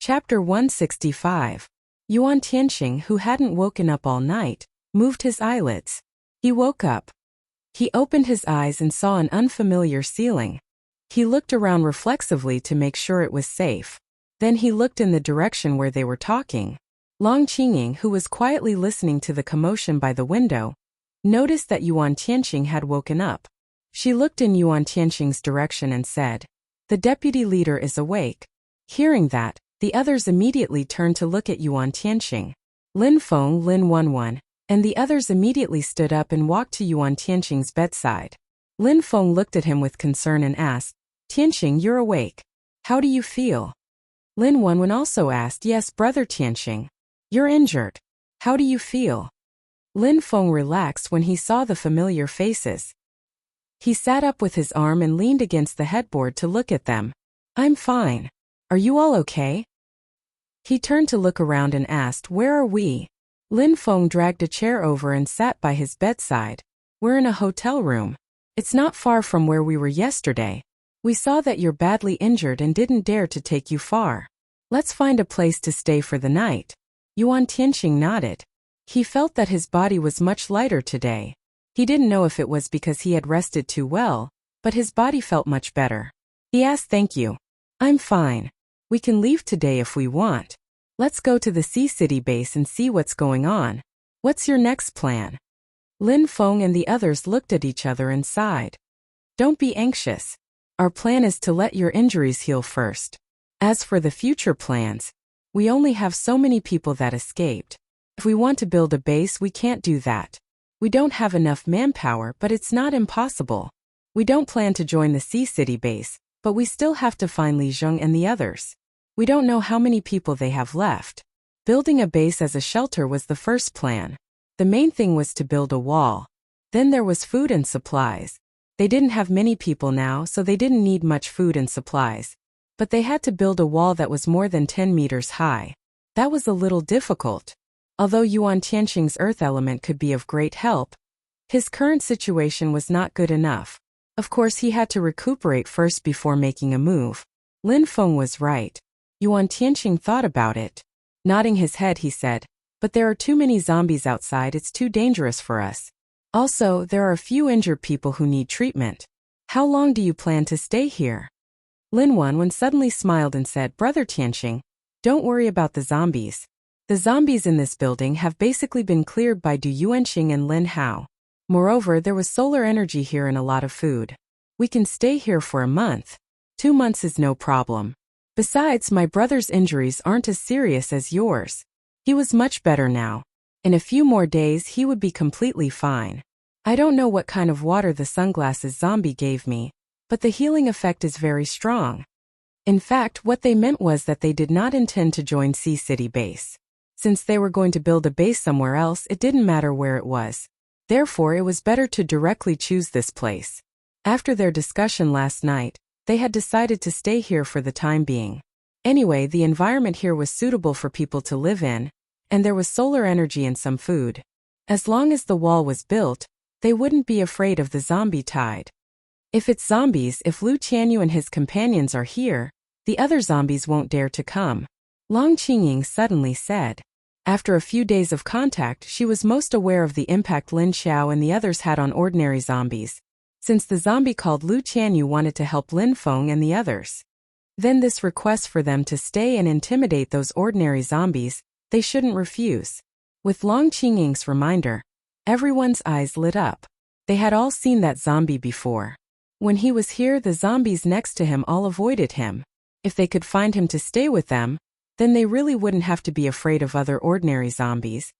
Chapter 165. Yuan Tianxing, who hadn't woken up all night, moved his eyelids. He woke up. He opened his eyes and saw an unfamiliar ceiling. He looked around reflexively to make sure it was safe. Then he looked in the direction where they were talking. Long Qingying, who was quietly listening to the commotion by the window, noticed that Yuan Tianxing had woken up. She looked in Yuan Tianxing's direction and said, "The deputy leader is awake." Hearing that, the others immediately turned to look at Yuan Tianxing. Lin Feng, Lin Wenwen, and the others immediately stood up and walked to Yuan Tianxing's bedside. Lin Feng looked at him with concern and asked, "Tianxing, you're awake. How do you feel?" Lin Wenwen also asked, "Yes, brother Tianxing. You're injured. How do you feel?" Lin Feng relaxed when he saw the familiar faces. He sat up with his arm and leaned against the headboard to look at them. "I'm fine. Are you all okay?" He turned to look around and asked, "Where are we?" Lin Feng dragged a chair over and sat by his bedside. "We're in a hotel room. It's not far from where we were yesterday. We saw that you're badly injured and didn't dare to take you far. Let's find a place to stay for the night." Yuan Tianxing nodded. He felt that his body was much lighter today. He didn't know if it was because he had rested too well, but his body felt much better. He asked, "Thank you. I'm fine. We can leave today if we want. Let's go to the Sea City base and see what's going on. What's your next plan?" Lin Feng and the others looked at each other and sighed. "Don't be anxious. Our plan is to let your injuries heal first. As for the future plans, we only have so many people that escaped. If we want to build a base, we can't do that. We don't have enough manpower, but it's not impossible. We don't plan to join the Sea City base, but we still have to find Li Zheng and the others. We don't know how many people they have left. Building a base as a shelter was the first plan. The main thing was to build a wall. Then there was food and supplies. They didn't have many people now, so they didn't need much food and supplies. But they had to build a wall that was more than 10 meters high. That was a little difficult. Although Yuan Tianxing's earth element could be of great help, his current situation was not good enough. Of course, he had to recuperate first before making a move. Lin Feng was right. Yuan Tianxing thought about it. Nodding his head, he said, "But there are too many zombies outside, it's too dangerous for us. Also, there are a few injured people who need treatment. How long do you plan to stay here?" Lin Wenwen suddenly smiled and said, "Brother Tianxing, don't worry about the zombies. The zombies in this building have basically been cleared by Du Yuanxing and Lin Hao. Moreover, there was solar energy here and a lot of food. We can stay here for a month. 2 months is no problem. Besides, my brother's injuries aren't as serious as yours. He was much better now. In a few more days, he would be completely fine. I don't know what kind of water the sunglasses zombie gave me, but the healing effect is very strong." In fact, what they meant was that they did not intend to join Sea City base. Since they were going to build a base somewhere else, it didn't matter where it was. Therefore, it was better to directly choose this place. After their discussion last night, they had decided to stay here for the time being. Anyway, the environment here was suitable for people to live in, and there was solar energy and some food. As long as the wall was built, they wouldn't be afraid of the zombie tide. If it's zombies, if Lu Tianyu and his companions are here, the other zombies won't dare to come. Long Qingying suddenly said. After a few days of contact, she was most aware of the impact Lin Xiao and the others had on ordinary zombies, since the zombie called Lu Tianyu wanted to help Lin Feng and the others. Then this request for them to stay and intimidate those ordinary zombies, they shouldn't refuse. With Long Qingying's reminder, everyone's eyes lit up. They had all seen that zombie before. When he was here, the zombies next to him all avoided him. If they could find him to stay with them, then they really wouldn't have to be afraid of other ordinary zombies.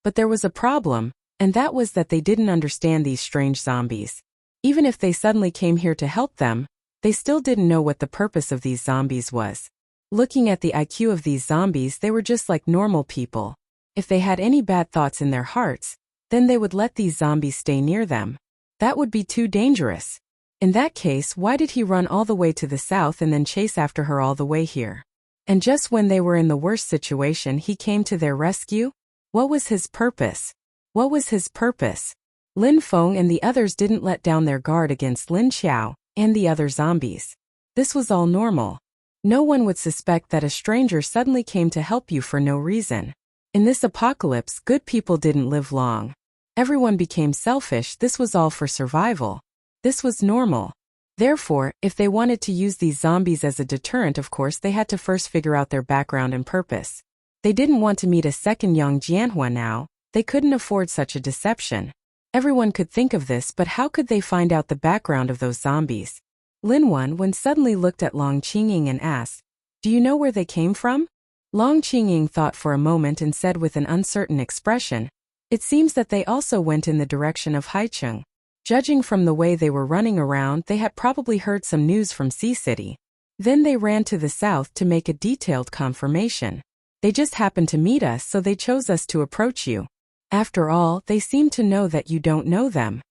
But there was a problem, and that was that they didn't understand these strange zombies. Even if they suddenly came here to help them, they still didn't know what the purpose of these zombies was. Looking at the IQ of these zombies, they were just like normal people. If they had any bad thoughts in their hearts, then they would let these zombies stay near them. That would be too dangerous. In that case, why did he run all the way to the south and then chase after her all the way here? And just when they were in the worst situation, he came to their rescue? What was his purpose? What was his purpose? Lin Feng and the others didn't let down their guard against Lin Xiao and the other zombies. This was all normal. No one would suspect that a stranger suddenly came to help you for no reason. In this apocalypse, good people didn't live long. Everyone became selfish. This was all for survival. This was normal. Therefore, if they wanted to use these zombies as a deterrent, of course they had to first figure out their background and purpose. They didn't want to meet a second Yang Jianhua now. They couldn't afford such a deception. Everyone could think of this, but how could they find out the background of those zombies? Lin Wen suddenly looked at Long Qingying and asked, "Do you know where they came from?" Long Qingying thought for a moment and said with an uncertain expression, "It seems that they also went in the direction of Haicheng. Judging from the way they were running around, they had probably heard some news from Sea City. Then they ran to the south to make a detailed confirmation. They just happened to meet us, so they chose us to approach you. After all, they seem to know that you don't know them."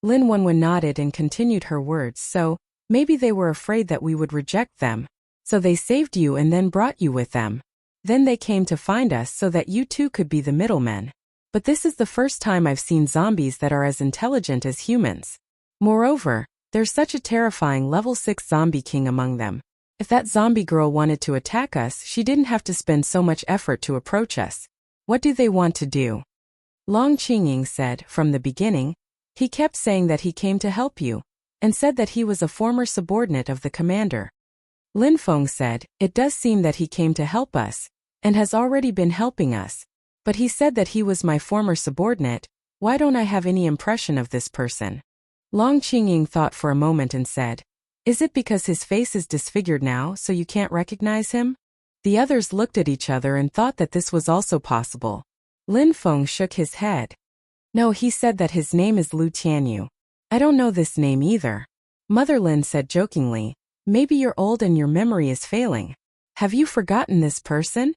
Lin Wenwen nodded and continued her words. "So, maybe they were afraid that we would reject them. So they saved you and then brought you with them. Then they came to find us so that you too could be the middlemen. But this is the first time I've seen zombies that are as intelligent as humans. Moreover, there's such a terrifying level 6 zombie king among them. If that zombie girl wanted to attack us, she didn't have to spend so much effort to approach us. What do they want to do?" Long Qingying said, "From the beginning, he kept saying that he came to help you, and said that he was a former subordinate of the commander." Lin Feng said, "It does seem that he came to help us, and has already been helping us. But he said that he was my former subordinate. Why don't I have any impression of this person?" Long Qingying thought for a moment and said, "Is it because his face is disfigured now, so you can't recognize him?" The others looked at each other and thought that this was also possible. Lin Feng shook his head. "No, he said that his name is Lu Tianyu. I don't know this name either." Mother Lin said jokingly, "Maybe you're old and your memory is failing. Have you forgotten this person?"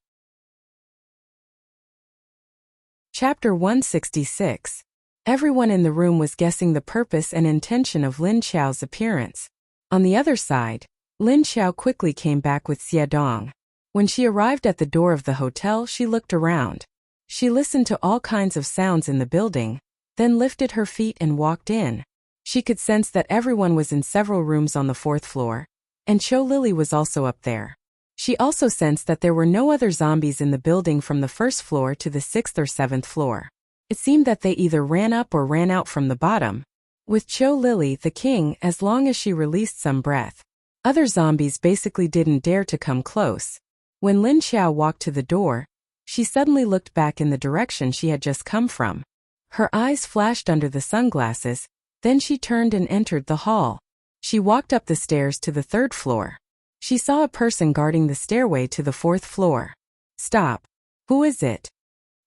Chapter 166. Everyone in the room was guessing the purpose and intention of Lin Qiao's appearance. On the other side, Lin Qiao quickly came back with Xie Dong. When she arrived at the door of the hotel, she looked around. She listened to all kinds of sounds in the building, then lifted her feet and walked in. She could sense that everyone was in several rooms on the 4th floor, and Cho Lily was also up there. She also sensed that there were no other zombies in the building from the 1st floor to the 6th or 7th floor. It seemed that they either ran up or ran out from the bottom. With Cho Lily, the king, as long as she released some breath, other zombies basically didn't dare to come close. When Lin Qiao walked to the door, she suddenly looked back in the direction she had just come from. Her eyes flashed under the sunglasses, then she turned and entered the hall. She walked up the stairs to the 3rd floor. She saw a person guarding the stairway to the 4th floor. "Stop. Who is it?"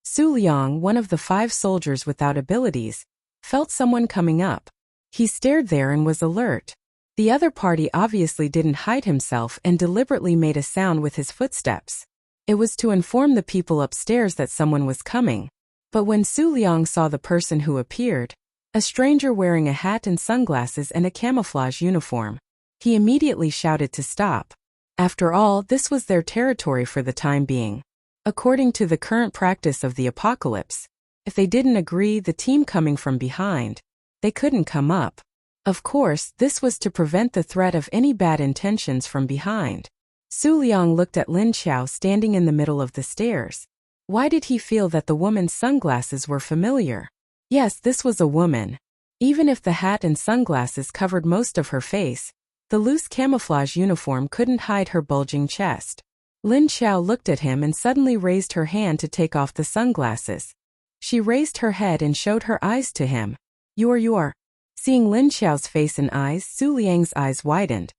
Su Liang, one of the 5 soldiers without abilities, felt someone coming up. He stared there and was alert. The other party obviously didn't hide himself and deliberately made a sound with his footsteps. It was to inform the people upstairs that someone was coming. But when Su Liang saw the person who appeared, a stranger wearing a hat and sunglasses and a camouflage uniform, he immediately shouted to stop. After all, this was their territory for the time being. According to the current practice of the apocalypse, if they didn't agree, the team coming from behind, they couldn't come up. Of course, this was to prevent the threat of any bad intentions from behind. Su Liang looked at Lin Qiao standing in the middle of the stairs. Why did he feel that the woman's sunglasses were familiar? Yes, this was a woman. Even if the hat and sunglasses covered most of her face, the loose camouflage uniform couldn't hide her bulging chest. Lin Qiao looked at him and suddenly raised her hand to take off the sunglasses. She raised her head and showed her eyes to him. You are. Seeing Lin Qiao's face and eyes, Su Liang's eyes widened.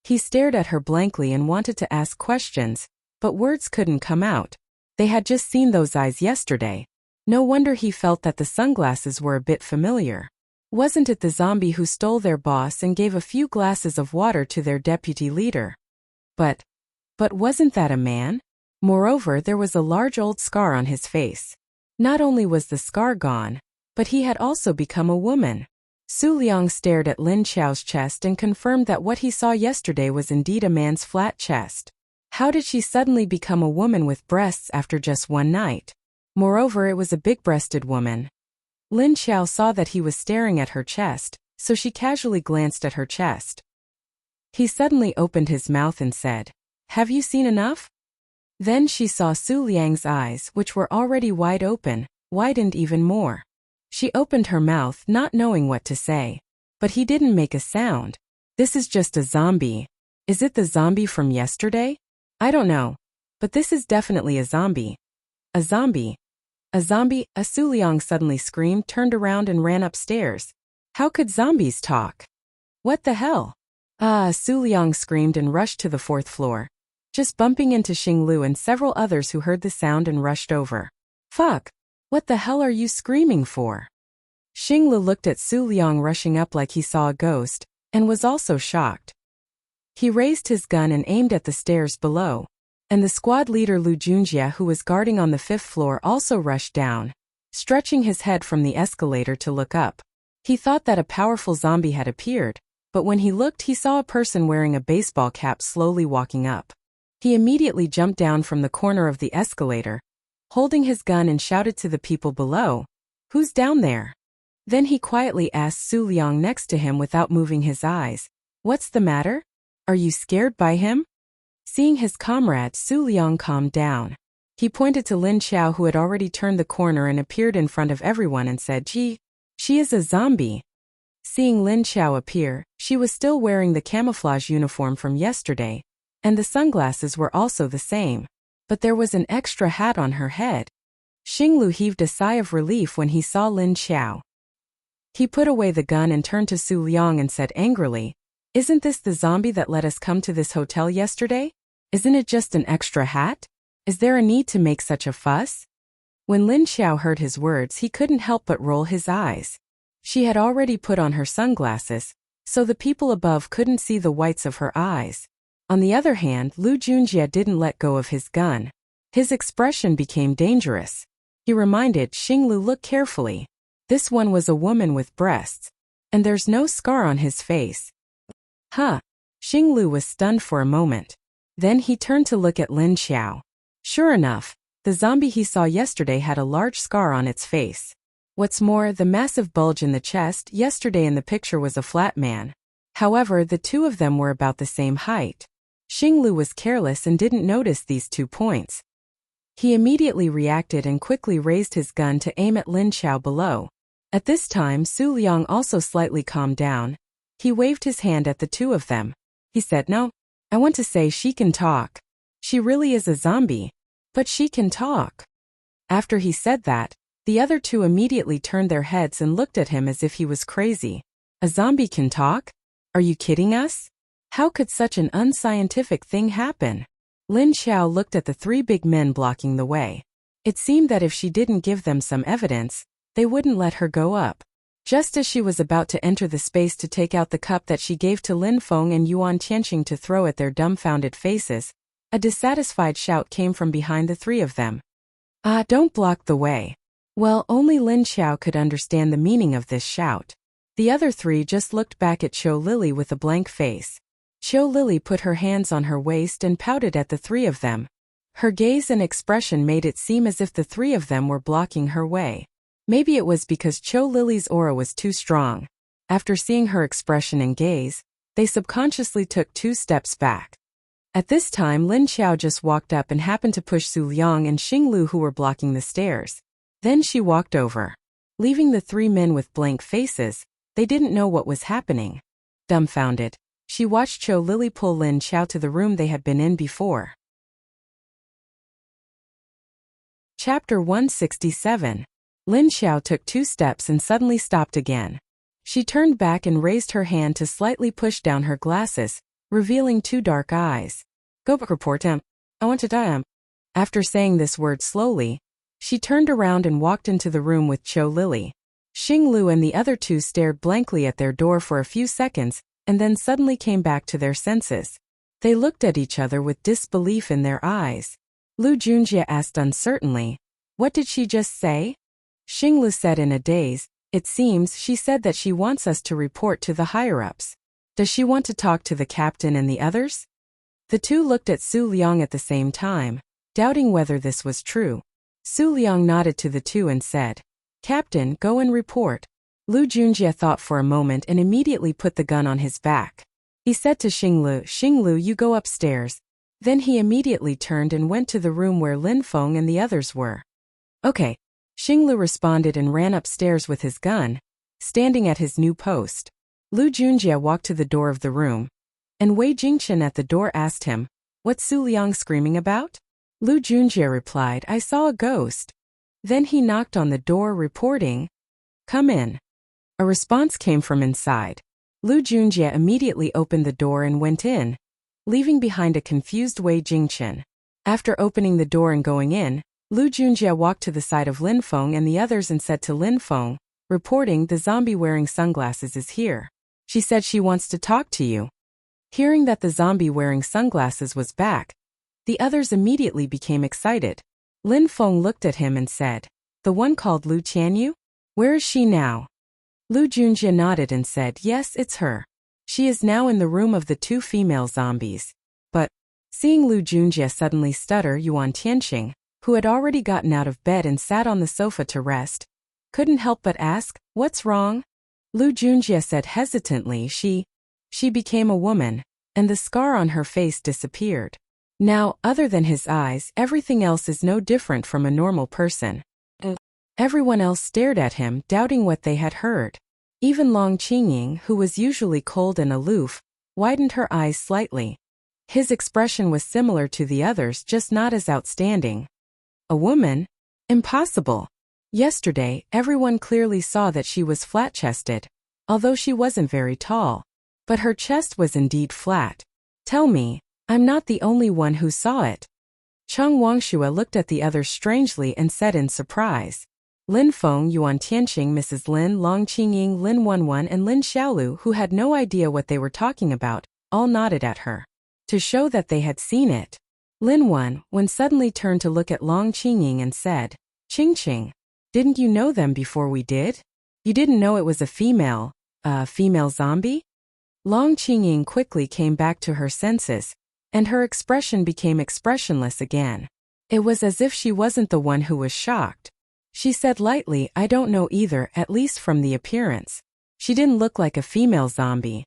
He stared at her blankly and wanted to ask questions, but words couldn't come out. They had just seen those eyes yesterday. No wonder he felt that the sunglasses were a bit familiar. Wasn't it the zombie who stole their boss and gave a few glasses of water to their deputy leader? But wasn't that a man? Moreover, there was a large old scar on his face. Not only was the scar gone, but he had also become a woman. Su Liang stared at Lin Qiao's chest and confirmed that what he saw yesterday was indeed a man's flat chest. How did she suddenly become a woman with breasts after just one night? Moreover, it was a big-breasted woman. Lin Qiao saw that he was staring at her chest, so she casually glanced at her chest. He suddenly opened his mouth and said, "Have you seen enough?" Then she saw Su Liang's eyes, which were already wide open, widened even more. She opened her mouth not knowing what to say. But he didn't make a sound. "This is just a zombie. Is it the zombie from yesterday? I don't know. But this is definitely a zombie." "A zombie? A zombie?" Su Liang suddenly screamed, turned around and ran upstairs. How could zombies talk? What the hell? Su Liang screamed and rushed to the 4th floor, just bumping into Xing Lu and several others who heard the sound and rushed over. "Fuck! What the hell are you screaming for?" Xing Lu looked at Su Liang rushing up like he saw a ghost, and was also shocked. He raised his gun and aimed at the stairs below, and the squad leader Lu Junjie, who was guarding on the 5th floor, also rushed down, stretching his head from the escalator to look up. He thought that a powerful zombie had appeared, but when he looked he saw a person wearing a baseball cap slowly walking up. He immediately jumped down from the corner of the escalator, holding his gun, and shouted to the people below, "Who's down there?" Then he quietly asked Su Liang next to him without moving his eyes, "What's the matter? Are you scared by him?" Seeing his comrade, Su Liang calmed down. He pointed to Lin Xiao, who had already turned the corner and appeared in front of everyone, and said, "Gee, she is a zombie." Seeing Lin Xiao appear, she was still wearing the camouflage uniform from yesterday, and the sunglasses were also the same, but there was an extra hat on her head. Xing Lu heaved a sigh of relief when he saw Lin Xiao. He put away the gun and turned to Su Liang and said angrily, "Isn't this the zombie that let us come to this hotel yesterday? Isn't it just an extra hat? Is there a need to make such a fuss?" When Lin Xiao heard his words, he couldn't help but roll his eyes. She had already put on her sunglasses, so the people above couldn't see the whites of her eyes. On the other hand, Lu Junjie didn't let go of his gun. His expression became dangerous. He reminded Xing Lu, "Look carefully. This one was a woman with breasts. And there's no scar on his face." Huh. Xing Lu was stunned for a moment. Then he turned to look at Lin Xiao. Sure enough, the zombie he saw yesterday had a large scar on its face. What's more, the massive bulge in the chest yesterday in the picture was a flat man. However, the two of them were about the same height. Xing Lu was careless and didn't notice these 2 points. He immediately reacted and quickly raised his gun to aim at Lin Xiao below. At this time, Su Liang also slightly calmed down. He waved his hand at the two of them. He said, "No, I want to say she can talk. She really is a zombie, but she can talk." After he said that, the other two immediately turned their heads and looked at him as if he was crazy. "A zombie can talk? Are you kidding us? How could such an unscientific thing happen?" Lin Xiao looked at the 3 big men blocking the way. It seemed that if she didn't give them some evidence, they wouldn't let her go up. Just as she was about to enter the space to take out the cup that she gave to Lin Feng and Yuan Tianqing to throw at their dumbfounded faces, a dissatisfied shout came from behind the 3 of them. Don't block the way." Well, only Lin Xiao could understand the meaning of this shout. The other 3 just looked back at Qiu Lily with a blank face. Qiu Lily put her hands on her waist and pouted at the 3 of them. Her gaze and expression made it seem as if the 3 of them were blocking her way. Maybe it was because Qiu Lily's aura was too strong. After seeing her expression and gaze, they subconsciously took 2 steps back. At this time, Lin Xiao just walked up and happened to push Su Liang and Xing Lu, who were blocking the stairs. Then she walked over. Leaving the 3 men with blank faces, they didn't know what was happening. Dumbfounded, she watched Qiu Lily pull Lin Xiao to the room they had been in before. Chapter 167. Lin Xiao took 2 steps and suddenly stopped again. She turned back and raised her hand to slightly push down her glasses, revealing 2 dark eyes. "Go report him. I want to die him." After saying this word slowly, she turned around and walked into the room with Qiu Lily. Xing Lu and the other 2 stared blankly at their door for a few seconds, and then suddenly came back to their senses. They looked at each other with disbelief in their eyes. Lu Junjie asked uncertainly, "What did she just say?" Xing Lu said in a daze, "It seems she said that she wants us to report to the higher-ups. Does she want to talk to the captain and the others?" The 2 looked at Su Liang at the same time, doubting whether this was true. Su Liang nodded to the 2 and said, "Captain, go and report." Lu Junjie thought for a moment and immediately put the gun on his back. He said to Xinglu, you go upstairs. Then he immediately turned and went to the room where Lin Feng and the others were. Okay. Xinglu responded and ran upstairs with his gun, standing at his new post. Lu Junjie walked to the door of the room, and Wei Jingchen at the door asked him, "What's Su Liang screaming about?" Lu Junjie replied, "I saw a ghost." Then he knocked on the door reporting, "Come in." A response came from inside. Lu Junjie immediately opened the door and went in, leaving behind a confused Wei Jingchen. After opening the door and going in, Lu Junjie walked to the side of Lin Feng and the others and said to Lin Feng, reporting, "The zombie wearing sunglasses is here. She said she wants to talk to you." Hearing that the zombie wearing sunglasses was back, the others immediately became excited. Lin Feng looked at him and said, "The one called Lu Tianyu? Where is she now?" Lu Junjie nodded and said, "Yes, it's her. She is now in the room of the two female zombies." But, seeing Lu Junjie suddenly stutter, Yuan Tianqing, who had already gotten out of bed and sat on the sofa to rest, couldn't help but ask, "What's wrong?" Lu Junjie said hesitantly, She became a woman, and the scar on her face disappeared. Now, other than his eyes, everything else is no different from a normal person. Everyone else stared at him, doubting what they had heard. Even Long Qingying, who was usually cold and aloof, widened her eyes slightly. His expression was similar to the others, just not as outstanding. A woman? Impossible. Yesterday, everyone clearly saw that she was flat-chested, although she wasn't very tall. But her chest was indeed flat. Tell me, I'm not the only one who saw it. Cheng Wangshua looked at the others strangely and said in surprise. Lin Feng, Yuan Tianqing, Mrs. Lin, Long Qingying, Lin Wenwen, and Lin Xiaolu, who had no idea what they were talking about, all nodded at her, to show that they had seen it. Lin Wenwen suddenly turned to look at Long Qingying and said, "Qingqing, didn't you know them before we did? You didn't know it was a female zombie?" Long Qingying quickly came back to her senses, and her expression became expressionless again. It was as if she wasn't the one who was shocked. She said lightly, "I don't know either, at least from the appearance. She didn't look like a female zombie."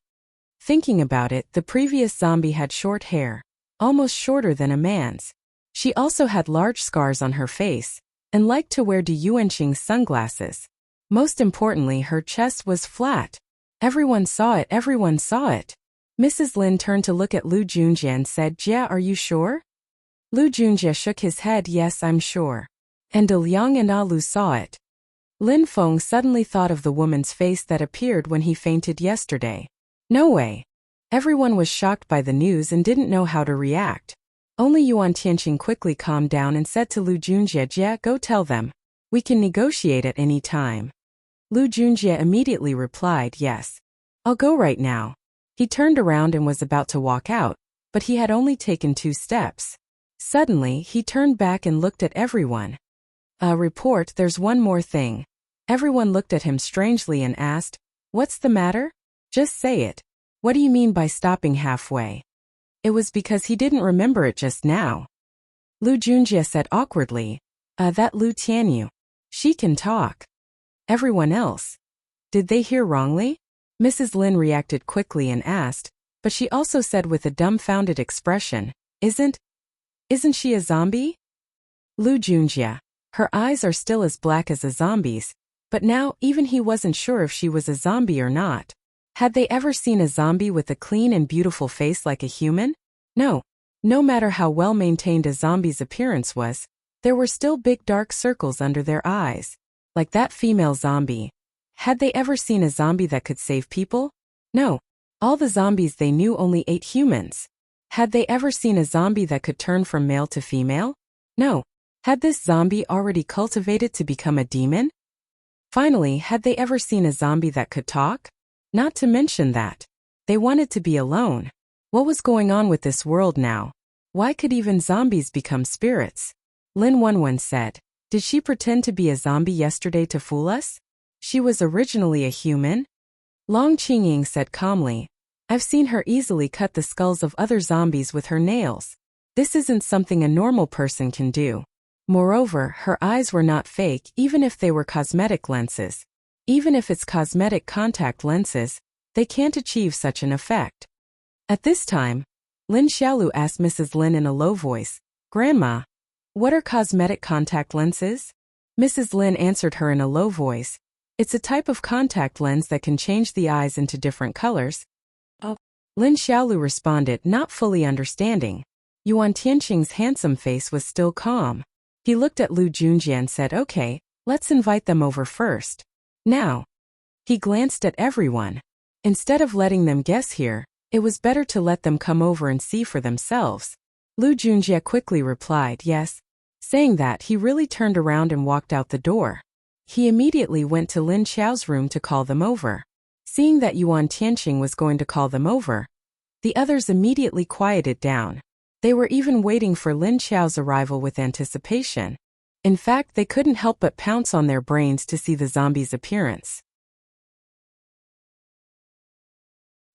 Thinking about it, the previous zombie had short hair, almost shorter than a man's. She also had large scars on her face, and liked to wear Yuanqing's sunglasses. Most importantly, her chest was flat. Everyone saw it, everyone saw it. Mrs. Lin turned to look at Lu Junjie and said, "Jia, are you sure?" Lu Junjie shook his head, "Yes, I'm sure. And De Liang and Alu saw it." Lin Feng suddenly thought of the woman's face that appeared when he fainted yesterday. No way. Everyone was shocked by the news and didn't know how to react. Only Yuan Tianqing quickly calmed down and said to Lu Junjie, "Jia, go tell them. We can negotiate at any time." Lu Junjie immediately replied, "Yes. I'll go right now." He turned around and was about to walk out, but he had only taken 2 steps. Suddenly, he turned back and looked at everyone. Report, there's one more thing." Everyone looked at him strangely and asked, "What's the matter? Just say it. What do you mean by stopping halfway?" It was because he didn't remember it just now. Lu Junjie said awkwardly, That Lu Tianyu. She can talk." Everyone else. Did they hear wrongly? Mrs. Lin reacted quickly and asked, but she also said with a dumbfounded expression, Isn't she a zombie?" Lu Junjie. Her eyes are still as black as a zombie's, but now even he wasn't sure if she was a zombie or not. Had they ever seen a zombie with a clean and beautiful face like a human? No. No matter how well maintained a zombie's appearance was, there were still big dark circles under their eyes. Like that female zombie. Had they ever seen a zombie that could save people? No. All the zombies they knew only ate humans. Had they ever seen a zombie that could turn from male to female? No. Had this zombie already cultivated to become a demon? Finally, had they ever seen a zombie that could talk? Not to mention that. They wanted to be alone. What was going on with this world now? Why could even zombies become spirits? Lin Wenwen said, "Did she pretend to be a zombie yesterday to fool us? She was originally a human?" Long Qingying said calmly, "I've seen her easily cut the skulls of other zombies with her nails. This isn't something a normal person can do. Moreover, her eyes were not fake even if they were cosmetic lenses. Even if it's cosmetic contact lenses, they can't achieve such an effect." At this time, Lin Xiaolu asked Mrs. Lin in a low voice, "Grandma, what are cosmetic contact lenses?" Mrs. Lin answered her in a low voice, "It's a type of contact lens that can change the eyes into different colors." Oh. Lin Xiaolu responded, not fully understanding. Yuan Tianqing's handsome face was still calm. He looked at Lu Junjie and said, "Okay, let's invite them over first." Now, he glanced at everyone. Instead of letting them guess here, it was better to let them come over and see for themselves. Lu Junjie quickly replied, "Yes." Saying that, he really turned around and walked out the door. He immediately went to Lin Xiao's room to call them over. Seeing that Yuan Tianqing was going to call them over, the others immediately quieted down. They were even waiting for Lin Xiao's arrival with anticipation. In fact, they couldn't help but pounce on their brains to see the zombie's appearance.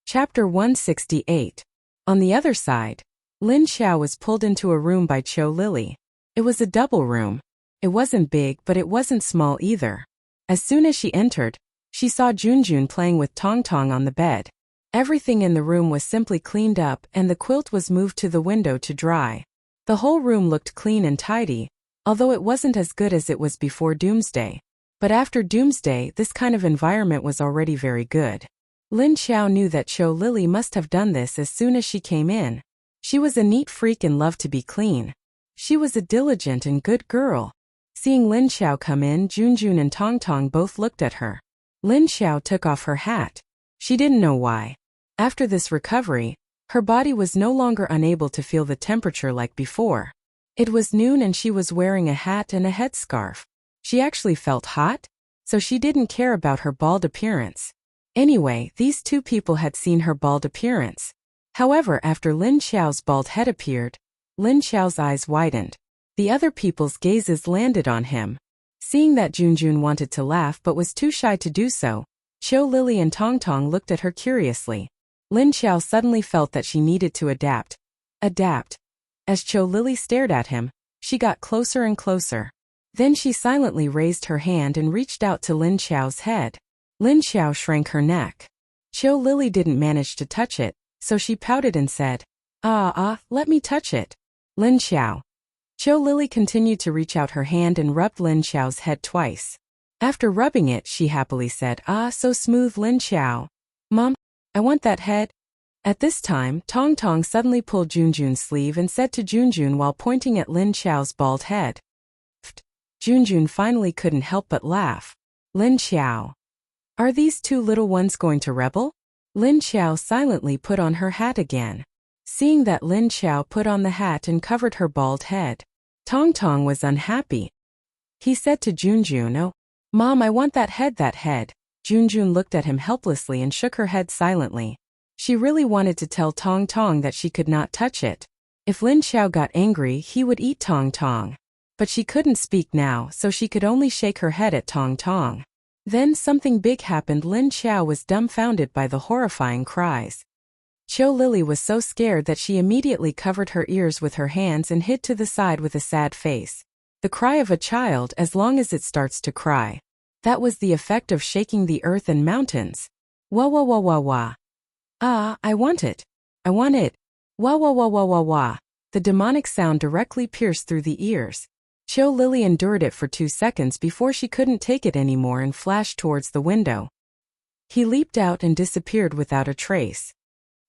Chapter 168. On the other side, Lin Xiao was pulled into a room by Qiu Lily. It was a double room. It wasn't big, but it wasn't small either. As soon as she entered, she saw Junjun playing with Tong Tong on the bed. Everything in the room was simply cleaned up and the quilt was moved to the window to dry. The whole room looked clean and tidy, although it wasn't as good as it was before Doomsday. But after Doomsday, this kind of environment was already very good. Lin Xiao knew that Qiu Lily must have done this as soon as she came in. She was a neat freak and loved to be clean. She was a diligent and good girl. Seeing Lin Xiao come in, Junjun and Tong Tong both looked at her. Lin Xiao took off her hat. She didn't know why. After this recovery, her body was no longer unable to feel the temperature like before. It was noon and she was wearing a hat and a headscarf. She actually felt hot, so she didn't care about her bald appearance. Anyway, these two people had seen her bald appearance. However, after Lin Xiao's bald head appeared, Lin Xiao's eyes widened. The other people's gazes landed on him. Seeing that Junjun wanted to laugh but was too shy to do so, Qiu Lily and Tong Tong looked at her curiously. Lin Xiao suddenly felt that she needed to adapt. As Qiu Lily stared at him, she got closer and closer. Then she silently raised her hand and reached out to Lin Xiao's head. Lin Xiao shrank her neck. Qiu Lily didn't manage to touch it, so she pouted and said, let me touch it. Lin Xiao. Qiu Lily continued to reach out her hand and rubbed Lin Xiao's head twice. After rubbing it, she happily said, "Ah, so smooth, Lin Xiao. Mom, I want that head." At this time, Tong Tong suddenly pulled Junjun's sleeve and said to Junjun while pointing at Lin Xiao's bald head. Junjun finally couldn't help but laugh. Lin Xiao. Are these two little ones going to rebel? Lin Xiao silently put on her hat again. Seeing that Lin Xiao put on the hat and covered her bald head, Tong Tong was unhappy. He said to Junjun, "Oh, Mom, I want that head, that head." Junjun looked at him helplessly and shook her head silently. She really wanted to tell Tong Tong that she could not touch it. If Lin Xiao got angry, he would eat Tong Tong. But she couldn't speak now, so she could only shake her head at Tong Tong. Then something big happened. Lin Xiao was dumbfounded by the horrifying cries. Qiu Lily was so scared that she immediately covered her ears with her hands and hid to the side with a sad face. The cry of a child as long as it starts to cry. That was the effect of shaking the earth and mountains. Wah wah wah wah wah. Ah, I want it. I want it. Wah wah wah wah wah wah. The demonic sound directly pierced through the ears. Qiu Lily endured it for 2 seconds before she couldn't take it anymore and flashed towards the window. He leaped out and disappeared without a trace.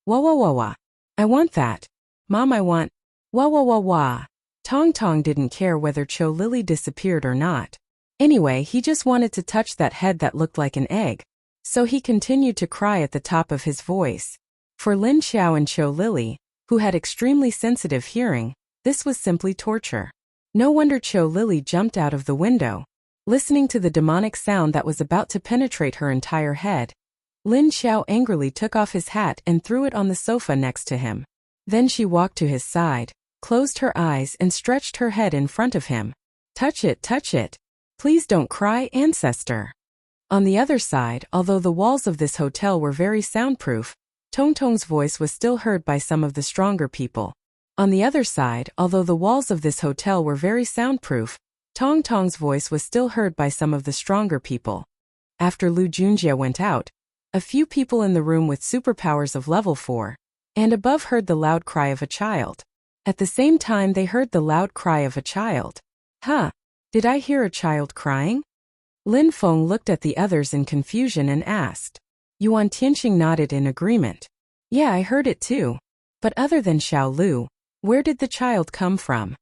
Wah wah wah wah. I want that. Mom, I want. Wah wah wah wah. Tong Tong didn't care whether Qiu Lily disappeared or not. Anyway, he just wanted to touch that head that looked like an egg. So he continued to cry at the top of his voice. For Lin Xiao and Qiu Lily, who had extremely sensitive hearing, this was simply torture. No wonder Qiu Lily jumped out of the window. Listening to the demonic sound that was about to penetrate her entire head, Lin Xiao angrily took off his hat and threw it on the sofa next to him. Then she walked to his side, closed her eyes and stretched her head in front of him. Touch it, touch it. Please don't cry, ancestor. On the other side, although the walls of this hotel were very soundproof, Tong Tong's voice was still heard by some of the stronger people. On the other side, although the walls of this hotel were very soundproof, Tong Tong's voice was still heard by some of the stronger people. After Lu Junjie went out, a few people in the room with superpowers of level 4, and above heard the loud cry of a child. At the same time they heard the loud cry of a child. Huh? Did I hear a child crying? Lin Feng looked at the others in confusion and asked. Yuan Tianxing nodded in agreement. Yeah, I heard it too. But other than Xiao Lu, where did the child come from?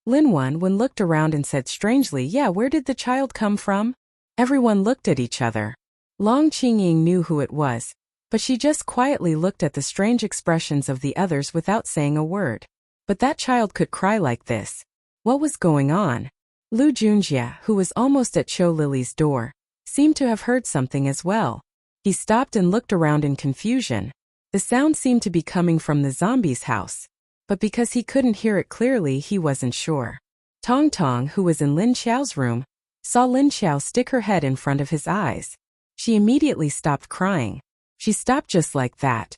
Lin Wenwen looked around and said strangely, yeah, where did the child come from? Everyone looked at each other. Long Qingying knew who it was, but she just quietly looked at the strange expressions of the others without saying a word. But that child could cry like this. What was going on? Lu Junjie, who was almost at Chou Lily's door, seemed to have heard something as well. He stopped and looked around in confusion. The sound seemed to be coming from the zombie's house, but because he couldn't hear it clearly, he wasn't sure. Tong Tong, who was in Lin Xiao's room, saw Lin Xiao stick her head in front of his eyes. She immediately stopped crying. She stopped just like that.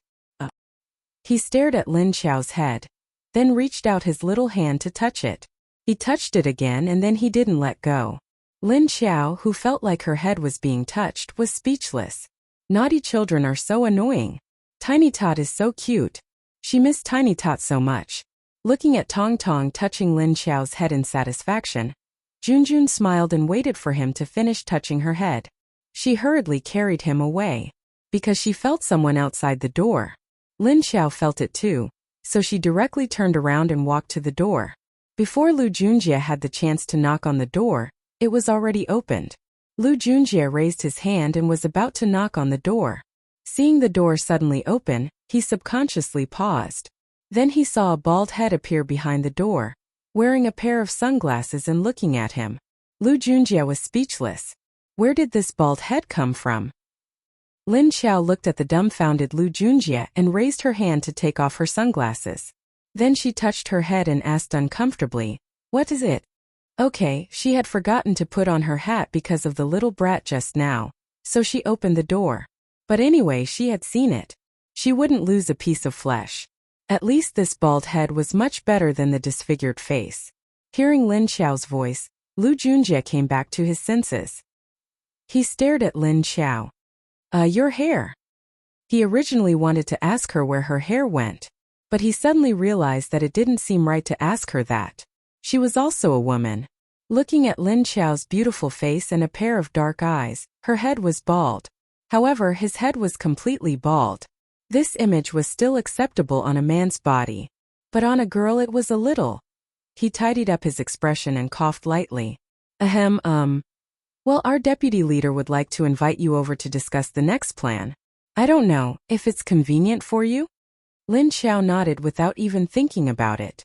He stared at Lin Xiao's head, then reached out his little hand to touch it. He touched it again and then he didn't let go. Lin Xiao, who felt like her head was being touched, was speechless. Naughty children are so annoying. Tiny Tot is so cute. She missed Tiny Tot so much. Looking at Tong Tong touching Lin Xiao's head in satisfaction, Junjun smiled and waited for him to finish touching her head. She hurriedly carried him away, because she felt someone outside the door. Lin Xiao felt it too, so she directly turned around and walked to the door. Before Lu Junjie had the chance to knock on the door, it was already opened. Lu Junjie raised his hand and was about to knock on the door. Seeing the door suddenly open, he subconsciously paused. Then he saw a bald head appear behind the door, wearing a pair of sunglasses and looking at him. Lu Junjie was speechless. Where did this bald head come from? Lin Xiao looked at the dumbfounded Lu Junjie and raised her hand to take off her sunglasses. Then she touched her head and asked uncomfortably, "What is it?" Okay, she had forgotten to put on her hat because of the little brat just now, so she opened the door. But anyway, she had seen it. She wouldn't lose a piece of flesh. At least this bald head was much better than the disfigured face. Hearing Lin Xiao's voice, Lu Junjie came back to his senses. He stared at Lin Xiao. Your hair." He originally wanted to ask her where her hair went, but he suddenly realized that it didn't seem right to ask her that. She was also a woman. Looking at Lin Xiao's beautiful face and a pair of dark eyes, her head was bald. However, his head was completely bald. This image was still acceptable on a man's body, but on a girl it was a little. He tidied up his expression and coughed lightly. Well, our deputy leader would like to invite you over to discuss the next plan. I don't know if it's convenient for you? Lin Xiao nodded without even thinking about it.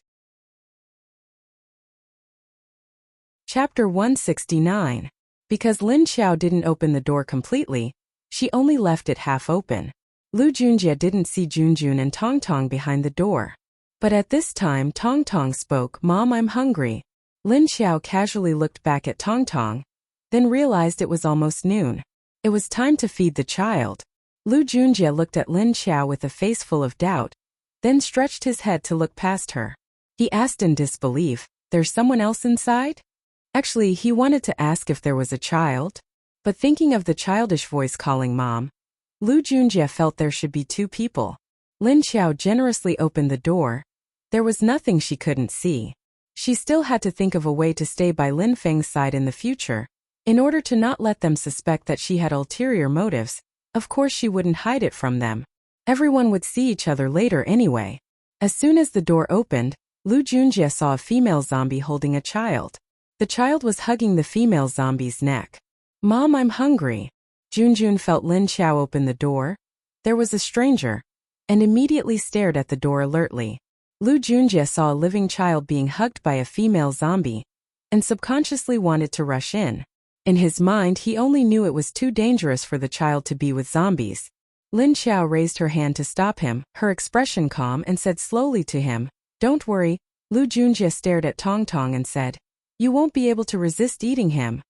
Chapter 169. Because Lin Xiao didn't open the door completely, she only left it half open. Lu Junjie didn't see Junjun and Tong Tong behind the door. But at this time Tong Tong spoke, "Mom, I'm hungry." Lin Xiao casually looked back at Tong Tong, then realized it was almost noon. It was time to feed the child. Lu Junjie looked at Lin Xiao with a face full of doubt, then stretched his head to look past her. He asked in disbelief, "There's someone else inside?" Actually, he wanted to ask if there was a child, but thinking of the childish voice calling mom, Lu Junjie felt there should be two people. Lin Xiao generously opened the door. There was nothing she couldn't see. She still had to think of a way to stay by Lin Feng's side in the future, in order to not let them suspect that she had ulterior motives. Of course she wouldn't hide it from them. Everyone would see each other later anyway. As soon as the door opened, Lu Junjie saw a female zombie holding a child. The child was hugging the female zombie's neck. "Mom, I'm hungry." Junjun felt Lin Xiao open the door. There was a stranger, and immediately stared at the door alertly. Lu Junjie saw a living child being hugged by a female zombie, and subconsciously wanted to rush in. In his mind, he only knew it was too dangerous for the child to be with zombies. Lin Xiao raised her hand to stop him, her expression calm, and said slowly to him, "Don't worry." Lu Junjie stared at Tong Tong and said, "You won't be able to resist eating him.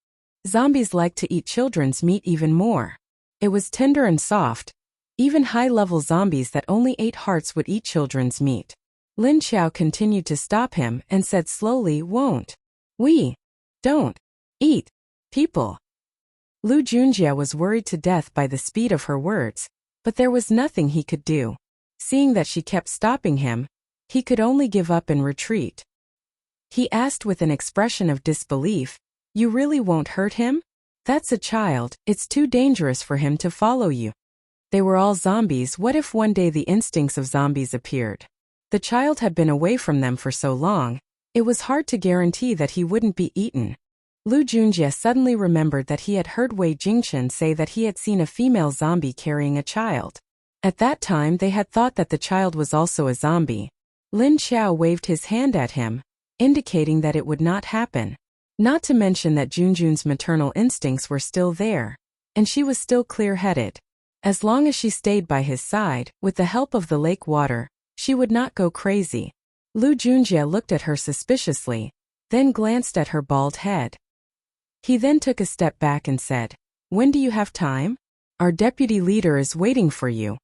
Zombies like to eat children's meat even more." It was tender and soft. Even high-level zombies that only ate hearts would eat children's meat. Lin Xiao continued to stop him and said slowly, "Won't we? Don't eat people." Lu Junjie was worried to death by the speed of her words, but there was nothing he could do. Seeing that she kept stopping him, he could only give up and retreat. He asked with an expression of disbelief, "You really won't hurt him? That's a child, it's too dangerous for him to follow you." They were all zombies. What if one day the instincts of zombies appeared? The child had been away from them for so long, it was hard to guarantee that he wouldn't be eaten. Lu Junjie suddenly remembered that he had heard Wei Jingchen say that he had seen a female zombie carrying a child. At that time they had thought that the child was also a zombie. Lin Xiao waved his hand at him, indicating that it would not happen. Not to mention that Junjun's maternal instincts were still there, and she was still clear-headed. As long as she stayed by his side, with the help of the lake water, she would not go crazy. Lu Junjie looked at her suspiciously, then glanced at her bald head. He then took a step back and said, "When do you have time? Our deputy leader is waiting for you."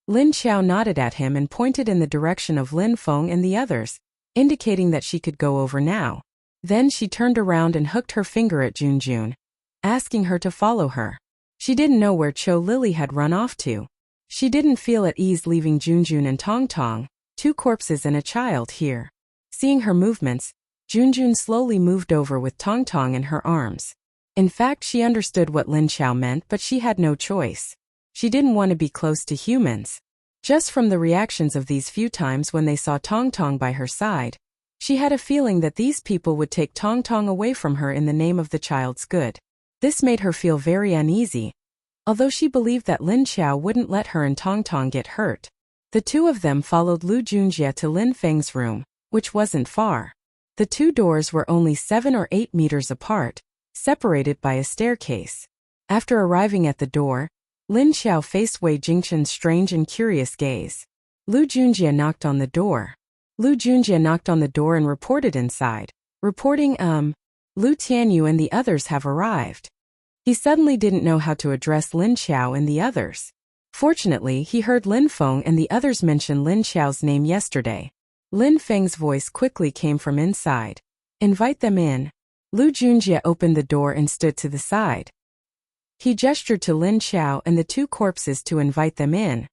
Lin Xiao nodded at him and pointed in the direction of Lin Feng and the others, indicating that she could go over now. Then she turned around and hooked her finger at Junjun, asking her to follow her. She didn't know where Cho Lily had run off to. She didn't feel at ease leaving Junjun and Tong Tong, two corpses and a child, here. Seeing her movements, Junjun slowly moved over with Tong Tong in her arms. In fact, she understood what Lin Xiao meant, but she had no choice. She didn't want to be close to humans. Just from the reactions of these few times when they saw Tong Tong by her side, she had a feeling that these people would take Tong Tong away from her in the name of the child's good. This made her feel very uneasy. Although she believed that Lin Xiao wouldn't let her and Tong Tong get hurt, the two of them followed Lu Junjie to Lin Feng's room, which wasn't far. The two doors were only 7 or 8 meters apart, separated by a staircase. After arriving at the door, Lin Xiao faced Wei Jingchen's strange and curious gaze. Lu Junjie knocked on the door. Lu Junjie knocked on the door and reported inside, reporting, Lu Tianyu and the others have arrived. He suddenly didn't know how to address Lin Xiao and the others. Fortunately, he heard Lin Feng and the others mention Lin Xiao's name yesterday. Lin Feng's voice quickly came from inside. "Invite them in." Lu Junjie opened the door and stood to the side. He gestured to Lin Xiao and the two corpses to invite them in.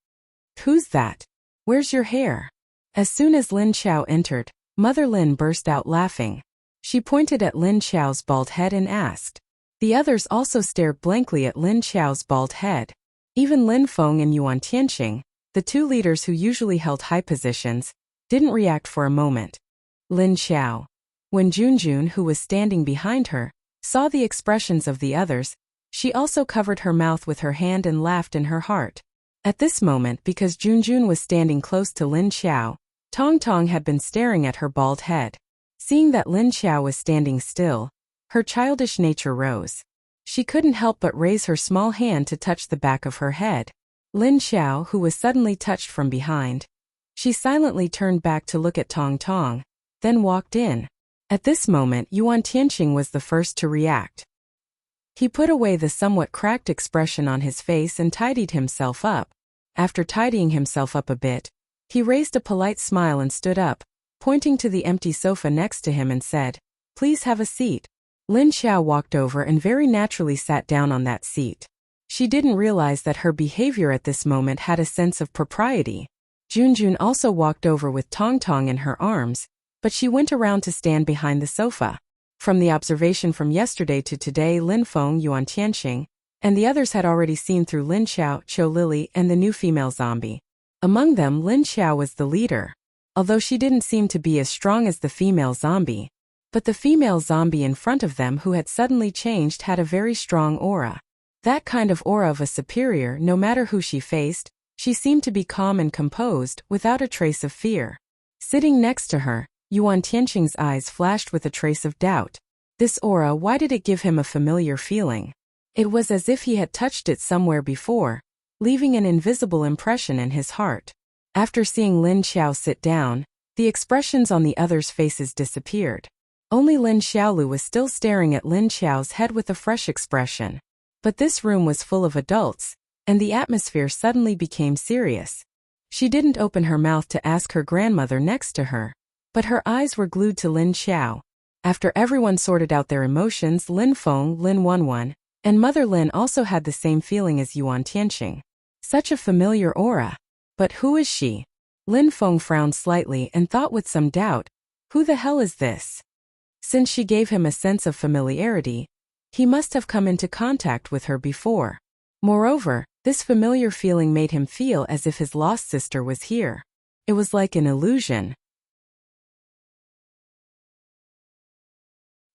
"Who's that? Where's your hair?" As soon as Lin Xiao entered, Mother Lin burst out laughing. She pointed at Lin Xiao's bald head and asked. The others also stared blankly at Lin Xiao's bald head. Even Lin Feng and Yuan Tianqing, the two leaders who usually held high positions, didn't react for a moment. Lin Xiao. When Junjun, who was standing behind her, saw the expressions of the others, she also covered her mouth with her hand and laughed in her heart. At this moment, because Junjun was standing close to Lin Xiao, Tong Tong had been staring at her bald head. Seeing that Lin Xiao was standing still, her childish nature rose. She couldn't help but raise her small hand to touch the back of her head. Lin Xiao, who was suddenly touched from behind, she silently turned back to look at Tong Tong, then walked in. At this moment, Yuan Tianqing was the first to react. He put away the somewhat cracked expression on his face and tidied himself up. After tidying himself up a bit, he raised a polite smile and stood up, pointing to the empty sofa next to him and said, "Please have a seat." Lin Xiao walked over and very naturally sat down on that seat. She didn't realize that her behavior at this moment had a sense of propriety. Junjun also walked over with Tong Tong in her arms, but she went around to stand behind the sofa. From the observation from yesterday to today, Lin Feng, Yuan Tianqing, and the others had already seen through Lin Xiao, Cho Lily, and the new female zombie. Among them, Lin Xiao was the leader, although she didn't seem to be as strong as the female zombie. But the female zombie in front of them who had suddenly changed had a very strong aura. That kind of aura of a superior, no matter who she faced, she seemed to be calm and composed, without a trace of fear. Sitting next to her, Yuan Tianqing's eyes flashed with a trace of doubt. This aura, why did it give him a familiar feeling? It was as if he had touched it somewhere before, leaving an invisible impression in his heart. After seeing Lin Xiao sit down, the expressions on the others' faces disappeared. Only Lin Xiaolu was still staring at Lin Xiao's head with a fresh expression. But this room was full of adults, and the atmosphere suddenly became serious. She didn't open her mouth to ask her grandmother next to her, but her eyes were glued to Lin Xiao. After everyone sorted out their emotions, Lin Feng, Lin Wanwan, and Mother Lin also had the same feeling as Yuan Tianqing. Such a familiar aura. But who is she? Lin Feng frowned slightly and thought with some doubt, who the hell is this? Since she gave him a sense of familiarity, he must have come into contact with her before. Moreover, this familiar feeling made him feel as if his lost sister was here. It was like an illusion.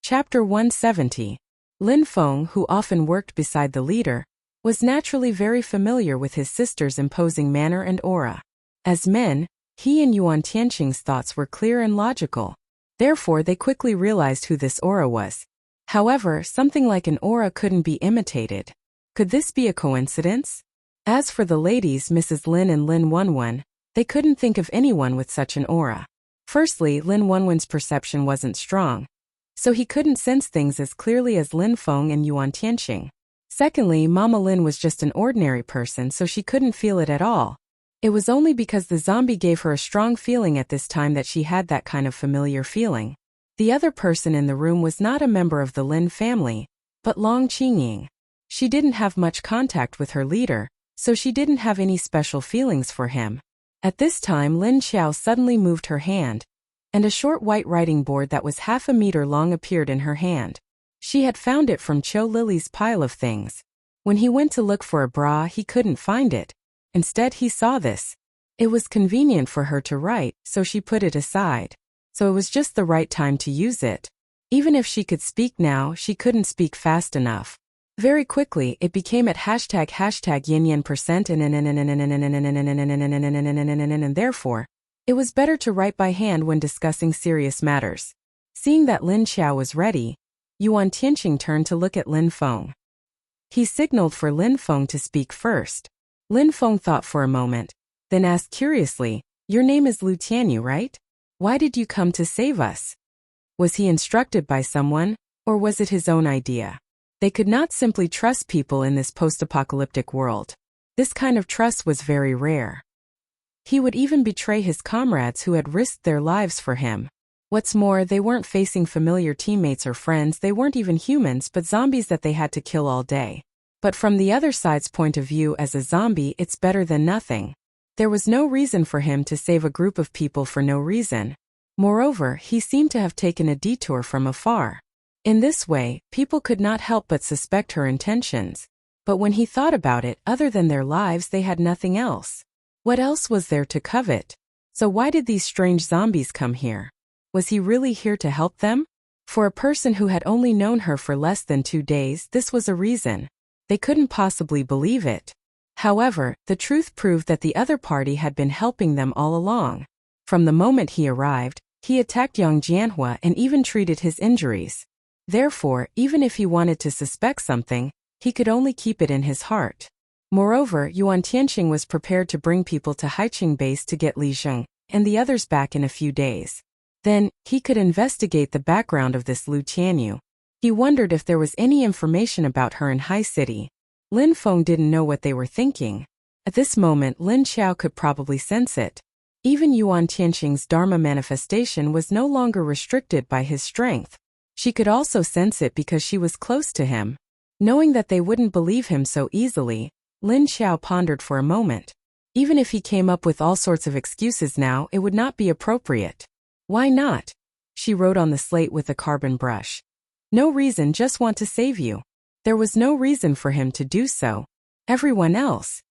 Chapter 170. Lin Feng, who often worked beside the leader, was naturally very familiar with his sister's imposing manner and aura. As men, he and Yuan Tianqing's thoughts were clear and logical. Therefore, they quickly realized who this aura was. However, something like an aura couldn't be imitated. Could this be a coincidence? As for the ladies, Mrs. Lin and Lin Wenwen, they couldn't think of anyone with such an aura. Firstly, Lin Wenwen's perception wasn't strong, so he couldn't sense things as clearly as Lin Feng and Yuan Tianqing. Secondly, Mama Lin was just an ordinary person, so she couldn't feel it at all. It was only because the zombie gave her a strong feeling at this time that she had that kind of familiar feeling. The other person in the room was not a member of the Lin family, but Long Qingying. She didn't have much contact with her leader, so she didn't have any special feelings for him. At this time, Lin Xiao suddenly moved her hand, and a short white writing board that was half a meter long appeared in her hand. She had found it from Cho Lily's pile of things. When he went to look for a bra, he couldn't find it. Instead, he saw this. It was convenient for her to write, so she put it aside. So it was just the right time to use it. Even if she could speak now, she couldn't speak fast enough. Very quickly, it became at ##yin% and therefore, it was better to write by hand when discussing serious matters. Seeing that Lin Xiao was ready, Yuan Tianqing turned to look at Lin Feng. He signaled for Lin Feng to speak first. Lin Feng thought for a moment, then asked curiously, "Your name is Lu Tianyu, right? Why did you come to save us?" Was he instructed by someone, or was it his own idea? They could not simply trust people in this post-apocalyptic world. This kind of trust was very rare. He would even betray his comrades who had risked their lives for him. What's more, they weren't facing familiar teammates or friends, they weren't even humans but zombies that they had to kill all day. But from the other side's point of view, as a zombie, it's better than nothing. There was no reason for him to save a group of people for no reason. Moreover, he seemed to have taken a detour from afar. In this way, people could not help but suspect her intentions. But when he thought about it, other than their lives, they had nothing else. What else was there to covet? So why did these strange zombies come here? Was he really here to help them? For a person who had only known her for less than 2 days, this was a reason. They couldn't possibly believe it. However, the truth proved that the other party had been helping them all along. From the moment he arrived, he attacked Yang Jianhua and even treated his injuries. Therefore, even if he wanted to suspect something, he could only keep it in his heart. Moreover, Yuan Tianqing was prepared to bring people to Haiqing base to get Li Zheng and the others back in a few days. Then, he could investigate the background of this Lu Tianyu. He wondered if there was any information about her in Hai City. Lin Feng didn't know what they were thinking. At this moment, Lin Xiao could probably sense it. Even Yuan Tianqing's Dharma manifestation was no longer restricted by his strength. She could also sense it because she was close to him. Knowing that they wouldn't believe him so easily, Lin Xiao pondered for a moment. Even if he came up with all sorts of excuses now, it would not be appropriate. Why not? She wrote on the slate with a carbon brush. No reason, just want to save you. There was no reason for him to do so. Everyone else.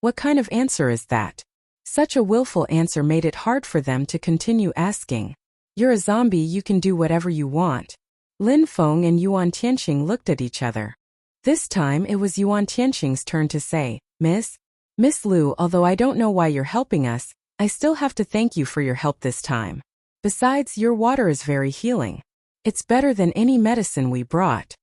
What kind of answer is that? Such a willful answer made it hard for them to continue asking. You're a zombie, you can do whatever you want. Lin Feng and Yuan Tianqing looked at each other. This time it was Yuan Tianqing's turn to say, Miss Lu, although I don't know why you're helping us, I still have to thank you for your help this time. Besides, your water is very healing. It's better than any medicine we brought.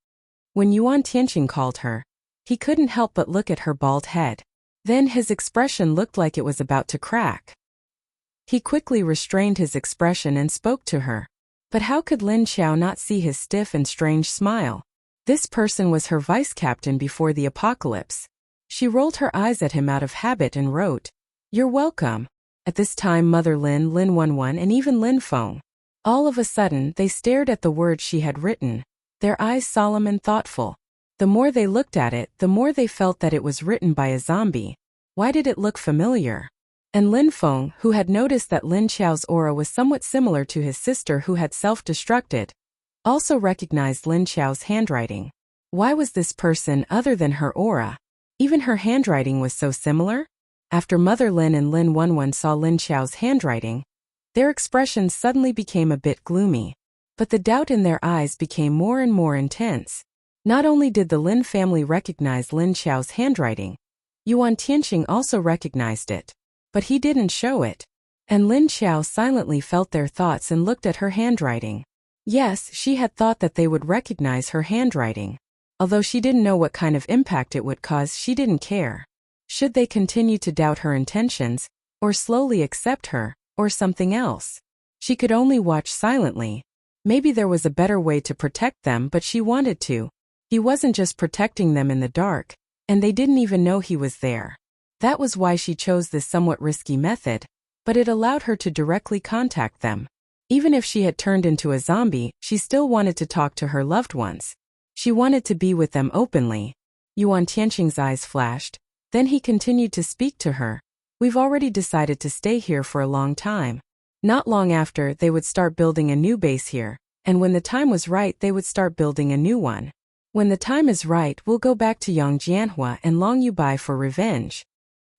When Yuan Tianqing called her, he couldn't help but look at her bald head. Then his expression looked like it was about to crack. He quickly restrained his expression and spoke to her. But how could Lin Xiao not see his stiff and strange smile? This person was her vice-captain before the apocalypse. She rolled her eyes at him out of habit and wrote, You're welcome. At this time Mother Lin, Lin Wenwen and even Lin Feng. All of a sudden they stared at the words she had written, their eyes solemn and thoughtful. The more they looked at it, the more they felt that it was written by a zombie. Why did it look familiar? And Lin Feng, who had noticed that Lin Xiao's aura was somewhat similar to his sister who had self-destructed, also recognized Lin Xiao's handwriting. Why was this person other than her aura? Even her handwriting was so similar? After Mother Lin and Lin Wenwen saw Lin Xiao's handwriting, their expressions suddenly became a bit gloomy. But the doubt in their eyes became more and more intense. Not only did the Lin family recognize Lin Xiao's handwriting, Yuan Tianqing also recognized it. But he didn't show it. And Lin Xiao silently felt their thoughts and looked at her handwriting. Yes, she had thought that they would recognize her handwriting. Although she didn't know what kind of impact it would cause, she didn't care. Should they continue to doubt her intentions, or slowly accept her, or something else? She could only watch silently. Maybe there was a better way to protect them, but she wanted to. He wasn't just protecting them in the dark, and they didn't even know he was there. That was why she chose this somewhat risky method, but it allowed her to directly contact them. Even if she had turned into a zombie, she still wanted to talk to her loved ones. She wanted to be with them openly. Yuan Tianqing's eyes flashed. Then he continued to speak to her. We've already decided to stay here for a long time. Not long after, they would start building a new base here, and when the time was right, they would start building a new one. When the time is right, we'll go back to Yang Jianhua and Long Yubai for revenge.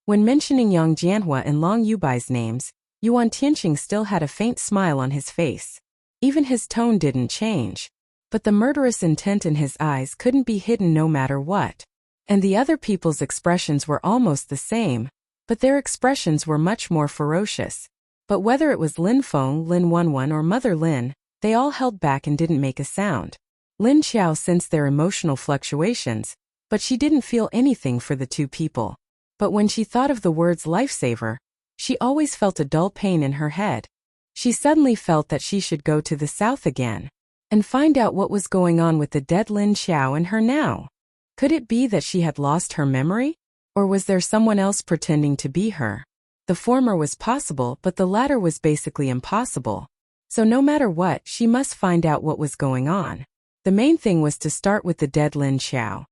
When mentioning Yang Jianhua and Long Yubai's names, Yuan Tianqing still had a faint smile on his face. Even his tone didn't change. But the murderous intent in his eyes couldn't be hidden no matter what. And the other people's expressions were almost the same, but their expressions were much more ferocious. But whether it was Lin Feng, Lin Wenwen, or Mother Lin, they all held back and didn't make a sound. Lin Xiao sensed their emotional fluctuations, but she didn't feel anything for the two people. But when she thought of the words lifesaver, she always felt a dull pain in her head. She suddenly felt that she should go to the south again and find out what was going on with the dead Lin Xiao and her now. Could it be that she had lost her memory? Or was there someone else pretending to be her? The former was possible, but the latter was basically impossible. So no matter what, she must find out what was going on. The main thing was to start with the dead Lin Xiao.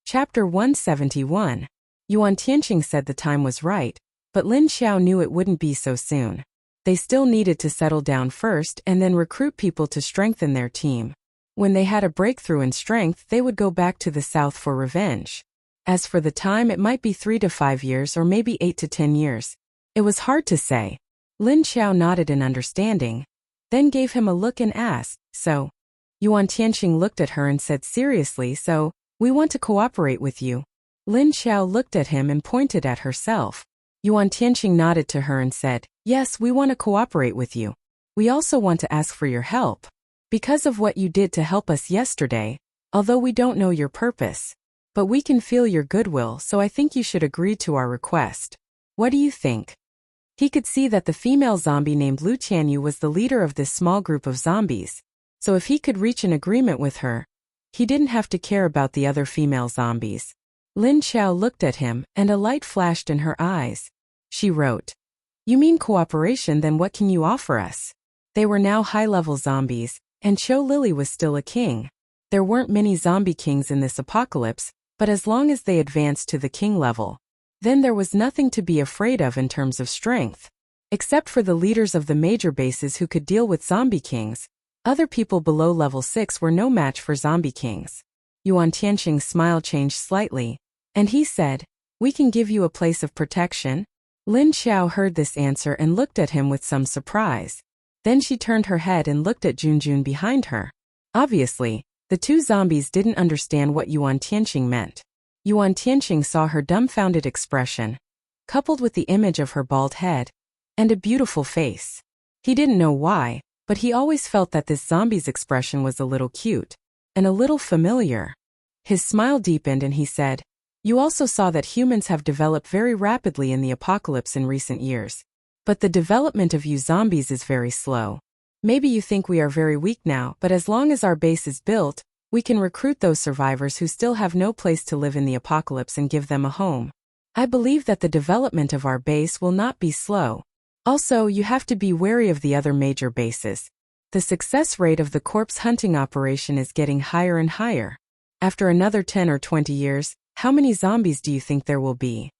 Chapter 171. Yuan Tianqing said the time was right, but Lin Xiao knew it wouldn't be so soon. They still needed to settle down first and then recruit people to strengthen their team. When they had a breakthrough in strength, they would go back to the south for revenge. As for the time, it might be 3 to 5 years or maybe 8 to 10 years. It was hard to say. Lin Xiao nodded in understanding, then gave him a look and asked, "So?" Yuan Tianqing looked at her and said seriously, "So, we want to cooperate with you." Lin Xiao looked at him and pointed at herself. Yuan Tianqing nodded to her and said, "Yes, we want to cooperate with you. We also want to ask for your help. Because of what you did to help us yesterday, although we don't know your purpose. But we can feel your goodwill, so I think you should agree to our request. What do you think?" He could see that the female zombie named Lu Tianyu was the leader of this small group of zombies. So if he could reach an agreement with her, he didn't have to care about the other female zombies. Lin Xiao looked at him, and a light flashed in her eyes. She wrote, "You mean cooperation, then what can you offer us?" They were now high-level zombies, and Cho Lily was still a king. There weren't many zombie kings in this apocalypse, but as long as they advanced to the king level, then there was nothing to be afraid of in terms of strength. Except for the leaders of the major bases who could deal with zombie kings, other people below level 6 were no match for zombie kings. Yuan Tianqing's smile changed slightly, and he said, "We can give you a place of protection." Lin Xiao heard this answer and looked at him with some surprise. Then she turned her head and looked at Junjun behind her. Obviously, the two zombies didn't understand what Yuan Tianqing meant. Yuan Tianqing saw her dumbfounded expression, coupled with the image of her bald head, and a beautiful face. He didn't know why, but he always felt that this zombie's expression was a little cute, and a little familiar. His smile deepened and he said, "You also saw that humans have developed very rapidly in the apocalypse in recent years. But the development of you zombies is very slow. Maybe you think we are very weak now, but as long as our base is built, we can recruit those survivors who still have no place to live in the apocalypse and give them a home. I believe that the development of our base will not be slow. Also, you have to be wary of the other major bases. The success rate of the corpse hunting operation is getting higher and higher. After another 10 or 20 years, How many zombies do you think there will be?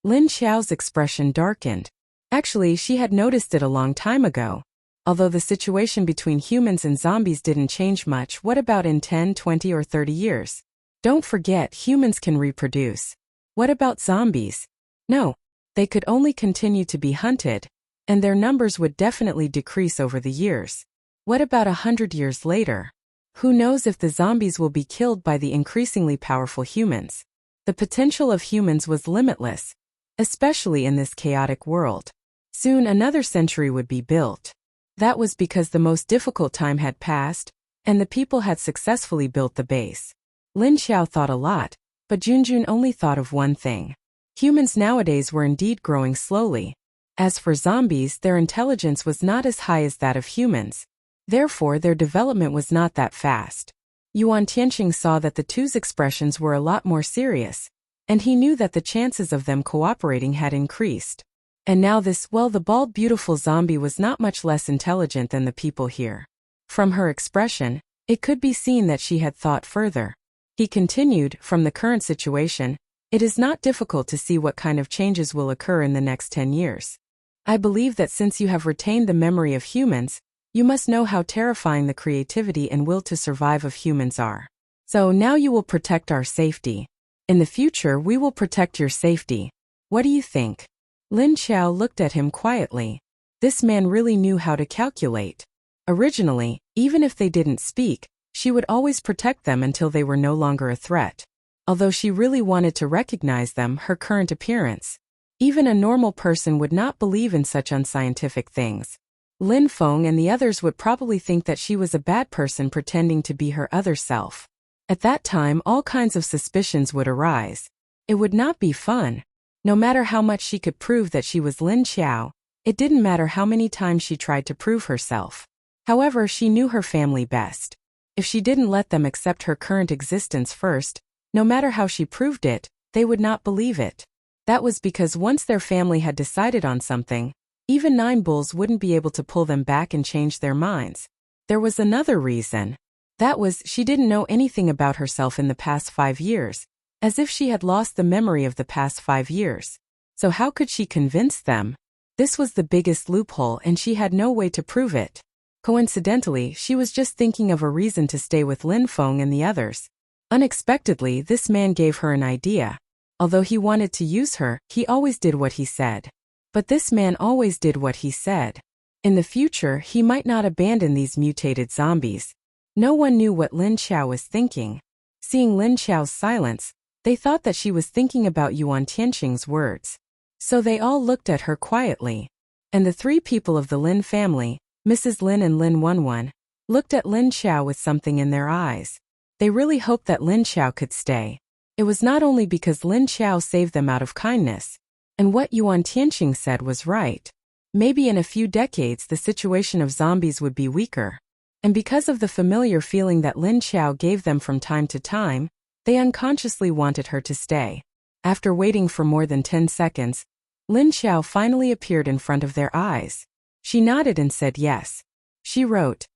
Lin Xiao's expression darkened. Actually, she had noticed it a long time ago. Although the situation between humans and zombies didn't change much, what about in 10, 20 or 30 years? Don't forget, humans can reproduce. What about zombies? No, they could only continue to be hunted, and their numbers would definitely decrease over the years. What about 100 years later? Who knows if the zombies will be killed by the increasingly powerful humans? The potential of humans was limitless, especially in this chaotic world. Soon another century would be built. That was because the most difficult time had passed, and the people had successfully built the base. Lin Xiao thought a lot, but Junjun only thought of one thing. Humans nowadays were indeed growing slowly. As for zombies, their intelligence was not as high as that of humans. Therefore, their development was not that fast. Yuan Tianqing saw that the two's expressions were a lot more serious, and he knew that the chances of them cooperating had increased. And now the bald beautiful zombie was not much less intelligent than the people here. From her expression, it could be seen that she had thought further. He continued, from the current situation, it is not difficult to see what kind of changes will occur in the next 10 years. I believe that since you have retained the memory of humans, you must know how terrifying the creativity and will to survive of humans are. So now you will protect our safety. In the future, we will protect your safety. What do you think? Lin Xiao looked at him quietly. This man really knew how to calculate. Originally, even if they didn't speak, she would always protect them until they were no longer a threat. Although she really wanted to recognize them, her current appearance. Even a normal person would not believe in such unscientific things. Lin Feng and the others would probably think that she was a bad person pretending to be her other self. At that time, all kinds of suspicions would arise. It would not be fun. No matter how much she could prove that she was Lin Xiao, it didn't matter how many times she tried to prove herself. However, she knew her family best. If she didn't let them accept her current existence first, no matter how she proved it, they would not believe it. That was because once their family had decided on something, even 9 bulls wouldn't be able to pull them back and change their minds. There was another reason. That was, she didn't know anything about herself in the past 5 years, as if she had lost the memory of the past 5 years. So how could she convince them? This was the biggest loophole and she had no way to prove it. Coincidentally, she was just thinking of a reason to stay with Lin Feng and the others. Unexpectedly, this man gave her an idea. Although he wanted to use her, he always did what he said. But this man always did what he said. In the future, he might not abandon these mutated zombies. No one knew what Lin Xiao was thinking. Seeing Lin Xiao's silence, they thought that she was thinking about Yuan Tianqing's words. So they all looked at her quietly. And the 3 people of the Lin family, Mrs. Lin and Lin Wenwen, looked at Lin Xiao with something in their eyes. They really hoped that Lin Xiao could stay. It was not only because Lin Xiao saved them out of kindness. And what Yuan Tianqing said was right. Maybe in a few decades the situation of zombies would be weaker. And because of the familiar feeling that Lin Xiao gave them from time to time, they unconsciously wanted her to stay. After waiting for more than 10 seconds, Lin Xiao finally appeared in front of their eyes. She nodded and said yes. She wrote,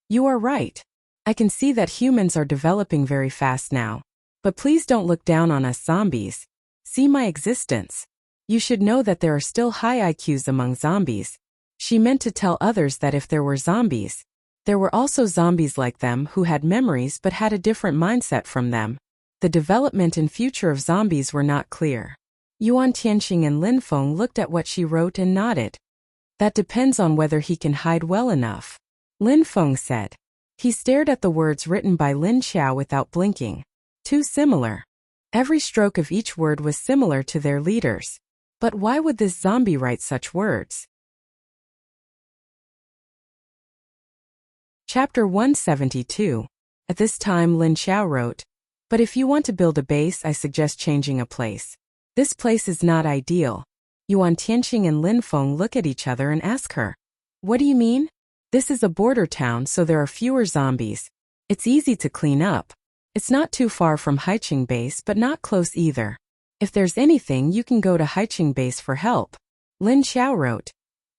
"You are right. I can see that humans are developing very fast now. But please don't look down on us zombies. See my existence. You should know that there are still high IQs among zombies." She meant to tell others that if there were zombies, there were also zombies like them who had memories but had a different mindset from them. The development and future of zombies were not clear. Yuan Tianqing and Lin Feng looked at what she wrote and nodded. That depends on whether he can hide well enough. Lin Feng said. He stared at the words written by Lin Xiao without blinking. Too similar. Every stroke of each word was similar to their leaders. But why would this zombie write such words? Chapter 172. At this time Lin Xiao wrote, "But if you want to build a base, I suggest changing a place. This place is not ideal." Yuan Tianqing and Lin Feng look at each other and ask her, "What do you mean?" "This is a border town, so there are fewer zombies. It's easy to clean up. It's not too far from Haiqing Base but not close either. If there's anything, you can go to Haiqing Base for help." Lin Xiao wrote,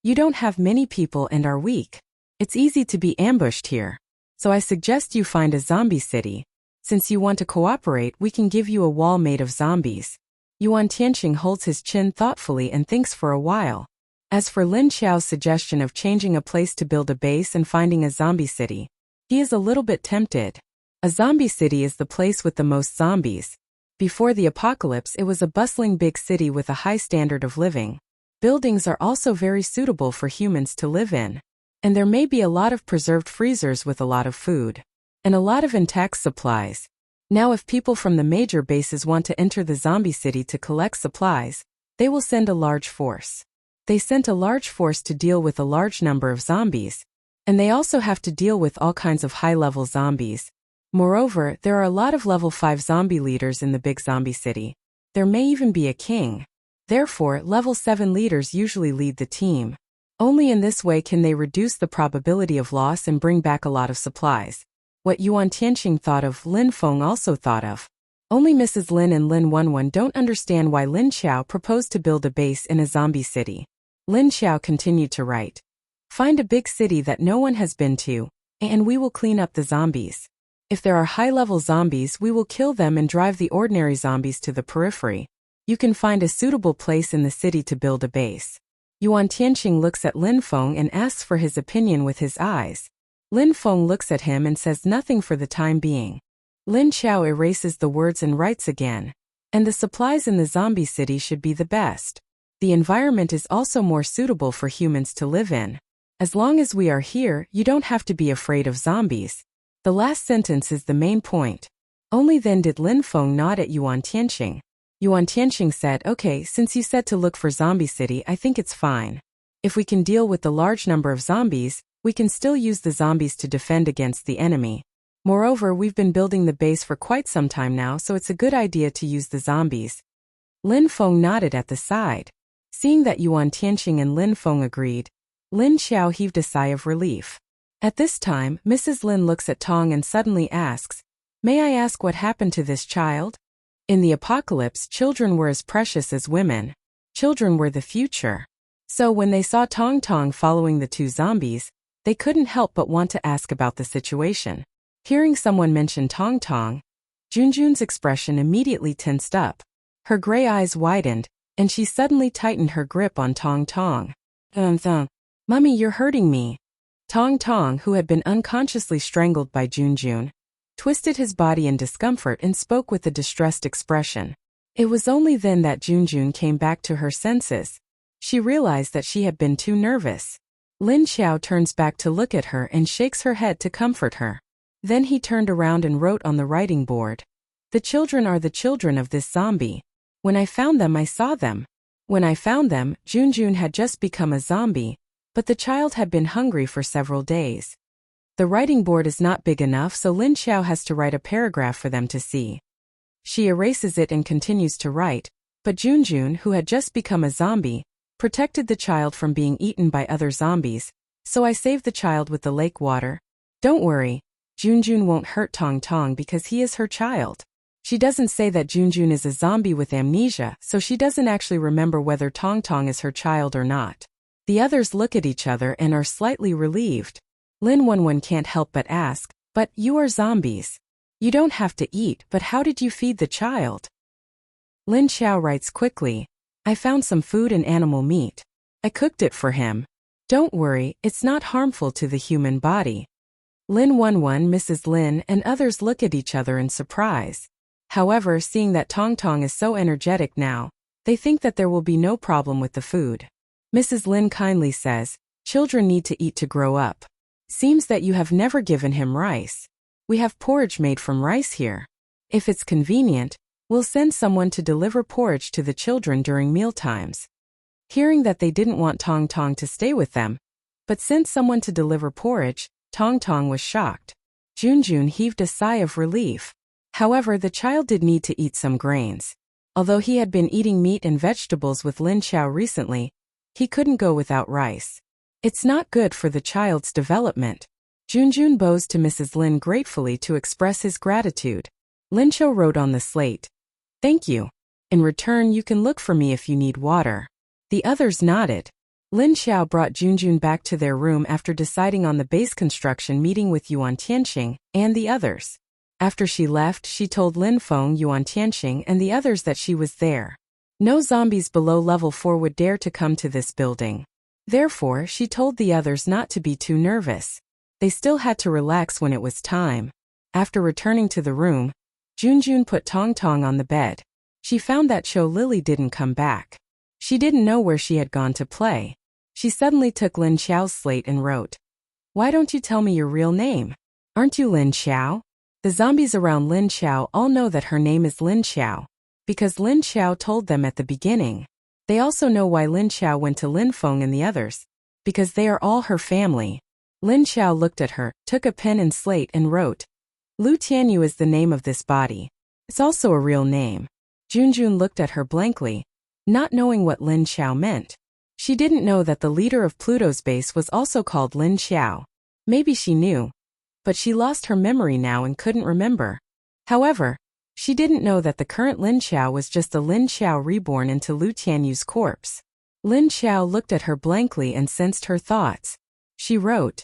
"You don't have many people and are weak. It's easy to be ambushed here. So I suggest you find a zombie city. Since you want to cooperate, we can give you a wall made of zombies. Yuan Tianqing holds his chin thoughtfully and thinks for a while. As for Lin Xiao's suggestion of changing a place to build a base and finding a zombie city, he is a little bit tempted. A zombie city is the place with the most zombies. Before the apocalypse, it was a bustling big city with a high standard of living. Buildings are also very suitable for humans to live in. And there may be a lot of preserved freezers with a lot of food. And a lot of intact supplies. Now if people from the major bases want to enter the zombie city to collect supplies, they will send a large force. They sent a large force to deal with a large number of zombies. And they also have to deal with all kinds of high-level zombies. Moreover, there are a lot of level 5 zombie leaders in the big zombie city. There may even be a king. Therefore, level 7 leaders usually lead the team. Only in this way can they reduce the probability of loss and bring back a lot of supplies. What Yuan Tianqing thought of, Lin Feng also thought of. Only Mrs. Lin and Lin Wenwen don't understand why Lin Xiao proposed to build a base in a zombie city. Lin Xiao continued to write. Find a big city that no one has been to, and we will clean up the zombies. If there are high-level zombies, we will kill them and drive the ordinary zombies to the periphery. You can find a suitable place in the city to build a base. Yuan Tianqing looks at Lin Feng and asks for his opinion with his eyes. Lin Feng looks at him and says nothing for the time being. Lin Xiao erases the words and writes again. And the supplies in the zombie city should be the best. The environment is also more suitable for humans to live in. As long as we are here, you don't have to be afraid of zombies. The last sentence is the main point. Only then did Lin Feng nod at Yuan Tianqing. Yuan Tianqing said, okay, since you said to look for zombie city, I think it's fine. If we can deal with the large number of zombies, we can still use the zombies to defend against the enemy. Moreover, we've been building the base for quite some time now, so it's a good idea to use the zombies. Lin Feng nodded at the side. Seeing that Yuan Tianqing and Lin Feng agreed, Lin Xiao heaved a sigh of relief. At this time, Mrs. Lin looks at Tong and suddenly asks, may I ask what happened to this child? In the apocalypse, children were as precious as women. Children were the future. So when they saw Tong Tong following the two zombies, they couldn't help but want to ask about the situation. Hearing someone mention Tong Tong, Junjun's expression immediately tensed up. Her gray eyes widened, and she suddenly tightened her grip on Tong Tong. Mummy, you're hurting me. Tong Tong, who had been unconsciously strangled by Junjun, twisted his body in discomfort and spoke with a distressed expression. It was only then that Junjun came back to her senses. She realized that she had been too nervous. Lin Xiao turns back to look at her and shakes her head to comfort her. Then he turned around and wrote on the writing board. The children are the children of this zombie. When I found them, I saw them. When I found them, Junjun had just become a zombie, but the child had been hungry for several days. The writing board is not big enough, so Lin Xiao has to write a paragraph for them to see. She erases it and continues to write, but Junjun, who had just become a zombie, protected the child from being eaten by other zombies, so I saved the child with the lake water. Don't worry, Junjun won't hurt Tong Tong because he is her child. She doesn't say that Junjun is a zombie with amnesia, so she doesn't actually remember whether Tong Tong is her child or not. The others look at each other and are slightly relieved. Lin Wenwen can't help but ask, but you are zombies. You don't have to eat, but how did you feed the child? Lin Xiao writes quickly, I found some food and animal meat. I cooked it for him. Don't worry, it's not harmful to the human body. Lin Wenwen, Mrs. Lin, and others look at each other in surprise. However, seeing that Tong Tong is so energetic now, they think that there will be no problem with the food. Mrs. Lin kindly says, children need to eat to grow up. Seems that you have never given him rice. We have porridge made from rice here. If it's convenient, we'll send someone to deliver porridge to the children during mealtimes. Hearing that they didn't want Tong Tong to stay with them, but sent someone to deliver porridge, Tong Tong was shocked. Junjun heaved a sigh of relief. However, the child did need to eat some grains. Although he had been eating meat and vegetables with Lin Xiao recently, he couldn't go without rice. It's not good for the child's development. Junjun bows to Mrs. Lin gratefully to express his gratitude. Lin Xiao wrote on the slate, thank you. In return, you can look for me if you need water. The others nodded. Lin Xiao brought Junjun back to their room after deciding on the base construction meeting with Yuan Tianqing and the others. After she left, she told Lin Feng, Yuan Tianxing, and the others that she was there. No zombies below level 4 would dare to come to this building. Therefore, she told the others not to be too nervous. They still had to relax when it was time. After returning to the room, Junjun put Tong Tong on the bed. She found that Cho Lily didn't come back. She didn't know where she had gone to play. She suddenly took Lin Xiao's slate and wrote, "Why don't you tell me your real name? Aren't you Lin Xiao?" The zombies around Lin Xiao all know that her name is Lin Xiao, because Lin Xiao told them at the beginning. They also know why Lin Xiao went to Lin Feng and the others, because they are all her family. Lin Xiao looked at her, took a pen and slate and wrote, "Lu Tianyu is the name of this body. It's also a real name." Junjun looked at her blankly, not knowing what Lin Xiao meant. She didn't know that the leader of Pluto's base was also called Lin Xiao. Maybe she knew, but she lost her memory now and couldn't remember. However, she didn't know that the current Lin Xiao was just a Lin Xiao reborn into Lu Tianyu's corpse. Lin Xiao looked at her blankly and sensed her thoughts. She wrote,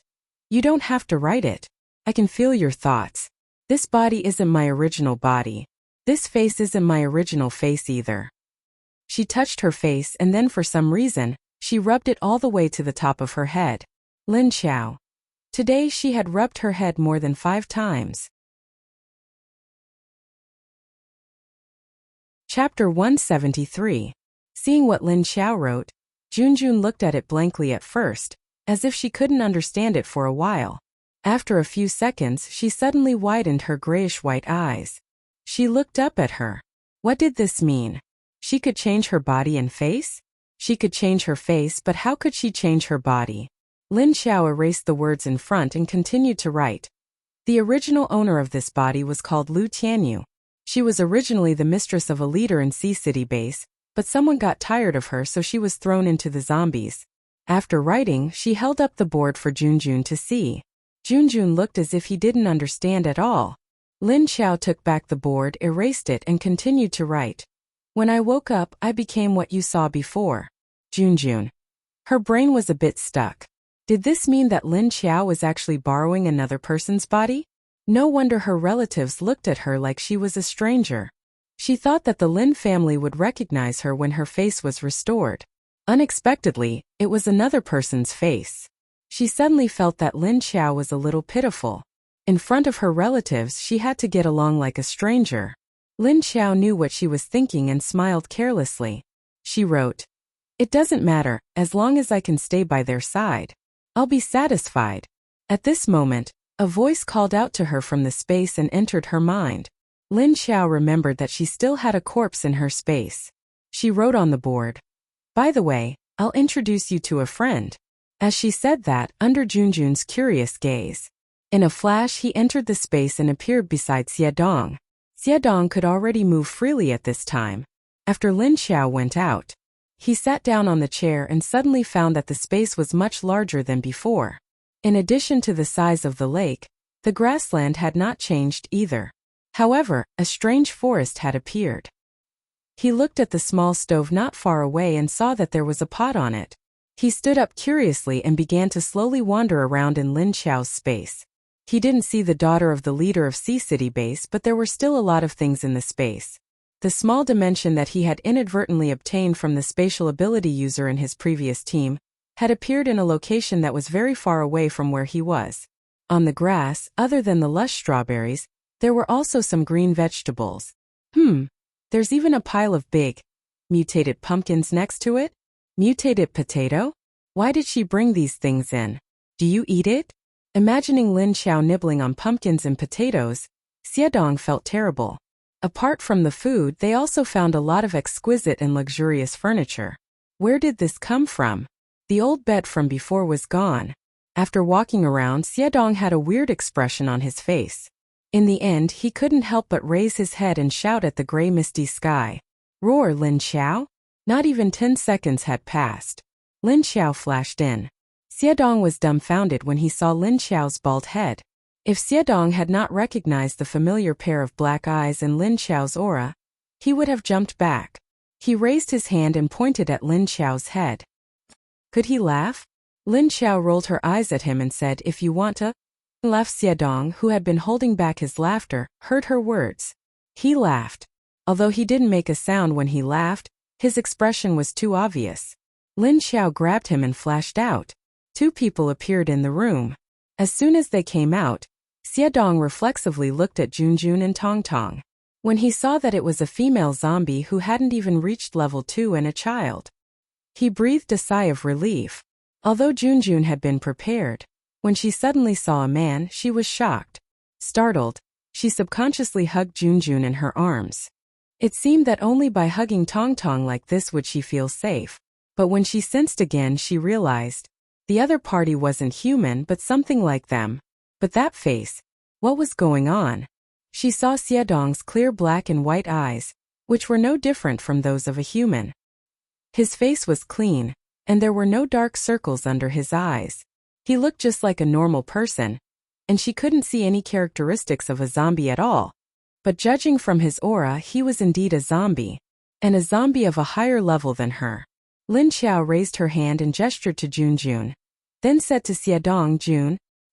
"You don't have to write it. I can feel your thoughts. This body isn't my original body. This face isn't my original face either." She touched her face and then for some reason, she rubbed it all the way to the top of her head. Lin Xiao. Today she had rubbed her head more than 5 times. Chapter 173. Seeing what Lin Xiao wrote, Junjun looked at it blankly at first, as if she couldn't understand it for a while. After a few seconds, she suddenly widened her grayish-white eyes. She looked up at her. What did this mean? She could change her body and face? She could change her face, but how could she change her body? Lin Xiao erased the words in front and continued to write. The original owner of this body was called Lu Tianyu. She was originally the mistress of a leader in Sea City base, but someone got tired of her so she was thrown into the zombies. After writing, she held up the board for Junjun to see. Junjun looked as if he didn't understand at all. Lin Xiao took back the board, erased it and continued to write. When I woke up, I became what you saw before. Junjun. Her brain was a bit stuck. Did this mean that Lin Xiao was actually borrowing another person's body? No wonder her relatives looked at her like she was a stranger. She thought that the Lin family would recognize her when her face was restored. Unexpectedly, it was another person's face. She suddenly felt that Lin Xiao was a little pitiful. In front of her relatives, she had to get along like a stranger. Lin Xiao knew what she was thinking and smiled carelessly. She wrote, "It doesn't matter, as long as I can stay by their side. I'll be satisfied." At this moment, a voice called out to her from the space and entered her mind. Lin Xiao remembered that she still had a corpse in her space. She wrote on the board, "By the way, I'll introduce you to a friend." As she said that, under Junjun's curious gaze. In a flash he entered the space and appeared beside Xiedong. Xiedong could already move freely at this time. After Lin Xiao went out, he sat down on the chair and suddenly found that the space was much larger than before. In addition to the size of the lake, the grassland had not changed either. However, a strange forest had appeared. He looked at the small stove not far away and saw that there was a pot on it. He stood up curiously and began to slowly wander around in Lin Xiao's space. He didn't see the daughter of the leader of Sea City base, but there were still a lot of things in the space. The small dimension that he had inadvertently obtained from the spatial ability user in his previous team had appeared in a location that was very far away from where he was. On the grass, other than the lush strawberries, there were also some green vegetables. There's even a pile of big, mutated pumpkins next to it? Mutated potato? Why did she bring these things in? Do you eat it? Imagining Lin Xiao nibbling on pumpkins and potatoes, Xiedong felt terrible. Apart from the food, they also found a lot of exquisite and luxurious furniture. Where did this come from? The old bed from before was gone. After walking around, Xiedong had a weird expression on his face. In the end, he couldn't help but raise his head and shout at the gray misty sky. "Roar, Lin Xiao!" Not even 10 seconds had passed. Lin Xiao flashed in. Xiedong was dumbfounded when he saw Lin Xiao's bald head. If Xiedong had not recognized the familiar pair of black eyes and Lin Xiao's aura, he would have jumped back. He raised his hand and pointed at Lin Xiao's head. Could he laugh? Lin Xiao rolled her eyes at him and said, "If you want to." Laughed. Xiaodong, who had been holding back his laughter, heard her words. He laughed. Although he didn't make a sound when he laughed, his expression was too obvious. Lin Xiao grabbed him and flashed out. Two people appeared in the room. As soon as they came out, Xiaodong reflexively looked at Junjun and Tongtong. When he saw that it was a female zombie who hadn't even reached level 2 and a child, he breathed a sigh of relief. Although Junjun had been prepared, when she suddenly saw a man, she was shocked. Startled, she subconsciously hugged Junjun in her arms. It seemed that only by hugging Tongtong like this would she feel safe. But when she sensed again, she realized the other party wasn't human but something like them. But that face, what was going on? She saw Xiaodong's clear black and white eyes, which were no different from those of a human. His face was clean, and there were no dark circles under his eyes. He looked just like a normal person, and she couldn't see any characteristics of a zombie at all. But judging from his aura, he was indeed a zombie, and a zombie of a higher level than her. Lin Xiao raised her hand and gestured to Junjun, then said to Xiaodong,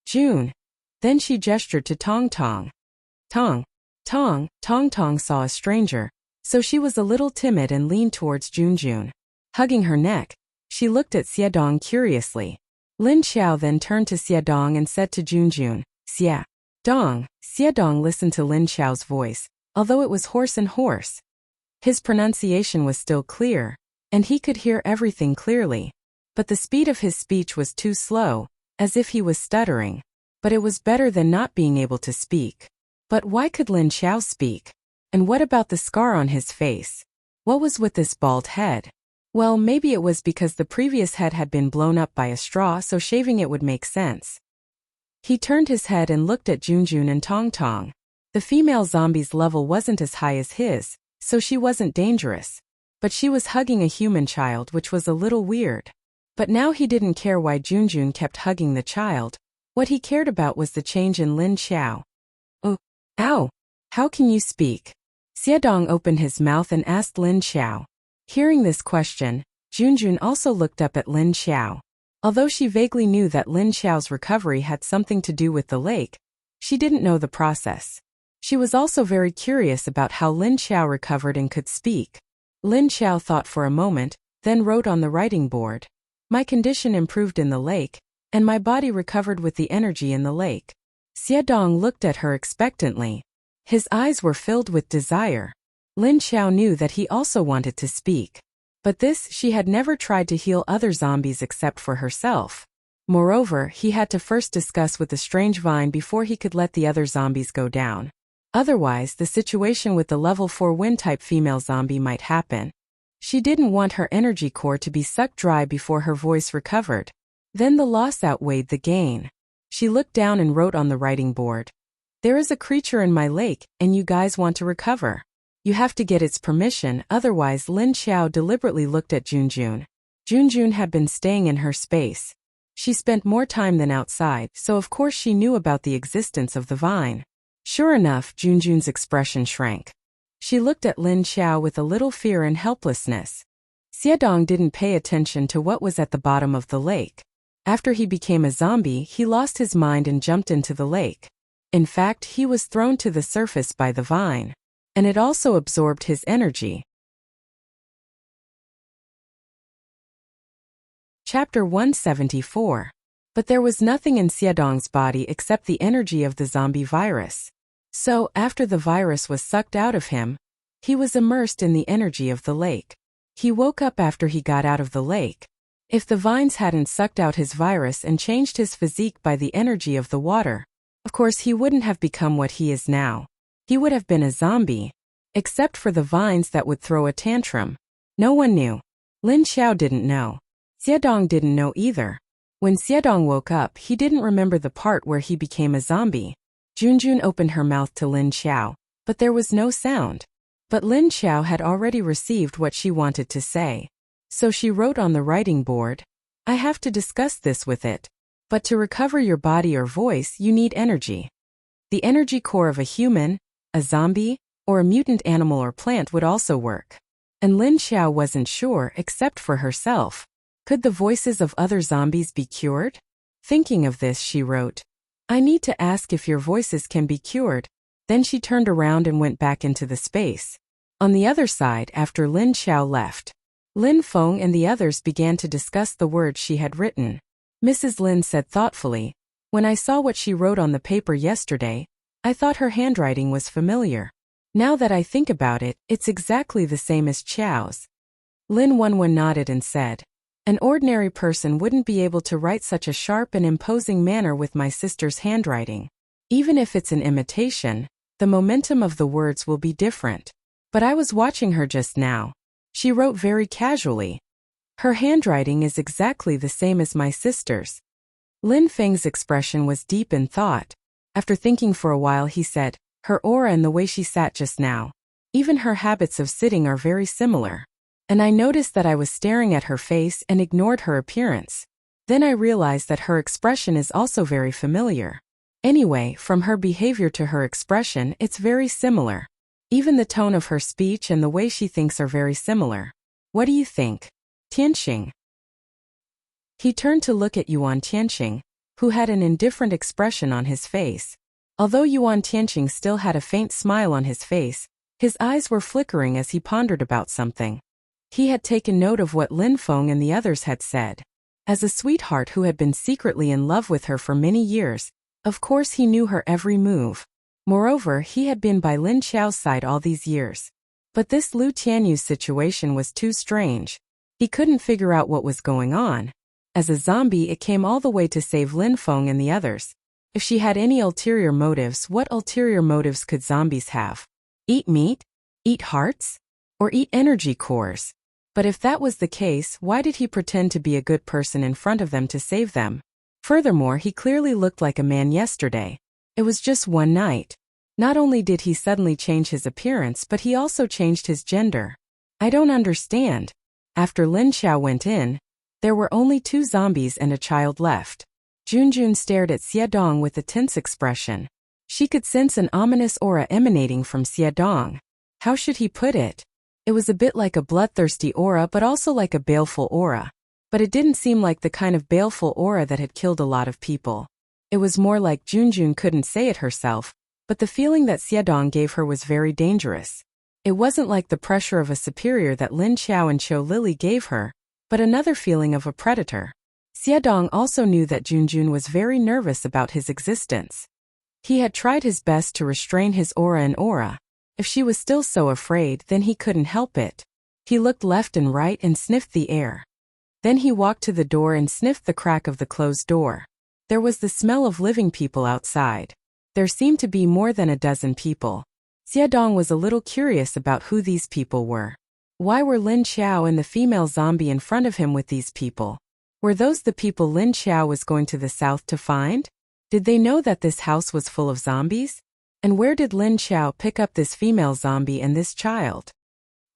Jun. Then she gestured to Tongtong. Tongtong saw a stranger, so she was a little timid and leaned towards Junjun. Hugging her neck, she looked at Xiaodong curiously. Lin Xiao then turned to Xiaodong and said to Junjun, Xiaodong. Xiaodong listened to Lin Xiao's voice, although it was hoarse. His pronunciation was still clear, and he could hear everything clearly. But the speed of his speech was too slow, as if he was stuttering. But it was better than not being able to speak. But why could Lin Xiao speak? And what about the scar on his face? What was with this bald head? Well, maybe it was because the previous head had been blown up by a straw, so shaving it would make sense. He turned his head and looked at Junjun and Tongtong. The female zombie's level wasn't as high as his, so she wasn't dangerous. But she was hugging a human child, which was a little weird. But now he didn't care why Junjun kept hugging the child. What he cared about was the change in Lin Xiao. Oh, ow! How can you speak? Xiaodong opened his mouth and asked Lin Xiao. Hearing this question, Junjun also looked up at Lin Xiao. Although she vaguely knew that Lin Xiao's recovery had something to do with the lake, she didn't know the process. She was also very curious about how Lin Xiao recovered and could speak. Lin Xiao thought for a moment, then wrote on the writing board. My condition improved in the lake, and my body recovered with the energy in the lake. Xiaodong looked at her expectantly. His eyes were filled with desire. Lin Xiao knew that he also wanted to speak. But this, she had never tried to heal other zombies except for herself. Moreover, he had to first discuss with the strange vine before he could let the other zombies go down. Otherwise, the situation with the level 4 wind-type female zombie might happen. She didn't want her energy core to be sucked dry before her voice recovered. Then the loss outweighed the gain. She looked down and wrote on the writing board. There is a creature in my lake, and you guys want to recover. You have to get its permission, otherwise. Lin Xiao deliberately looked at Junjun. Junjun had been staying in her space. She spent more time than outside, so of course she knew about the existence of the vine. Sure enough, Junjun's expression shrank. She looked at Lin Xiao with a little fear and helplessness. Xiaodong didn't pay attention to what was at the bottom of the lake. After he became a zombie, he lost his mind and jumped into the lake. In fact, he was thrown to the surface by the vine. And it also absorbed his energy. Chapter 174. But there was nothing in Xiaodong's body except the energy of the zombie virus. So, after the virus was sucked out of him, he was immersed in the energy of the lake. He woke up after he got out of the lake. If the vines hadn't sucked out his virus and changed his physique by the energy of the water, of course he wouldn't have become what he is now. He would have been a zombie. Except for the vines that would throw a tantrum. No one knew. Lin Xiao didn't know. Xiaodong didn't know either. When Xiaodong woke up, he didn't remember the part where he became a zombie. Junjun opened her mouth to Lin Xiao, but there was no sound. But Lin Xiao had already received what she wanted to say. So she wrote on the writing board, I have to discuss this with it. But to recover your body or voice, you need energy. The energy core of a human, a zombie, or a mutant animal or plant would also work. And Lin Xiao wasn't sure, except for herself. Could the voices of other zombies be cured? Thinking of this, she wrote, I need to ask if your voices can be cured. Then she turned around and went back into the space. On the other side, after Lin Xiao left, Lin Feng and the others began to discuss the words she had written. Mrs. Lin said thoughtfully, "When I saw what she wrote on the paper yesterday, I thought her handwriting was familiar. Now that I think about it, it's exactly the same as Qiao's." Lin Wenwen nodded and said, "An ordinary person wouldn't be able to write such a sharp and imposing manner with my sister's handwriting. Even if it's an imitation, the momentum of the words will be different. But I was watching her just now. She wrote very casually. Her handwriting is exactly the same as my sister's." Lin Feng's expression was deep in thought. After thinking for a while, he said, "Her aura and the way she sat just now. Even her habits of sitting are very similar. And I noticed that I was staring at her face and ignored her appearance. Then I realized that her expression is also very familiar. Anyway, from her behavior to her expression, it's very similar. Even the tone of her speech and the way she thinks are very similar. What do you think, Tianxing?" He turned to look at Yuan Tianxing, who had an indifferent expression on his face. Although Yuan Tianxing still had a faint smile on his face, his eyes were flickering as he pondered about something. He had taken note of what Lin Feng and the others had said. As a sweetheart who had been secretly in love with her for many years, of course he knew her every move. Moreover, he had been by Lin Xiao's side all these years. But this Lu Tianyu's situation was too strange. He couldn't figure out what was going on. As a zombie, it came all the way to save Lin Feng and the others. If she had any ulterior motives, what ulterior motives could zombies have? Eat meat? Eat hearts? Or eat energy cores? But if that was the case, why did he pretend to be a good person in front of them to save them? Furthermore, he clearly looked like a man yesterday. It was just one night. Not only did he suddenly change his appearance, but he also changed his gender. I don't understand. After Lin Xiao went in, there were only 2 zombies and a child left. Junjun stared at Xie Dong with a tense expression. She could sense an ominous aura emanating from Xie Dong. How should he put it? It was a bit like a bloodthirsty aura, but also like a baleful aura. But it didn't seem like the kind of baleful aura that had killed a lot of people. It was more like Junjun couldn't say it herself, but the feeling that Xie Dong gave her was very dangerous. It wasn't like the pressure of a superior that Lin Xiao and Qiu Lily gave her, but another feeling of a predator. Xie Dong also knew that Junjun was very nervous about his existence. He had tried his best to restrain his aura and aura. If she was still so afraid, then he couldn't help it. He looked left and right and sniffed the air. Then he walked to the door and sniffed the crack of the closed door. There was the smell of living people outside. There seemed to be more than a dozen people. Xie Dong was a little curious about who these people were. Why were Lin Xiao and the female zombie in front of him with these people? Were those the people Lin Xiao was going to the south to find? Did they know that this house was full of zombies? And where did Lin Xiao pick up this female zombie and this child?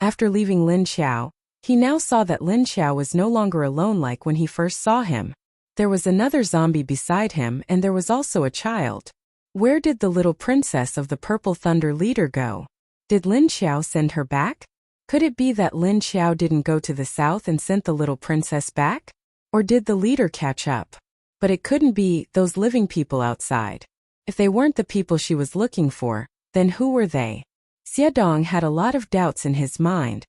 After leaving Lin Xiao, he now saw that Lin Xiao was no longer alone like when he first saw him. There was another zombie beside him, and there was also a child. Where did the little princess of the Purple Thunder leader go? Did Lin Xiao send her back? Could it be that Lin Xiao didn't go to the south and sent the little princess back? Or did the leader catch up? But it couldn't be those living people outside. If they weren't the people she was looking for, then who were they? Xie Dong had a lot of doubts in his mind.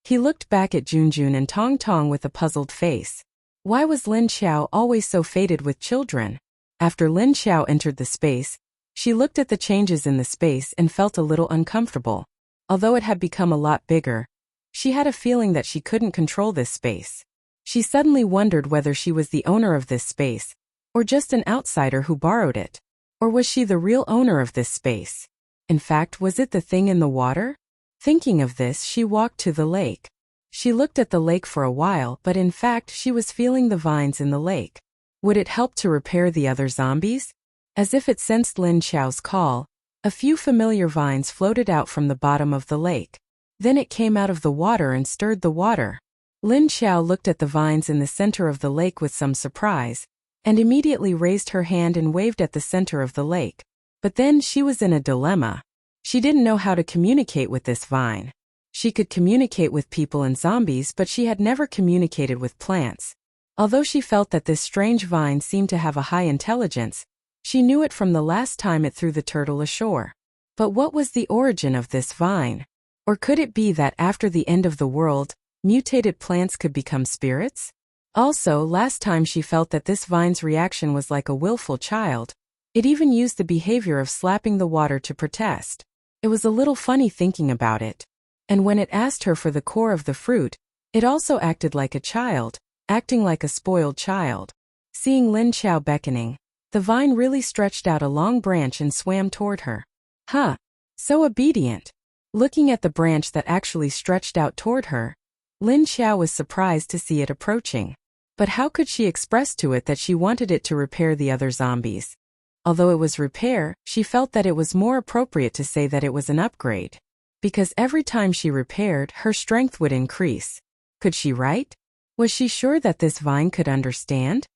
He looked back at Junjun and Tong Tong with a puzzled face. Why was Lin Xiao always so fated with children? After Lin Xiao entered the space, she looked at the changes in the space and felt a little uncomfortable. Although it had become a lot bigger, she had a feeling that she couldn't control this space. She suddenly wondered whether she was the owner of this space, or just an outsider who borrowed it. Or was she the real owner of this space? In fact, was it the thing in the water? Thinking of this, she walked to the lake. She looked at the lake for a while, but in fact she was feeling the vines in the lake. Would it help to repair the other zombies? As if it sensed Lin Xiao's call, a few familiar vines floated out from the bottom of the lake. Then it came out of the water and stirred the water. Lin Xiao looked at the vines in the center of the lake with some surprise, and immediately raised her hand and waved at the center of the lake. But then she was in a dilemma. She didn't know how to communicate with this vine. She could communicate with people and zombies, but she had never communicated with plants. Although she felt that this strange vine seemed to have a high intelligence, She knew it from the last time it threw the turtle ashore. But what was the origin of this vine? Or could it be that after the end of the world, mutated plants could become spirits? Also, last time she felt that this vine's reaction was like a willful child. It even used the behavior of slapping the water to protest. It was a little funny thinking about it. And when it asked her for the core of the fruit, it also acted like a child, acting like a spoiled child. Seeing Lin Xiao beckoning, the vine really stretched out a long branch and swam toward her. Huh. So obedient. Looking at the branch that actually stretched out toward her, Lin Xiao was surprised to see it approaching. But how could she express to it that she wanted it to repair the other zombies? Although it was repair, she felt that it was more appropriate to say that it was an upgrade. Because every time she repaired, her strength would increase. Could she write? Was she sure that this vine could understand?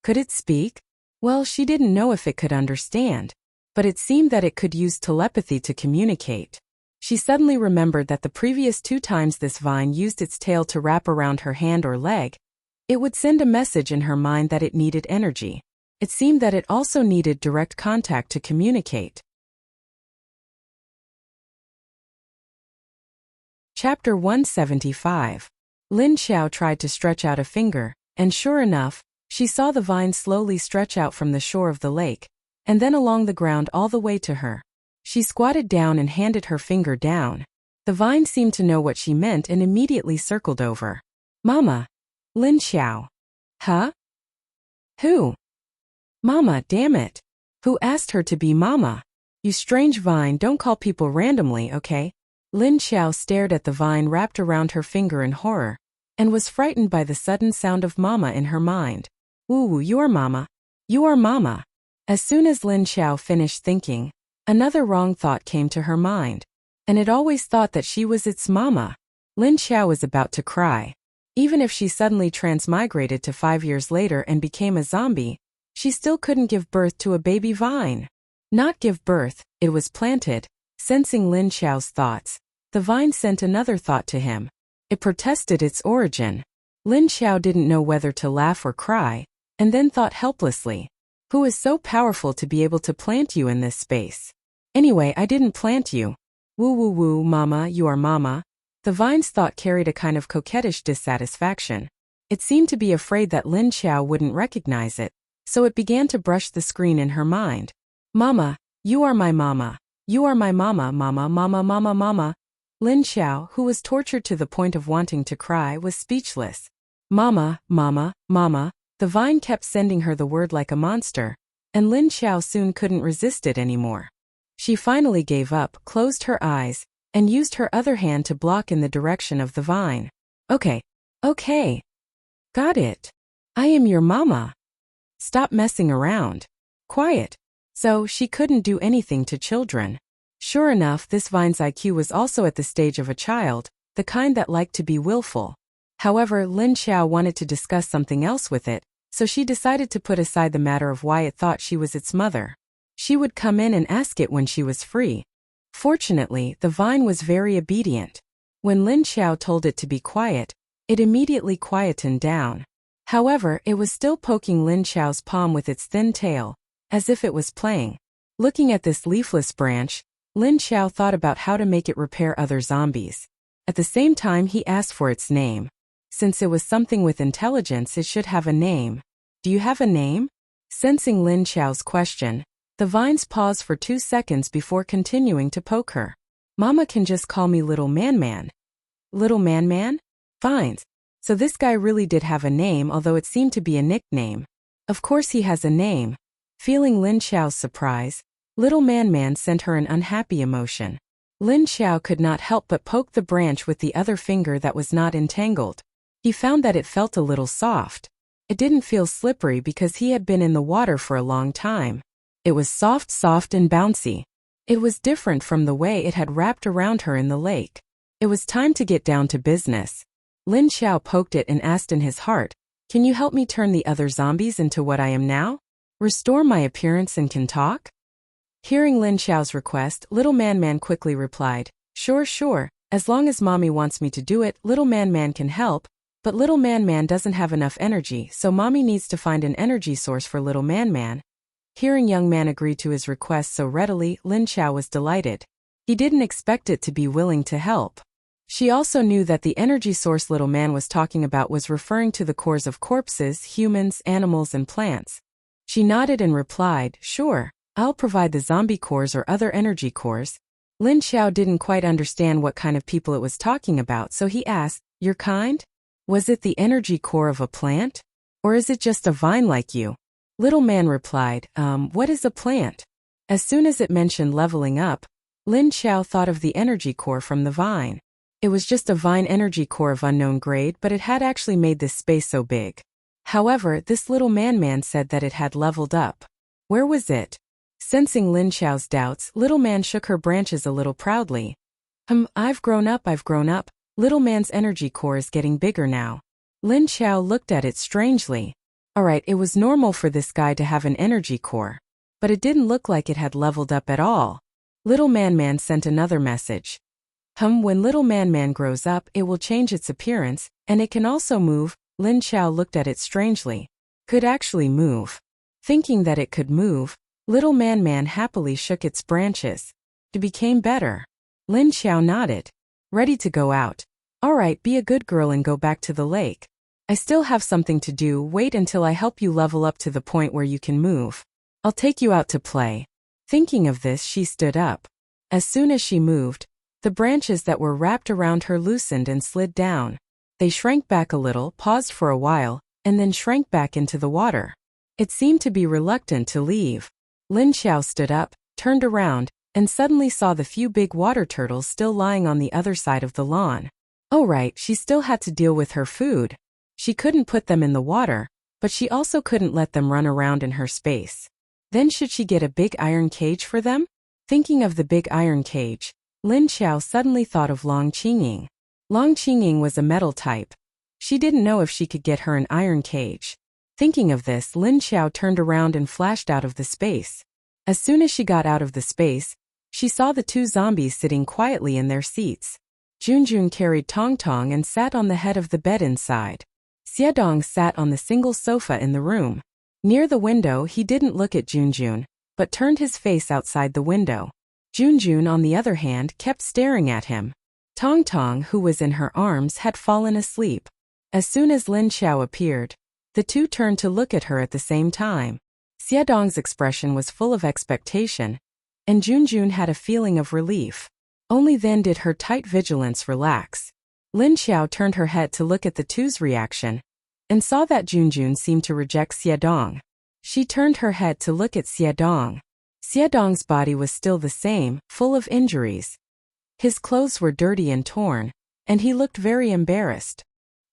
Could it speak? Well, she didn't know if it could understand. But it seemed that it could use telepathy to communicate. She suddenly remembered that the previous 2 times this vine used its tail to wrap around her hand or leg, it would send a message in her mind that it needed energy. It seemed that it also needed direct contact to communicate. Chapter 175. Lin Xiao tried to stretch out a finger, and sure enough, she saw the vine slowly stretch out from the shore of the lake, and then along the ground all the way to her. She squatted down and handed her finger down. The vine seemed to know what she meant and immediately circled over. Mama. Lin Xiao. Huh? Who? Mama, damn it. Who asked her to be Mama? You strange vine, don't call people randomly, okay? Lin Xiao stared at the vine wrapped around her finger in horror, and was frightened by the sudden sound of Mama in her mind. Ooh, you're Mama. You are Mama. As soon as Lin Xiao finished thinking, another wrong thought came to her mind. And it always thought that she was its Mama. Lin Xiao was about to cry. Even if she suddenly transmigrated to 5 years later and became a zombie, she still couldn't give birth to a baby vine. Not give birth, it was planted. Sensing Lin Xiao's thoughts, the vine sent another thought to him. It protested its origin. Lin Xiao didn't know whether to laugh or cry, and then thought helplessly. Who is so powerful to be able to plant you in this space? Anyway, I didn't plant you. Woo woo woo, Mama, you are Mama. The vine's thought carried a kind of coquettish dissatisfaction. It seemed to be afraid that Lin Xiao wouldn't recognize it, so it began to brush the screen in her mind. Mama, you are my Mama. You are my Mama, Mama, Mama, Mama, Mama. Lin Xiao, who was tortured to the point of wanting to cry, was speechless. Mama, Mama, Mama. The vine kept sending her the word like a monster, and Lin Xiao soon couldn't resist it anymore. She finally gave up, closed her eyes, and used her other hand to block in the direction of the vine. Okay. Got it. I am your Mama. Stop messing around. Quiet. So, she couldn't do anything to children. Sure enough, this vine's IQ was also at the stage of a child, the kind that liked to be willful. However, Lin Xiao wanted to discuss something else with it, so she decided to put aside the matter of why it thought she was its mother. She would come in and ask it when she was free. Fortunately, the vine was very obedient. When Lin Xiao told it to be quiet, it immediately quietened down. However, it was still poking Lin Xiao's palm with its thin tail, as if it was playing. Looking at this leafless branch, Lin Xiao thought about how to make it repair other zombies. At the same time, he asked for its name. Since it was something with intelligence, it should have a name. Do you have a name? Sensing Lin Xiao's question, the vines paused for 2 seconds before continuing to poke her. Mama can just call me Little Man-Man. Little Man-Man? Vines. So this guy really did have a name, although it seemed to be a nickname. Of course he has a name. Feeling Lin Xiao's surprise, Little Man-Man sent her an unhappy emotion. Lin Xiao could not help but poke the branch with the other finger that was not entangled. He found that it felt a little soft. It didn't feel slippery because he had been in the water for a long time. It was soft and bouncy. It was different from the way it had wrapped around her in the lake. It was time to get down to business. Lin Xiao poked it and asked in his heart, "Can you help me turn the other zombies into what I am now? Restore my appearance and can talk?" Hearing Lin Xiao's request, Little Man-Man quickly replied, Sure, as long as Mommy wants me to do it, Little Man-Man can help, but Little Man-Man doesn't have enough energy, so Mommy needs to find an energy source for Little Man-Man. Hearing young man agree to his request so readily, Lin Xiao was delighted. He didn't expect it to be willing to help. She also knew that the energy source little man was talking about was referring to the cores of corpses, humans, animals, and plants. She nodded and replied, "Sure, I'll provide the zombie cores or other energy cores." Lin Xiao didn't quite understand what kind of people it was talking about, so he asked, "Your kind? Was it the energy core of a plant? Or is it just a vine like you?" Little man replied, What is a plant?" As soon as it mentioned leveling up, Lin Xiao thought of the energy core from the vine. It was just a vine energy core of unknown grade, but it had actually made this space so big. However, this little man said that it had leveled up. Where was it? Sensing Lin Xiao's doubts, little man shook her branches a little proudly. I've grown up. Little man's energy core is getting bigger now." Lin Xiao looked at it strangely. Alright, it was normal for this guy to have an energy core. But it didn't look like it had leveled up at all. Little man sent another message. When little man grows up, it will change its appearance, and it can also move." Lin Xiao looked at it strangely. Could actually move. Thinking that it could move, little man happily shook its branches. It became better. Lin Xiao nodded. Ready to go out. Alright, be a good girl and go back to the lake. I still have something to do. Wait until I help you level up to the point where you can move. I'll take you out to play. Thinking of this, she stood up. As soon as she moved, the branches that were wrapped around her loosened and slid down. They shrank back a little, paused for a while, and then shrank back into the water. It seemed to be reluctant to leave. Lin Xiao stood up, turned around, and suddenly saw the few big water turtles still lying on the other side of the lawn. Oh right, she still had to deal with her food. She couldn't put them in the water, but she also couldn't let them run around in her space. Then should she get a big iron cage for them? Thinking of the big iron cage, Lin Xiao suddenly thought of Long Qingying. Long Qingying was a metal type. She didn't know if she could get her an iron cage. Thinking of this, Lin Xiao turned around and flashed out of the space. As soon as she got out of the space, she saw the two zombies sitting quietly in their seats. Junjun carried Tong Tong and sat on the head of the bed inside. Xiedong sat on the single sofa in the room. Near the window, he didn't look at Junjun, but turned his face outside the window. Junjun, on the other hand, kept staring at him. Tong Tong, who was in her arms, had fallen asleep. As soon as Lin Xiao appeared, the two turned to look at her at the same time. Xiedong's expression was full of expectation, and Junjun had a feeling of relief. Only then did her tight vigilance relax. Lin Xiao turned her head to look at the two's reaction, and saw that Junjun seemed to reject Xiedong. She turned her head to look at Xiedong. Xiedong's body was still the same, full of injuries. His clothes were dirty and torn, and he looked very embarrassed.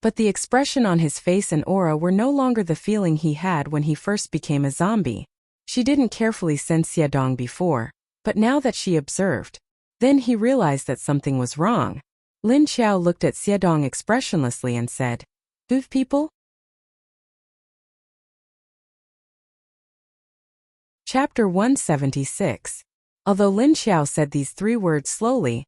But the expression on his face and aura were no longer the feeling he had when he first became a zombie. She didn't carefully sense Xiedong before, but now that she observed, then he realized that something was wrong. Lin Xiao looked at Xiedong expressionlessly and said, "Booth people?" Chapter 176. Although Lin Xiao said these 3 words slowly,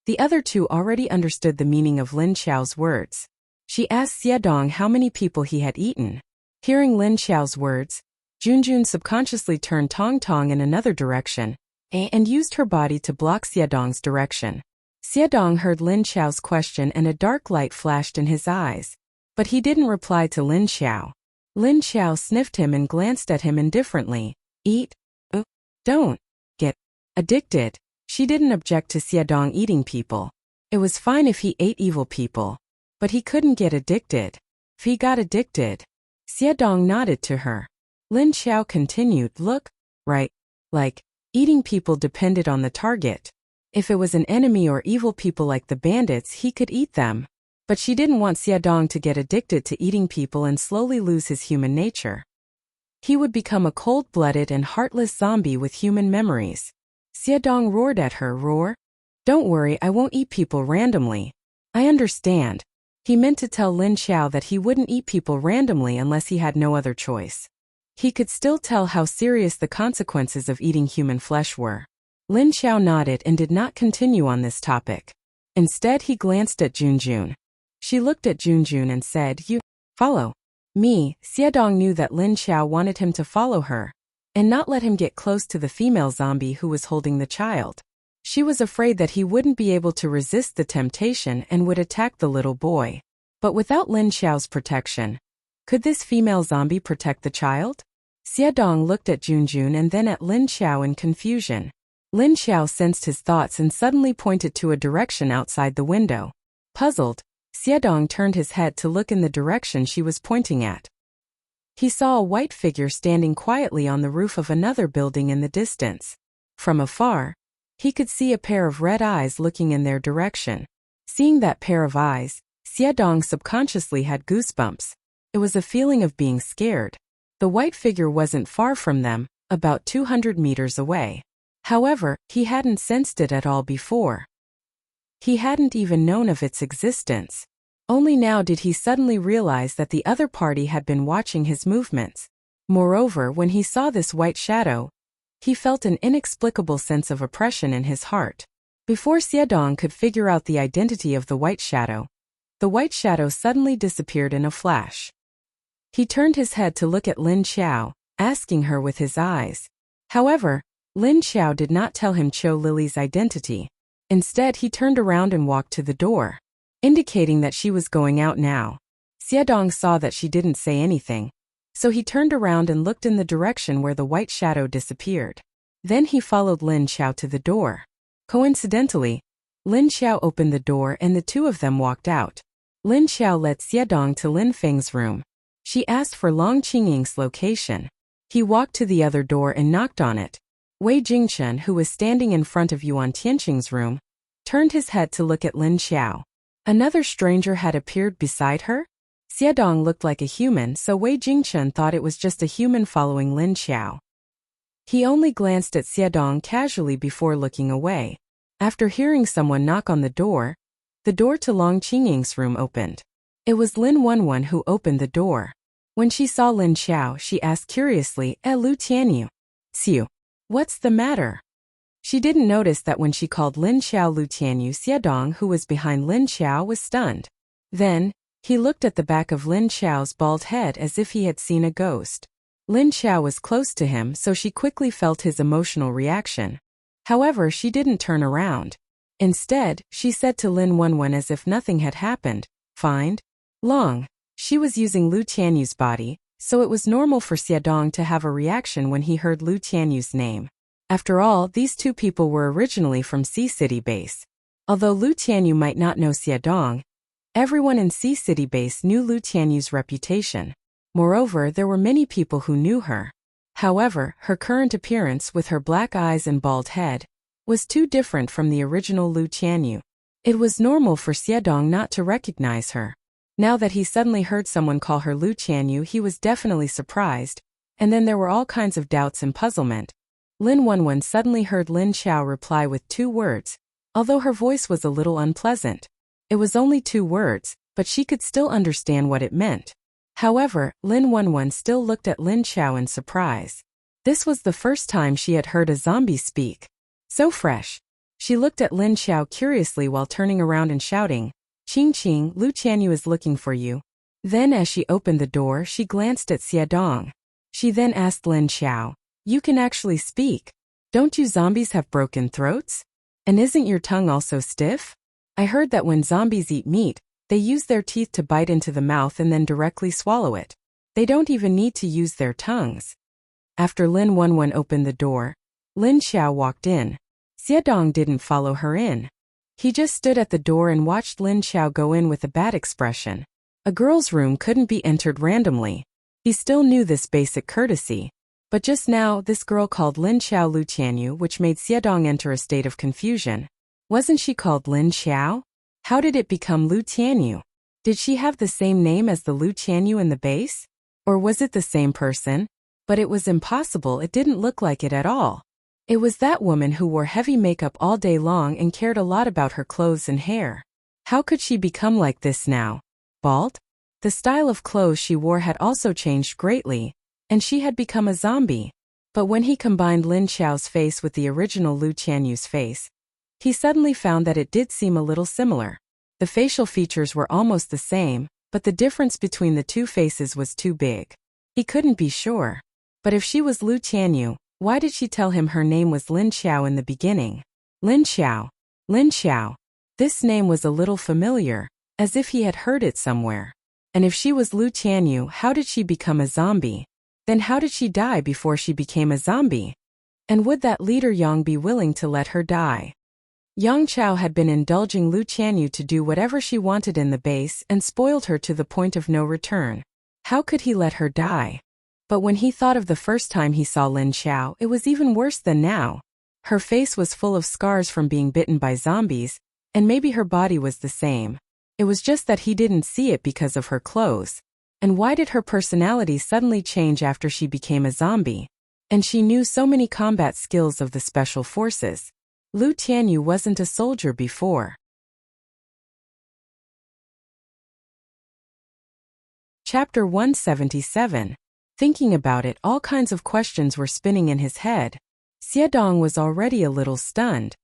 the other 2 already understood the meaning of Lin Xiao's words. She asked Xiedong how many people he had eaten. Hearing Lin Xiao's words, Junjun subconsciously turned Tong Tong in another direction, and used her body to block Xiedong's direction. Xiedong heard Lin Xiao's question and a dark light flashed in his eyes. But he didn't reply to Lin Xiao. Lin Xiao sniffed him and glanced at him indifferently. Eat? Don't get addicted. She didn't object to Xiedong eating people. It was fine if he ate evil people. But he couldn't get addicted. If he got addicted. Xiedong nodded to her. Lin Xiao continued, look, right, like, eating people depended on the target. If it was an enemy or evil people like the bandits, he could eat them. But she didn't want Xiedong to get addicted to eating people and slowly lose his human nature. He would become a cold-blooded and heartless zombie with human memories. Xiedong roared at her, roar. Don't worry, I won't eat people randomly. I understand. He meant to tell Lin Xiao that he wouldn't eat people randomly unless he had no other choice. He could still tell how serious the consequences of eating human flesh were. Lin Xiao nodded and did not continue on this topic. Instead, he glanced at Junjun. She looked at Junjun and said, you follow me. Xiedong knew that Lin Xiao wanted him to follow her. and not let him get close to the female zombie who was holding the child. She was afraid that he wouldn't be able to resist the temptation and would attack the little boy. But without Lin Xiao's protection, could this female zombie protect the child? Xiaodong looked at Junjun and then at Lin Xiao in confusion. Lin Xiao sensed his thoughts and suddenly pointed to a direction outside the window. Puzzled, Xiaodong turned his head to look in the direction she was pointing at. He saw a white figure standing quietly on the roof of another building in the distance. From afar, he could see a pair of red eyes looking in their direction. Seeing that pair of eyes, Xiaodong subconsciously had goosebumps. It was a feeling of being scared. The white figure wasn't far from them, about 200 meters away. However, he hadn't sensed it at all before. He hadn't even known of its existence. Only now did he suddenly realize that the other party had been watching his movements. Moreover, when he saw this white shadow, he felt an inexplicable sense of oppression in his heart. Before Xiaodong could figure out the identity of the white shadow suddenly disappeared in a flash. He turned his head to look at Lin Xiao, asking her with his eyes. However, Lin Xiao did not tell him Cho Lily's identity. Instead, he turned around and walked to the door, indicating that she was going out now. Xiaodong saw that she didn't say anything, so he turned around and looked in the direction where the white shadow disappeared. Then he followed Lin Xiao to the door. Coincidentally, Lin Xiao opened the door and the two of them walked out. Lin Xiao led Xiaodong to Lin Feng's room. She asked for Long Qingying's location. He walked to the other door and knocked on it. Wei Jingchen, who was standing in front of Yuan Tianqing's room, turned his head to look at Lin Xiao. Another stranger had appeared beside her? Xiaodong looked like a human, so Wei Jingchen thought it was just a human following Lin Xiao. He only glanced at Xiaodong casually before looking away. After hearing someone knock on the door to Long Qingying's room opened. It was Lin Wenwen who opened the door. When she saw Lin Xiao, she asked curiously, Lu Tianyu. Xiu, what's the matter? She didn't notice that when she called Lin Xiao Lu Tianyu, Xiaodong, who was behind Lin Xiao, was stunned. Then, he looked at the back of Lin Xiao's bald head as if he had seen a ghost. Lin Xiao was close to him, so she quickly felt his emotional reaction. However, she didn't turn around. Instead, she said to Lin Wenwen as if nothing had happened, "Find Long." She was using Lu Tianyu's body, so it was normal for Xiaodong to have a reaction when he heard Lu Tianyu's name. After all, these two people were originally from Sea City Base. Although Lu Tianyu might not know Xiaodong, everyone in Sea City Base knew Lu Tianyu's reputation. Moreover, there were many people who knew her. However, her current appearance with her black eyes and bald head was too different from the original Lu Tianyu. It was normal for Xiaodong not to recognize her. Now that he suddenly heard someone call her Lu Tianyu, he was definitely surprised, and then there were all kinds of doubts and puzzlement. Lin Wenwen suddenly heard Lin Xiao reply with 2 words, although her voice was a little unpleasant. It was only 2 words, but she could still understand what it meant. However, Lin Wenwen still looked at Lin Xiao in surprise. This was the first time she had heard a zombie speak. So fresh. She looked at Lin Xiao curiously while turning around and shouting, "Qing Qing, Lu Tianyu is looking for you." Then as she opened the door, she glanced at Xiaodong. She then asked Lin Xiao, "You can actually speak. Don't you zombies have broken throats? And isn't your tongue also stiff? I heard that when zombies eat meat, they use their teeth to bite into the mouth and then directly swallow it. They don't even need to use their tongues." After Lin Wenwen opened the door, Lin Xiao walked in. Xiaodong didn't follow her in. He just stood at the door and watched Lin Xiao go in with a bad expression. A girl's room couldn't be entered randomly. He still knew this basic courtesy. But just now, this girl called Lin Xiao Lu Tianyu, which made Xiaodong enter a state of confusion. Wasn't she called Lin Xiao? How did it become Lu Tianyu? Did she have the same name as the Lu Tianyu in the base? Or was it the same person? But it was impossible, it didn't look like it at all. It was that woman who wore heavy makeup all day long and cared a lot about her clothes and hair. How could she become like this now? Bald? The style of clothes she wore had also changed greatly, and she had become a zombie. But when he combined Lin Xiao's face with the original Lu Tianyu's face, he suddenly found that it did seem a little similar. The facial features were almost the same, but the difference between the two faces was too big. He couldn't be sure. But if she was Lu Tianyu, why did she tell him her name was Lin Xiao in the beginning? Lin Xiao. Lin Xiao. This name was a little familiar, as if he had heard it somewhere. And if she was Lu Tianyu, how did she become a zombie? Then how did she die before she became a zombie? And would that leader Yang be willing to let her die? Yang Chao had been indulging Lu Tianyu to do whatever she wanted in the base and spoiled her to the point of no return. How could he let her die? But when he thought of the first time he saw Lin Xiao, it was even worse than now. Her face was full of scars from being bitten by zombies, and maybe her body was the same. It was just that he didn't see it because of her clothes. And why did her personality suddenly change after she became a zombie? And she knew so many combat skills of the special forces. Lu Tianyu wasn't a soldier before. Chapter 177. Thinking about it, all kinds of questions were spinning in his head. Xiedong was already a little stunned.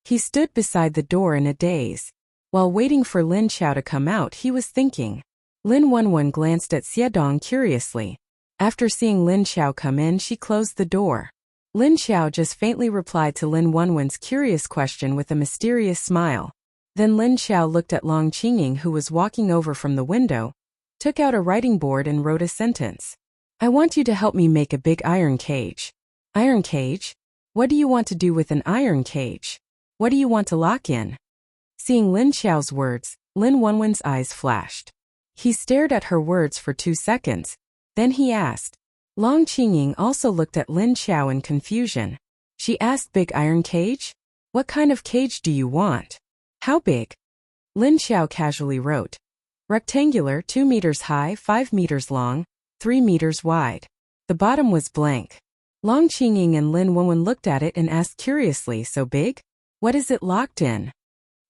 He stood beside the door in a daze. While waiting for Lin Xiao to come out, he was thinking. Lin Wenwen glanced at Xiedong curiously. After seeing Lin Xiao come in, she closed the door. Lin Xiao just faintly replied to Lin Wenwen's curious question with a mysterious smile. Then Lin Xiao looked at Long Qingying, who was walking over from the window, took out a writing board and wrote a sentence. I want you to help me make a big iron cage. Iron cage? What do you want to do with an iron cage? What do you want to lock in? Seeing Lin Xiao's words, Lin Wenwen's eyes flashed. He stared at her words for 2 seconds. Then he asked. Long Qingying also looked at Lin Xiao in confusion. She asked, big iron cage? What kind of cage do you want? How big? Lin Xiao casually wrote. Rectangular, 2 meters high, 5 meters long, 3 meters wide. The bottom was blank. Long Qingying and Lin Wenwen looked at it and asked curiously, so big? What is it locked in?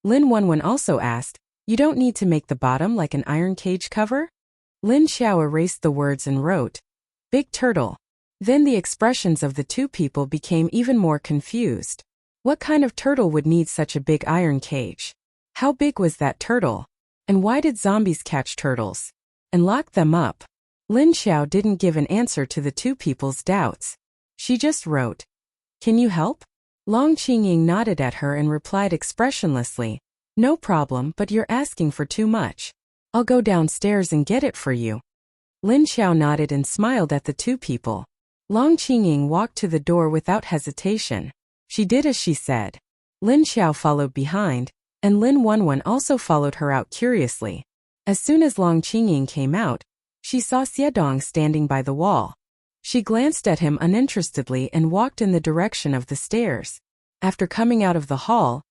Lin Wenwen also asked, you don't need to make the bottom like an iron cage cover? Lin Xiao erased the words and wrote, big turtle. Then the expressions of the two people became even more confused. What kind of turtle would need such a big iron cage? How big was that turtle? And why did zombies catch turtles and lock them up? Lin Xiao didn't give an answer to the two people's doubts. She just wrote, can you help? Long Qingying nodded at her and replied expressionlessly, no problem, but you're asking for too much. I'll go downstairs and get it for you. Lin Xiao nodded and smiled at the two people. Long Qingying walked to the door without hesitation. She did as she said. Lin Xiao followed behind, and Lin Wenwen also followed her out curiously. As soon as Long Qingying came out, she saw Xiedong standing by the wall. She glanced at him uninterestedly and walked in the direction of the stairs. After coming out of the hall,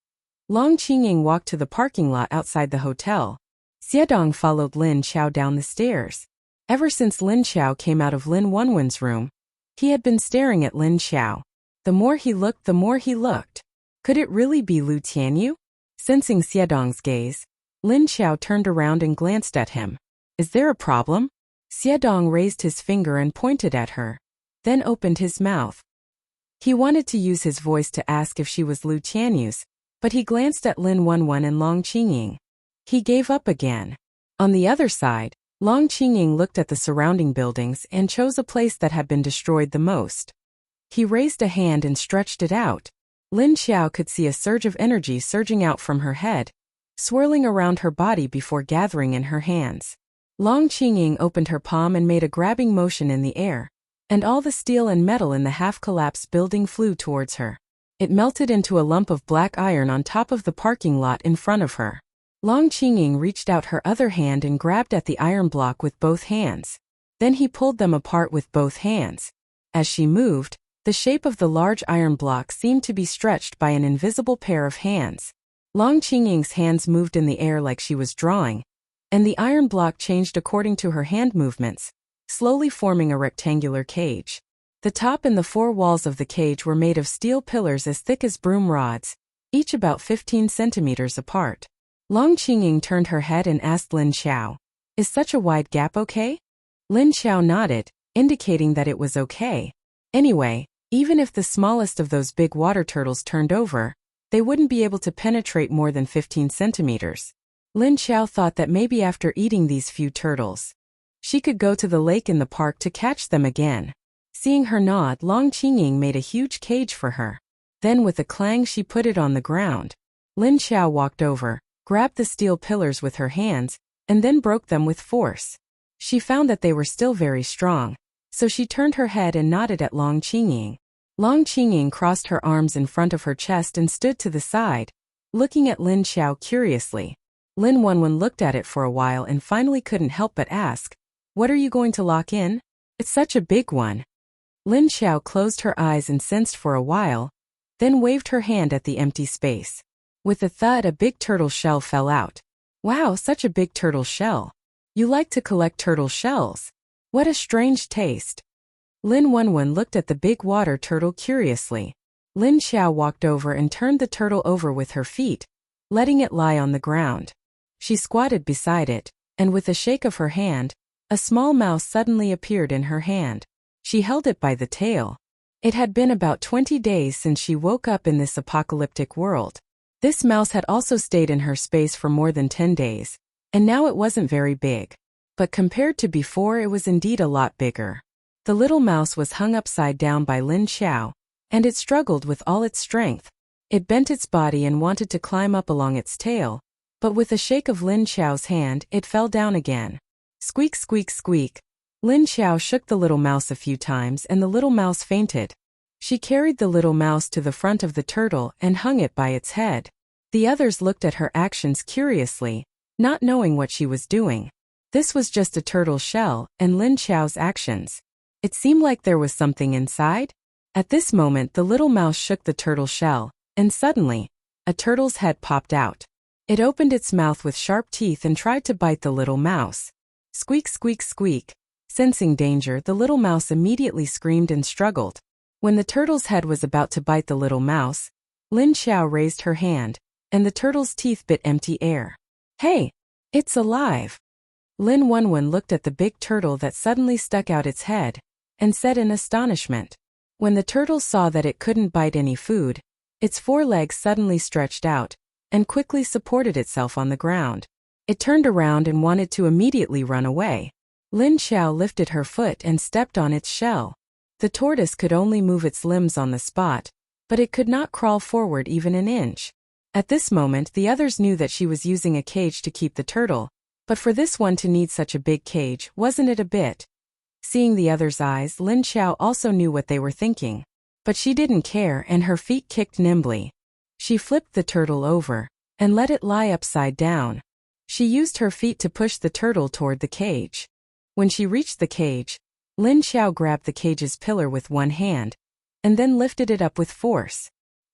Long Qingying walked to the parking lot outside the hotel. Xiedong followed Lin Xiao down the stairs. Ever since Lin Xiao came out of Lin Wenwen's room, he had been staring at Lin Xiao. The more he looked, the more he looked. Could it really be Lu Tianyu? Sensing Xiedong's gaze, Lin Xiao turned around and glanced at him. Is there a problem? Xiedong raised his finger and pointed at her, then opened his mouth. He wanted to use his voice to ask if she was Lu Tianyu's, but he glanced at Lin Wenwen and Long Qingying. He gave up again. On the other side, Long Qingying looked at the surrounding buildings and chose a place that had been destroyed the most. He raised a hand and stretched it out. Lin Xiao could see a surge of energy surging out from her head, swirling around her body before gathering in her hands. Long Qingying opened her palm and made a grabbing motion in the air, and all the steel and metal in the half-collapsed building flew towards her. It melted into a lump of black iron on top of the parking lot in front of her. Long Qingying reached out her other hand and grabbed at the iron block with both hands. Then he pulled them apart with both hands. As she moved, the shape of the large iron block seemed to be stretched by an invisible pair of hands. Long Qingying's hands moved in the air like she was drawing, and the iron block changed according to her hand movements, slowly forming a rectangular cage. The top and the 4 walls of the cage were made of steel pillars as thick as broom rods, each about 15 centimeters apart. Long Qingying turned her head and asked Lin Xiao, "Is such a wide gap okay?" Lin Xiao nodded, indicating that it was okay. Anyway, even if the smallest of those big water turtles turned over, they wouldn't be able to penetrate more than 15 centimeters. Lin Xiao thought that maybe after eating these few turtles, she could go to the lake in the park to catch them again. Seeing her nod, Long Qingying made a huge cage for her. Then with a clang she put it on the ground. Lin Xiao walked over, grabbed the steel pillars with her hands, and then broke them with force. She found that they were still very strong, so she turned her head and nodded at Long Qingying. Long Qingying crossed her arms in front of her chest and stood to the side, looking at Lin Xiao curiously. Lin Wenwen looked at it for a while and finally couldn't help but ask, "What are you going to lock in? It's such a big one." Lin Xiao closed her eyes and sensed for a while, then waved her hand at the empty space. With a thud, a big turtle shell fell out. "Wow, such a big turtle shell. You like to collect turtle shells? What a strange taste." Lin Wenwen looked at the big water turtle curiously. Lin Xiao walked over and turned the turtle over with her feet, letting it lie on the ground. She squatted beside it, and with a shake of her hand, a small mouse suddenly appeared in her hand. She held it by the tail. It had been about 20 days since she woke up in this apocalyptic world. This mouse had also stayed in her space for more than 10 days, and now it wasn't very big. But compared to before, it was indeed a lot bigger. The little mouse was hung upside down by Lin Xiao, and it struggled with all its strength. It bent its body and wanted to climb up along its tail, but with a shake of Lin Xiao's hand, it fell down again. Squeak, squeak, squeak. Lin Xiao shook the little mouse a few times and the little mouse fainted. She carried the little mouse to the front of the turtle and hung it by its head. The others looked at her actions curiously, not knowing what she was doing. This was just a turtle shell, and Lin Xiao's actions. It seemed like there was something inside. At this moment, the little mouse shook the turtle shell, and suddenly, a turtle's head popped out. It opened its mouth with sharp teeth and tried to bite the little mouse. Squeak, squeak, squeak. Sensing danger, the little mouse immediately screamed and struggled. When the turtle's head was about to bite the little mouse, Lin Xiao raised her hand, and the turtle's teeth bit empty air. "Hey, it's alive!" Lin Wenwen looked at the big turtle that suddenly stuck out its head, and said in astonishment. When the turtle saw that it couldn't bite any food, its forelegs suddenly stretched out, and quickly supported itself on the ground. It turned around and wanted to immediately run away. Lin Xiao lifted her foot and stepped on its shell. The tortoise could only move its limbs on the spot, but it could not crawl forward even an inch. At this moment, the others knew that she was using a cage to keep the turtle, but for this one to need such a big cage, wasn't it a bit? Seeing the others' eyes, Lin Xiao also knew what they were thinking. But she didn't care, and her feet kicked nimbly. She flipped the turtle over, and let it lie upside down. She used her feet to push the turtle toward the cage. When she reached the cage, Lin Xiao grabbed the cage's pillar with one hand, and then lifted it up with force.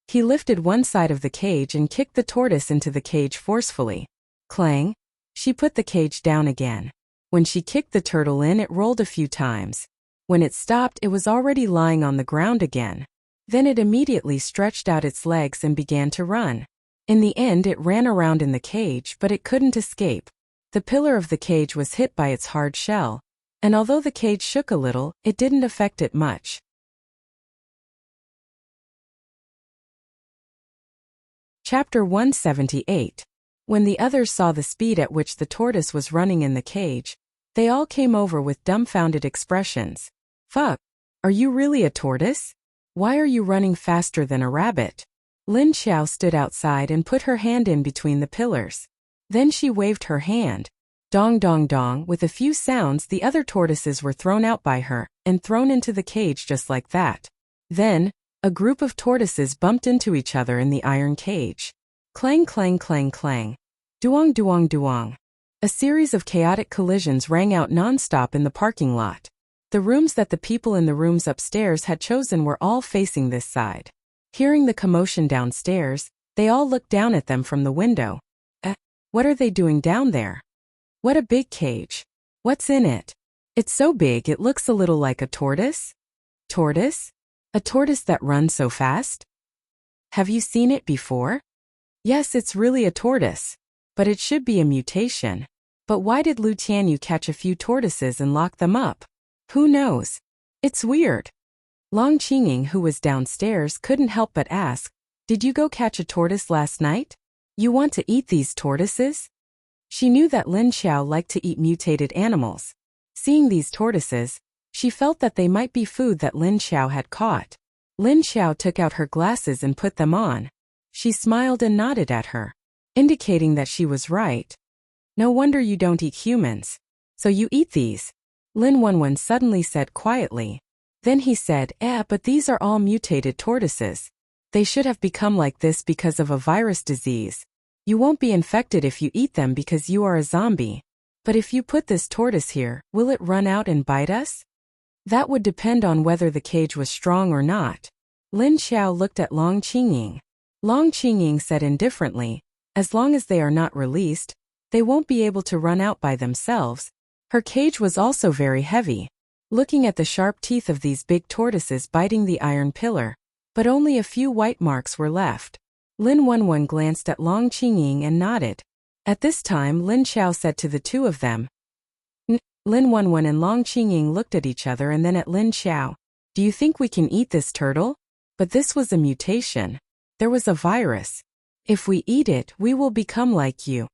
He lifted one side of the cage and kicked the tortoise into the cage forcefully. Clang! She put the cage down again. When she kicked the turtle in, it rolled a few times. When it stopped, it was already lying on the ground again. Then it immediately stretched out its legs and began to run. In the end, it ran around in the cage, but it couldn't escape. The pillar of the cage was hit by its hard shell, and although the cage shook a little, it didn't affect it much. Chapter 178. When the others saw the speed at which the tortoise was running in the cage, they all came over with dumbfounded expressions. "Fuck! Are you really a tortoise? Why are you running faster than a rabbit?" Lin Xiao stood outside and put her hand in between the pillars. Then she waved her hand. Dong dong dong, with a few sounds, the other tortoises were thrown out by her, and thrown into the cage just like that. Then, a group of tortoises bumped into each other in the iron cage. Clang clang clang clang. Duong duong duong. A series of chaotic collisions rang out non-stop in the parking lot. The rooms that the people in the rooms upstairs had chosen were all facing this side. Hearing the commotion downstairs, they all looked down at them from the window. What are they doing down there? What a big cage. What's in it? It's so big it looks a little like a tortoise. Tortoise? A tortoise that runs so fast? Have you seen it before? Yes, it's really a tortoise. But it should be a mutation. But why did Lu Tianyu catch a few tortoises and lock them up? Who knows? It's weird. Long Qingying, who was downstairs, couldn't help but ask, "Did you go catch a tortoise last night? You want to eat these tortoises?" She knew that Lin Xiao liked to eat mutated animals. Seeing these tortoises, She felt that they might be food that Lin Xiao had caught. Lin Xiao took out her glasses and put them on. She smiled and nodded at her, indicating that she was right. No wonder you don't eat humans. So you eat these? Lin Wenwen suddenly said quietly. Then he said, but these are all mutated tortoises. They should have become like this because of a virus disease. You won't be infected if you eat them because you are a zombie. But if you put this tortoise here, will it run out and bite us? That would depend on whether the cage was strong or not. Lin Xiao looked at Long Qingying. Long Qingying said indifferently, as long as they are not released, they won't be able to run out by themselves. Her cage was also very heavy. Looking at the sharp teeth of these big tortoises biting the iron pillar, but only a few white marks were left. Lin Wenwen glanced at Long Qingying and nodded. At this time Lin Xiao said to the two of them. Lin Wenwen and Long Qingying looked at each other and then at Lin Xiao. Do you think we can eat this turtle? But this was a mutation. There was a virus. If we eat it, we will become like you.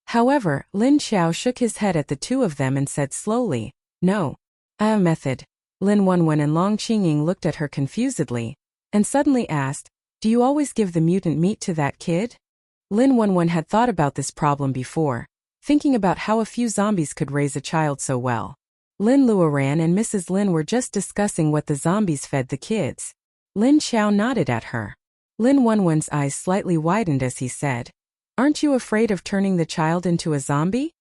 However, Lin Xiao shook his head at the two of them and said slowly, no. A method. Lin Wenwen and Long Qingying looked at her confusedly, and suddenly asked, do you always give the mutant meat to that kid? Lin Wenwen had thought about this problem before, thinking about how a few zombies could raise a child so well. Lin Luoran and Mrs. Lin were just discussing what the zombies fed the kids. Lin Xiao nodded at her. Lin Wenwen's eyes slightly widened as he said, aren't you afraid of turning the child into a zombie?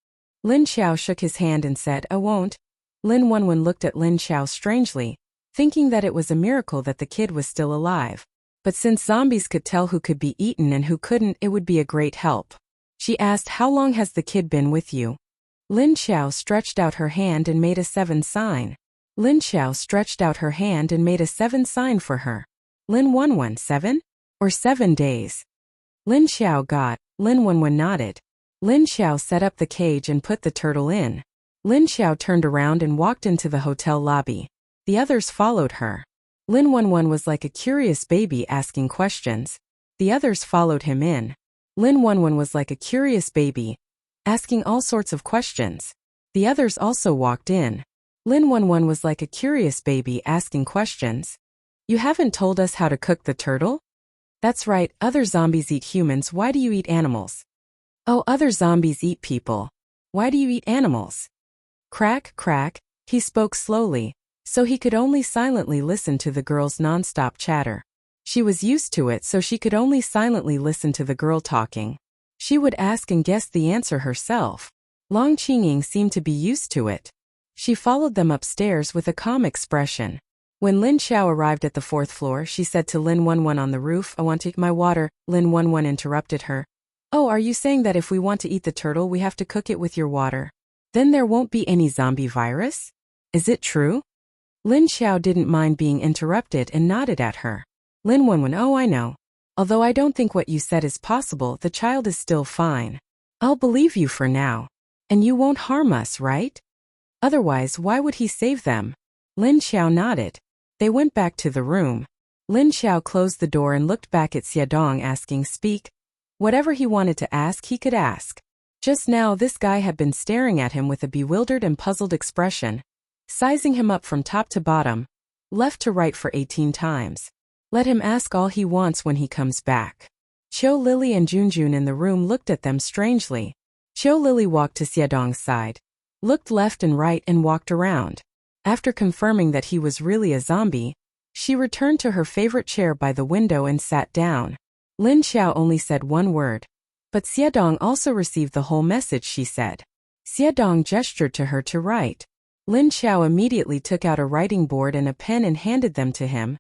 Lin Xiao shook his hand and said, I won't. Lin Wenwen looked at Lin Xiao strangely, thinking that it was a miracle that the kid was still alive. But since zombies could tell who could be eaten and who couldn't, it would be a great help. She asked, how long has the kid been with you? Lin Xiao stretched out her hand and made a 7 sign. Lin Xiao stretched out her hand and made a 7 sign for her. Lin Wenwen, 7? Or 7 days? Lin Xiao got. Lin Wenwen nodded. Lin Xiao set up the cage and put the turtle in. Lin Xiao turned around and walked into the hotel lobby. The others followed her. Lin Wenwen was like a curious baby asking questions. The others followed him in. Lin Wenwen was like a curious baby, asking all sorts of questions. The others also walked in. Lin Wenwen was like a curious baby asking questions. You haven't told us how to cook the turtle? That's right, other zombies eat humans, why do you eat animals? Oh, other zombies eat people. Why do you eat animals? Crack, crack, he spoke slowly, so he could only silently listen to the girl's non-stop chatter. She was used to it, so she could only silently listen to the girl talking. She would ask and guess the answer herself. Long Qingying seemed to be used to it. She followed them upstairs with a calm expression. When Lin Xiao arrived at the 4th floor, she said to Lin Wenwen on the roof, I want to eat my water. Lin Wenwen interrupted her. Oh, are you saying that if we want to eat the turtle, we have to cook it with your water? Then there won't be any zombie virus? Is it true? Lin Xiao didn't mind being interrupted and nodded at her. Lin Wenwen, oh, I know. Although I don't think what you said is possible, the child is still fine. I'll believe you for now. And you won't harm us, right? Otherwise, why would he save them? Lin Xiao nodded. They went back to the room. Lin Xiao closed the door and looked back at Xiaodong asking, speak. Whatever he wanted to ask, he could ask. Just now this guy had been staring at him with a bewildered and puzzled expression, sizing him up from top to bottom, left to right for 18 times. Let him ask all he wants when he comes back. Qiu Lily and Junjun in the room looked at them strangely. Qiu Lily walked to Xiaodong's side, looked left and right and walked around. After confirming that he was really a zombie, she returned to her favorite chair by the window and sat down. Lin Xiao only said one word. But Xiaodong also received the whole message, she said. Xiaodong gestured to her to write. Lin Xiao immediately took out a writing board and a pen and handed them to him,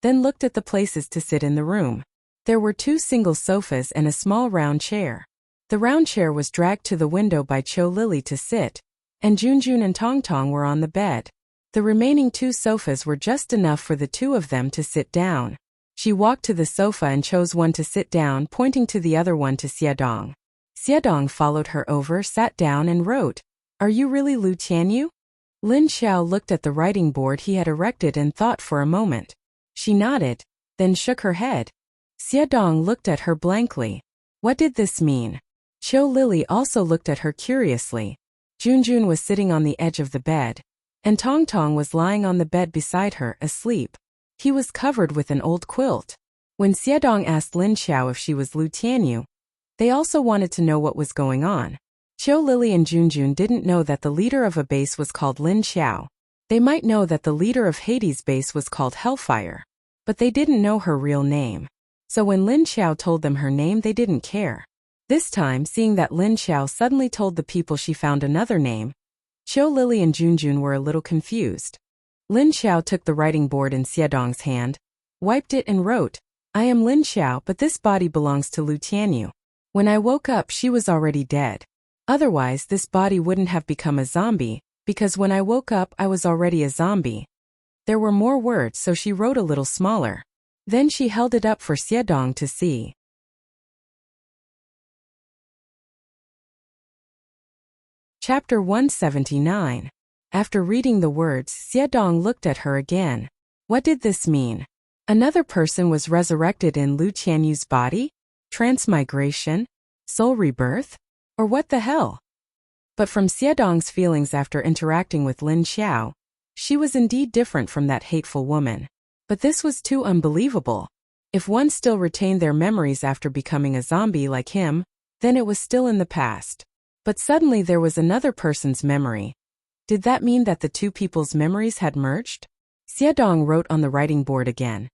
then looked at the places to sit in the room. There were 2 single sofas and a small round chair. The round chair was dragged to the window by Qiu Lily to sit, and Junjun and Tongtong were on the bed. The remaining 2 sofas were just enough for the 2 of them to sit down. She walked to the sofa and chose one to sit down, pointing to the other one to Xiaodong. Xiaodong followed her over, sat down and wrote, Are you really Lu Tianyu? Lin Xiao looked at the writing board he had erected and thought for a moment. She nodded, then shook her head. Xiaodong looked at her blankly. What did this mean? Qiu Lily also looked at her curiously. Junjun was sitting on the edge of the bed, and Tong Tong was lying on the bed beside her, asleep. He was covered with an old quilt. When Xiedong asked Lin Xiao if she was Lu Tianyu, they also wanted to know what was going on. Qiu Lili and Junjun didn't know that the leader of a base was called Lin Xiao. They might know that the leader of Hades' base was called Hellfire, but they didn't know her real name. So when Lin Xiao told them her name, they didn't care. This time, seeing that Lin Xiao suddenly told the people she found another name, Qiu Lili and Junjun were a little confused. Lin Xiao took the writing board in Xiedong's hand, wiped it and wrote, "I am Lin Xiao, but this body belongs to Lu Tianyu. When I woke up, she was already dead. Otherwise, this body wouldn't have become a zombie, because when I woke up, I was already a zombie." There were more words, so she wrote a little smaller. Then she held it up for Xiedong to see. Chapter 179. After reading the words, Xiedong looked at her again. What did this mean? Another person was resurrected in Lu Tianyu's body? Transmigration? Soul rebirth? Or what the hell? But from Xiedong's feelings after interacting with Lin Xiao, she was indeed different from that hateful woman. But this was too unbelievable. If one still retained their memories after becoming a zombie like him, then it was still in the past. But suddenly there was another person's memory. Did that mean that the two people's memories had merged? Xiedong wrote on the writing board again.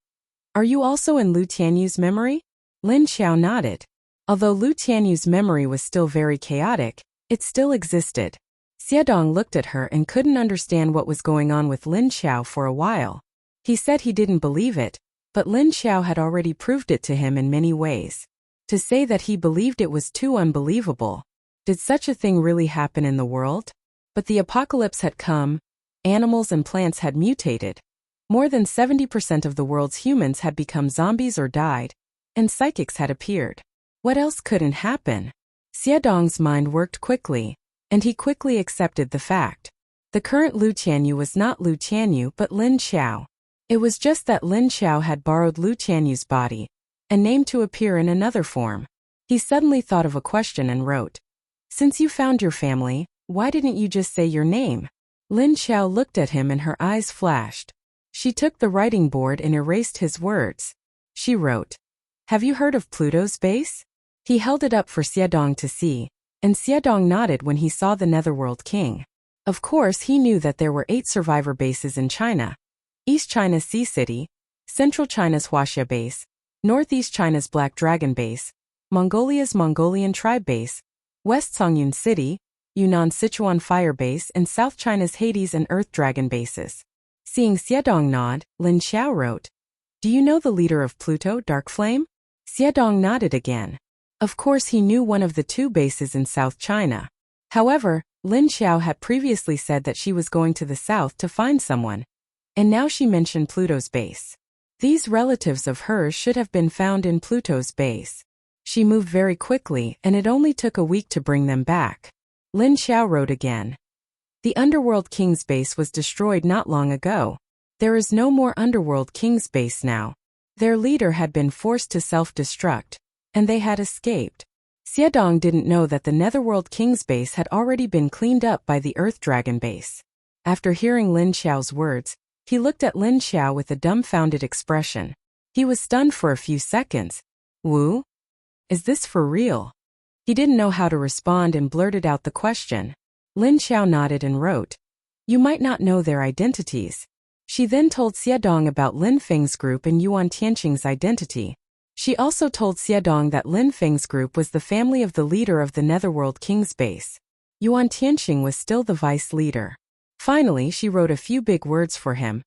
Are you also in Lu Tianyu's memory? Lin Xiao nodded. Although Lu Tianyu's memory was still very chaotic, it still existed. Xiedong looked at her and couldn't understand what was going on with Lin Xiao for a while. He said he didn't believe it, but Lin Xiao had already proved it to him in many ways. To say that he believed it was too unbelievable. Did such a thing really happen in the world? But the apocalypse had come, animals and plants had mutated. More than 70% of the world's humans had become zombies or died, and psychics had appeared. What else couldn't happen? Xiedong's mind worked quickly, and he quickly accepted the fact. The current Lu Tianyu was not Lu Tianyu but Lin Xiao. It was just that Lin Xiao had borrowed Lu Tianyu's body, and named to appear in another form. He suddenly thought of a question and wrote, "Since you found your family, why didn't you just say your name?" Lin Xiao looked at him and her eyes flashed. She took the writing board and erased his words. She wrote, "Have you heard of Pluto's base?" He held it up for Xiedong to see, and Xiedong nodded when he saw the Netherworld King. Of course, he knew that there were 8 survivor bases in China. East China's Sea City, Central China's Wuxia base, Northeast China's Black Dragon base, Mongolia's Mongolian Tribe base, West Songyun City, Yunnan's Sichuan Fire base, and South China's Hades and Earth Dragon bases. Seeing Xiedong nod, Lin Xiao wrote, "Do you know the leader of Pluto, Dark Flame?" Xiedong nodded again. Of course, he knew one of the 2 bases in South China. However, Lin Xiao had previously said that she was going to the south to find someone, and now she mentioned Pluto's base. These relatives of hers should have been found in Pluto's base. She moved very quickly, and it only took a week to bring them back. Lin Xiao wrote again. The Underworld King's base was destroyed not long ago. There is no more Underworld King's base now. Their leader had been forced to self-destruct, and they had escaped. Xiedong didn't know that the Netherworld King's base had already been cleaned up by the Earth Dragon base. After hearing Lin Xiao's words, he looked at Lin Xiao with a dumbfounded expression. He was stunned for a few seconds. Wu? Is this for real? He didn't know how to respond and blurted out the question. Lin Xiao nodded and wrote, "You might not know their identities." She then told Xiedong about Lin Feng's group and Yuan Tianqing's identity. She also told Xiedong that Lin Feng's group was the family of the leader of the Netherworld King's base. Yuan Tianqing was still the vice leader. Finally, she wrote a few big words for him.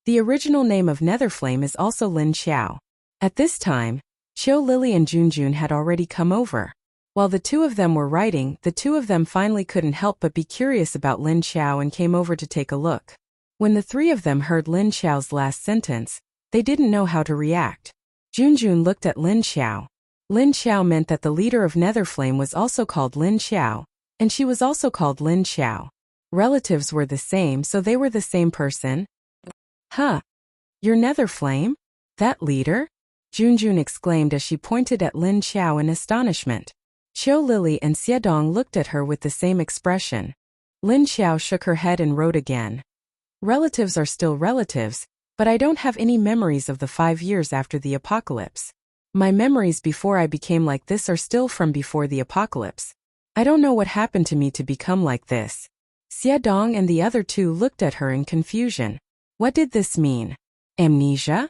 The original name of Netherflame is also Lin Xiao. At this time, Qiu Lili and Junjun had already come over. While the 2 of them were writing, the 2 of them finally couldn't help but be curious about Lin Xiao and came over to take a look. When the 3 of them heard Lin Xiao's last sentence, they didn't know how to react. Junjun looked at Lin Xiao. Lin Xiao meant that the leader of Netherflame was also called Lin Xiao, and she was also called Lin Xiao. Relatives were the same, so they were the same person. Huh? Your Netherflame? That leader? Junjun exclaimed as she pointed at Lin Xiao in astonishment. Qiu Lili and Xiedong looked at her with the same expression. Lin Xiao shook her head and wrote again. Relatives are still relatives, but I don't have any memories of the 5 years after the apocalypse. My memories before I became like this are still from before the apocalypse. I don't know what happened to me to become like this. Xie Dong and the other two looked at her in confusion. What did this mean? Amnesia?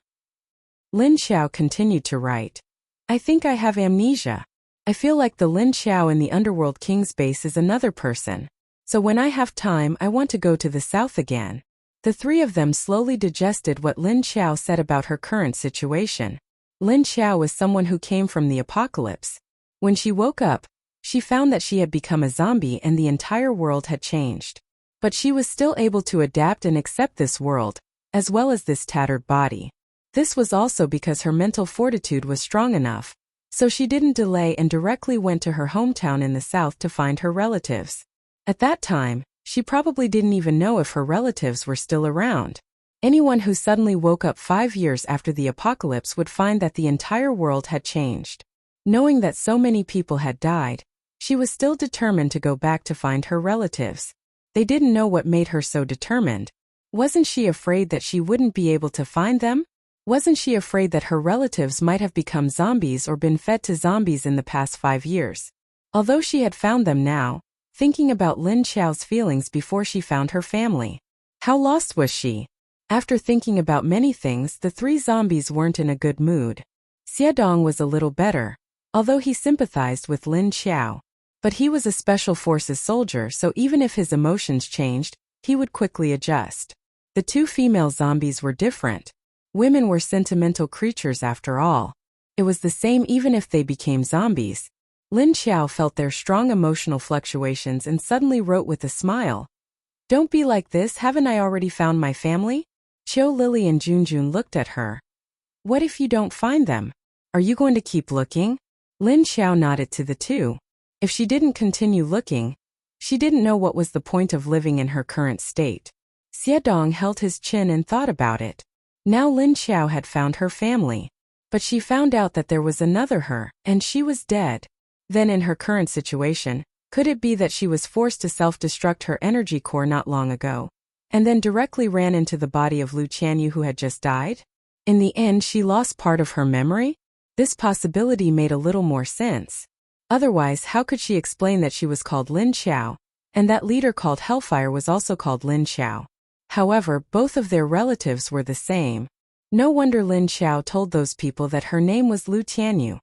Lin Xiao continued to write. I think I have amnesia. I feel like the Lin Xiao in the Underworld King's base is another person. So when I have time, I want to go to the south again. The three of them slowly digested what Lin Xiao said about her current situation. Lin Xiao was someone who came from the apocalypse. When she woke up, she found that she had become a zombie and the entire world had changed. But she was still able to adapt and accept this world, as well as this tattered body. This was also because her mental fortitude was strong enough, so she didn't delay and directly went to her hometown in the south to find her relatives. At that time, she probably didn't even know if her relatives were still around. Anyone who suddenly woke up 5 years after the apocalypse would find that the entire world had changed. Knowing that so many people had died, she was still determined to go back to find her relatives. They didn't know what made her so determined. Wasn't she afraid that she wouldn't be able to find them? Wasn't she afraid that her relatives might have become zombies or been fed to zombies in the past 5 years? Although she had found them now, thinking about Lin Xiao's feelings before she found her family. How lost was she? After thinking about many things, the 3 zombies weren't in a good mood. Xie Dong was a little better, although he sympathized with Lin Xiao. But he was a special forces soldier, so even if his emotions changed, he would quickly adjust. The 2 female zombies were different. Women were sentimental creatures after all. It was the same even if they became zombies. Lin Xiao felt their strong emotional fluctuations and suddenly wrote with a smile. Don't be like this, haven't I already found my family? Qiu Lily and Junjun looked at her. What if you don't find them? Are you going to keep looking? Lin Xiao nodded to the 2. If she didn't continue looking, she didn't know what was the point of living in her current state. Xie Dong held his chin and thought about it. Now Lin Xiao had found her family. But she found out that there was another her, and she was dead. Then in her current situation, could it be that she was forced to self-destruct her energy core not long ago, and then directly ran into the body of Lu Qianyu who had just died? In the end, she lost part of her memory? This possibility made a little more sense. Otherwise, how could she explain that she was called Lin Xiao, and that leader called Hellfire was also called Lin Xiao? However, both of their relatives were the same. No wonder Lin Xiao told those people that her name was Lu Qianyu.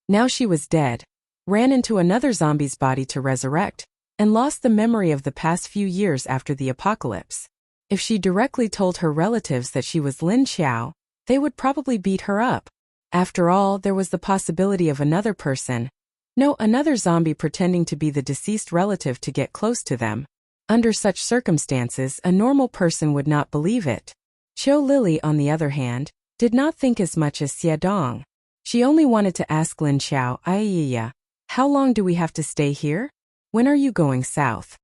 Now she was dead, ran into another zombie's body to resurrect, and lost the memory of the past few years after the apocalypse. If she directly told her relatives that she was Lin Xiao, they would probably beat her up. After all, there was the possibility of another person. No, another zombie pretending to be the deceased relative to get close to them. Under such circumstances, a normal person would not believe it. Qiu Lily, on the other hand, did not think as much as Xie Dong. She only wanted to ask Lin Xiao, Aiya, how long do we have to stay here? When are you going south?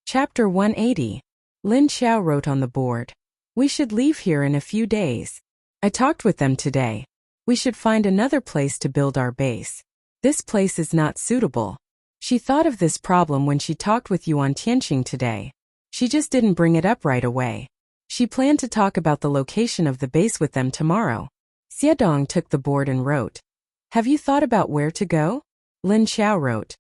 Chapter 180. Lin Xiao wrote on the board. We should leave here in a few days. I talked with them today. We should find another place to build our base. This place is not suitable. She thought of this problem when she talked with Yuan Tianqing today. She just didn't bring it up right away. She planned to talk about the location of the base with them tomorrow. Xie Dong took the board and wrote. Have you thought about where to go? Lin Xiao wrote.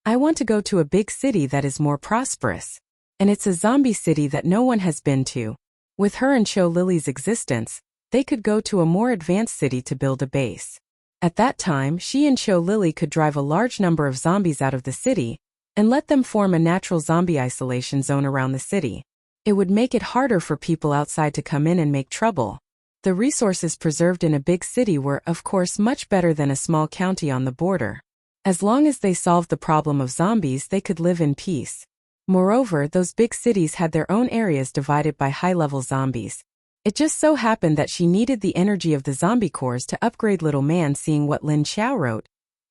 I want to go to a big city that is more prosperous. And it's a zombie city that no one has been to. With her and Qiu Lily's existence, they could go to a more advanced city to build a base. At that time, she and Qiu Lily could drive a large number of zombies out of the city and let them form a natural zombie isolation zone around the city. It would make it harder for people outside to come in and make trouble. The resources preserved in a big city were, of course, much better than a small county on the border. As long as they solved the problem of zombies, they could live in peace. Moreover, those big cities had their own areas divided by high-level zombies. It just so happened that she needed the energy of the zombie cores to upgrade Little Man. Seeing what Lin Xiao wrote,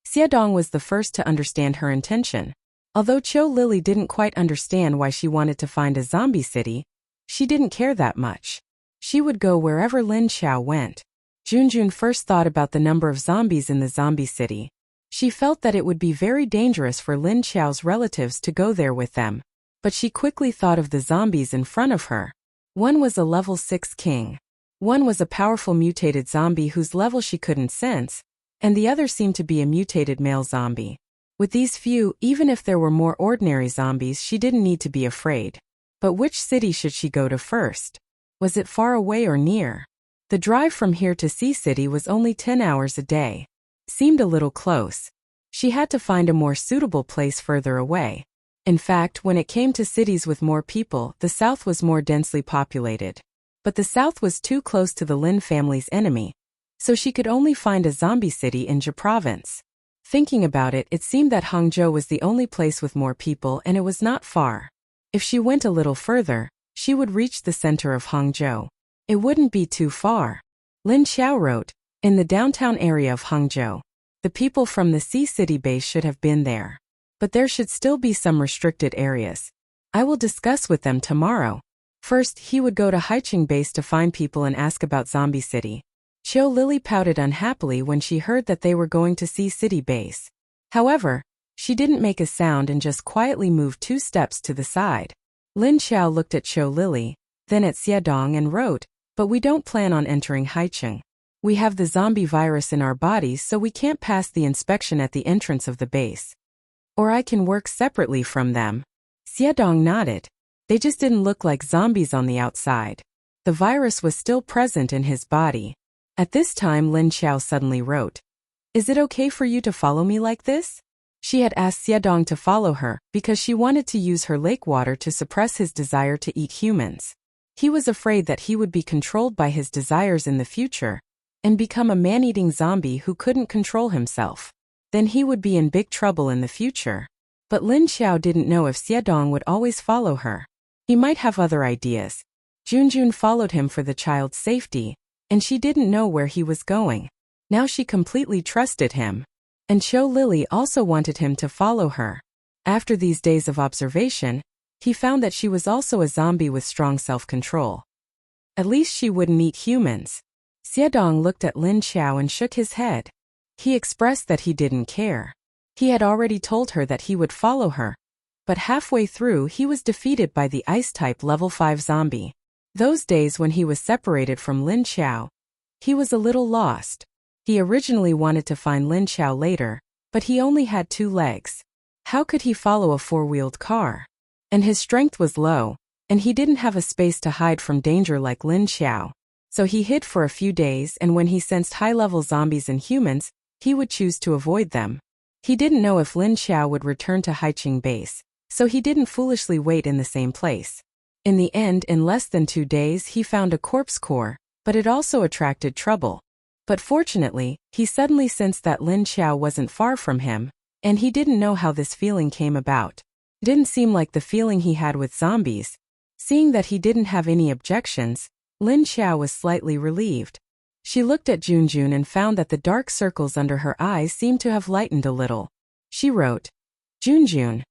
Xie Dong was the first to understand her intention. Although Qiu Lily didn't quite understand why she wanted to find a zombie city, she didn't care that much. She would go wherever Lin Xiao went. Junjun first thought about the number of zombies in the zombie city. She felt that it would be very dangerous for Lin Xiao's relatives to go there with them, but she quickly thought of the zombies in front of her. One was a level 6 king. One was a powerful mutated zombie whose level she couldn't sense, and the other seemed to be a mutated male zombie. With these few, even if there were more ordinary zombies, she didn't need to be afraid. But which city should she go to first? Was it far away or near? The drive from here to Sea City was only 10 hours a day. Seemed a little close. She had to find a more suitable place further away. In fact, when it came to cities with more people, the south was more densely populated. But the south was too close to the Lin family's enemy, so she could only find a zombie city in Jia province. Thinking about it, it seemed that Hangzhou was the only place with more people, and it was not far. If she went a little further, she would reach the center of Hangzhou. It wouldn't be too far. Lin Xiao wrote, in the downtown area of Hangzhou. The people from the Sea City base should have been there. But there should still be some restricted areas. I will discuss with them tomorrow. First, he would go to Haiqing base to find people and ask about Zombie City. Qiu Lily pouted unhappily when she heard that they were going to Sea City base. However, she didn't make a sound and just quietly moved 2 steps to the side. Lin Xiao looked at Qiu Lily, then at Xiadong and wrote, but we don't plan on entering Haiqing. We have the zombie virus in our bodies, so we can't pass the inspection at the entrance of the base. Or I can work separately from them. Xiadong nodded. They just didn't look like zombies on the outside. The virus was still present in his body. At this time, Lin Xiao suddenly wrote, is it okay for you to follow me like this? She had asked Xiadong to follow her because she wanted to use her lake water to suppress his desire to eat humans. He was afraid that he would be controlled by his desires in the future and become a man-eating zombie who couldn't control himself. Then he would be in big trouble in the future. But Lin Xiao didn't know if Xiadong would always follow her. He might have other ideas. Junjun followed him for the child's safety, and she didn't know where he was going. Now she completely trusted him. And Qiu Lily also wanted him to follow her. After these days of observation, he found that she was also a zombie with strong self-control. At least she wouldn't eat humans. Xiadong looked at Lin Xiao and shook his head. He expressed that he didn't care. He had already told her that he would follow her. But halfway through he was defeated by the Ice-type level 5 zombie. Those days when he was separated from Lin Xiao, he was a little lost. He originally wanted to find Lin Xiao later, but he only had 2 legs. How could he follow a 4-wheeled car? And his strength was low, and he didn't have a space to hide from danger like Lin Xiao. So he hid for a few days, and when he sensed high-level zombies and humans, he would choose to avoid them. He didn't know if Lin Xiao would return to Haiqing base, so he didn't foolishly wait in the same place. In the end, in less than 2 days, he found a corpse core, but it also attracted trouble. But fortunately, he suddenly sensed that Lin Xiao wasn't far from him, and he didn't know how this feeling came about. It didn't seem like the feeling he had with zombies. Seeing that he didn't have any objections, Lin Xiao was slightly relieved. She looked at Junjun and found that the dark circles under her eyes seemed to have lightened a little. She wrote, Junjun,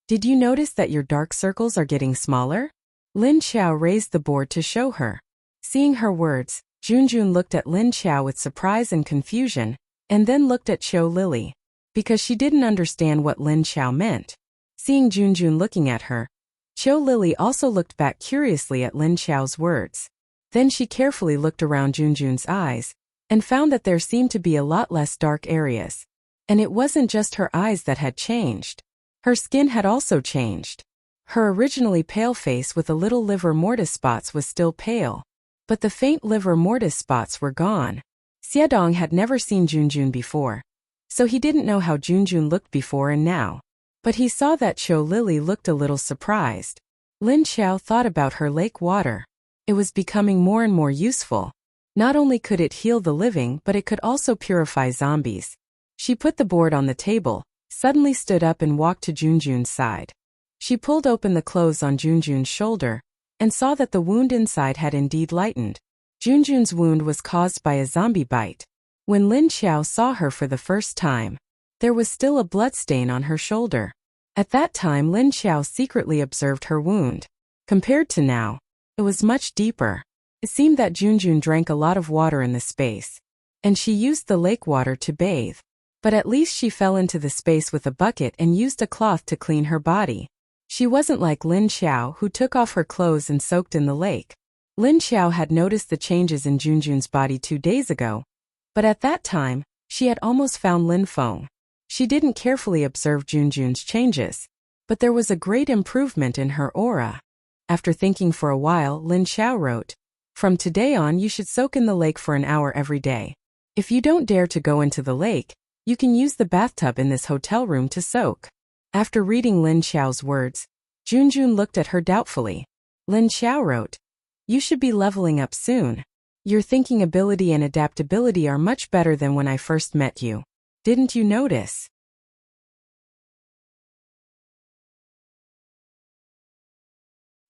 did you notice that your dark circles are getting smaller? Lin Xiao raised the board to show her. Seeing her words, Junjun looked at Lin Xiao with surprise and confusion, and then looked at Qiu Lily, because she didn't understand what Lin Xiao meant. Seeing Junjun looking at her, Qiu Lily also looked back curiously at Lin Xiao's words. Then she carefully looked around Junjun's eyes, and found that there seemed to be a lot less dark areas. And it wasn't just her eyes that had changed. Her skin had also changed. Her originally pale face with a little livor mortis spots was still pale. But the faint livor mortis spots were gone. Xiadong had never seen Junjun before, so he didn't know how Junjun looked before and now. But he saw that Qiu Lily looked a little surprised. Lin Xiao thought about her lake water. It was becoming more and more useful. Not only could it heal the living, but it could also purify zombies. She put the board on the table, suddenly stood up and walked to Junjun's side. She pulled open the clothes on Junjun's shoulder, and saw that the wound inside had indeed lightened. Junjun's wound was caused by a zombie bite. When Lin Xiao saw her for the first time, there was still a bloodstain on her shoulder. At that time Lin Xiao secretly observed her wound. Compared to now, it was much deeper. It seemed that Junjun drank a lot of water in the space, and she used the lake water to bathe. But at least she fell into the space with a bucket and used a cloth to clean her body. She wasn't like Lin Xiao, who took off her clothes and soaked in the lake. Lin Xiao had noticed the changes in Junjun's body 2 days ago, but at that time, she had almost found Lin Feng. She didn't carefully observe Junjun's changes, but there was a great improvement in her aura. After thinking for a while, Lin Xiao wrote, "From today on you should soak in the lake for an hour every day. If you don't dare to go into the lake, you can use the bathtub in this hotel room to soak." After reading Lin Xiao's words, Junjun looked at her doubtfully. Lin Xiao wrote, "You should be leveling up soon. Your thinking ability and adaptability are much better than when I first met you. Didn't you notice?"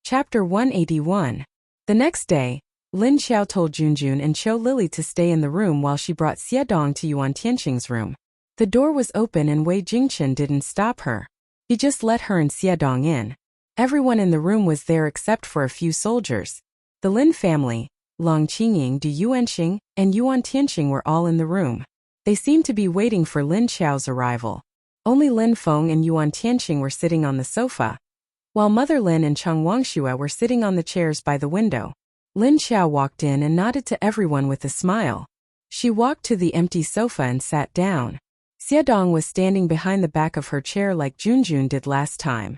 Chapter 181. The next day, Lin Xiao told Junjun and Qiu Lily to stay in the room while she brought Xie Dong to Yuan Tianxing's room. The door was open and Wei Jingchen didn't stop her. He just let her and Xie Dong in. Everyone in the room was there except for a few soldiers. The Lin family, Long Qingying, Du Yuanxing, and Yuan Tianxing were all in the room. They seemed to be waiting for Lin Xiao's arrival. Only Lin Feng and Yuan Tianxing were sitting on the sofa, while Mother Lin and Cheng Wangxue were sitting on the chairs by the window. Lin Xiao walked in and nodded to everyone with a smile. She walked to the empty sofa and sat down. Xie Dong was standing behind the back of her chair like Junjun did last time.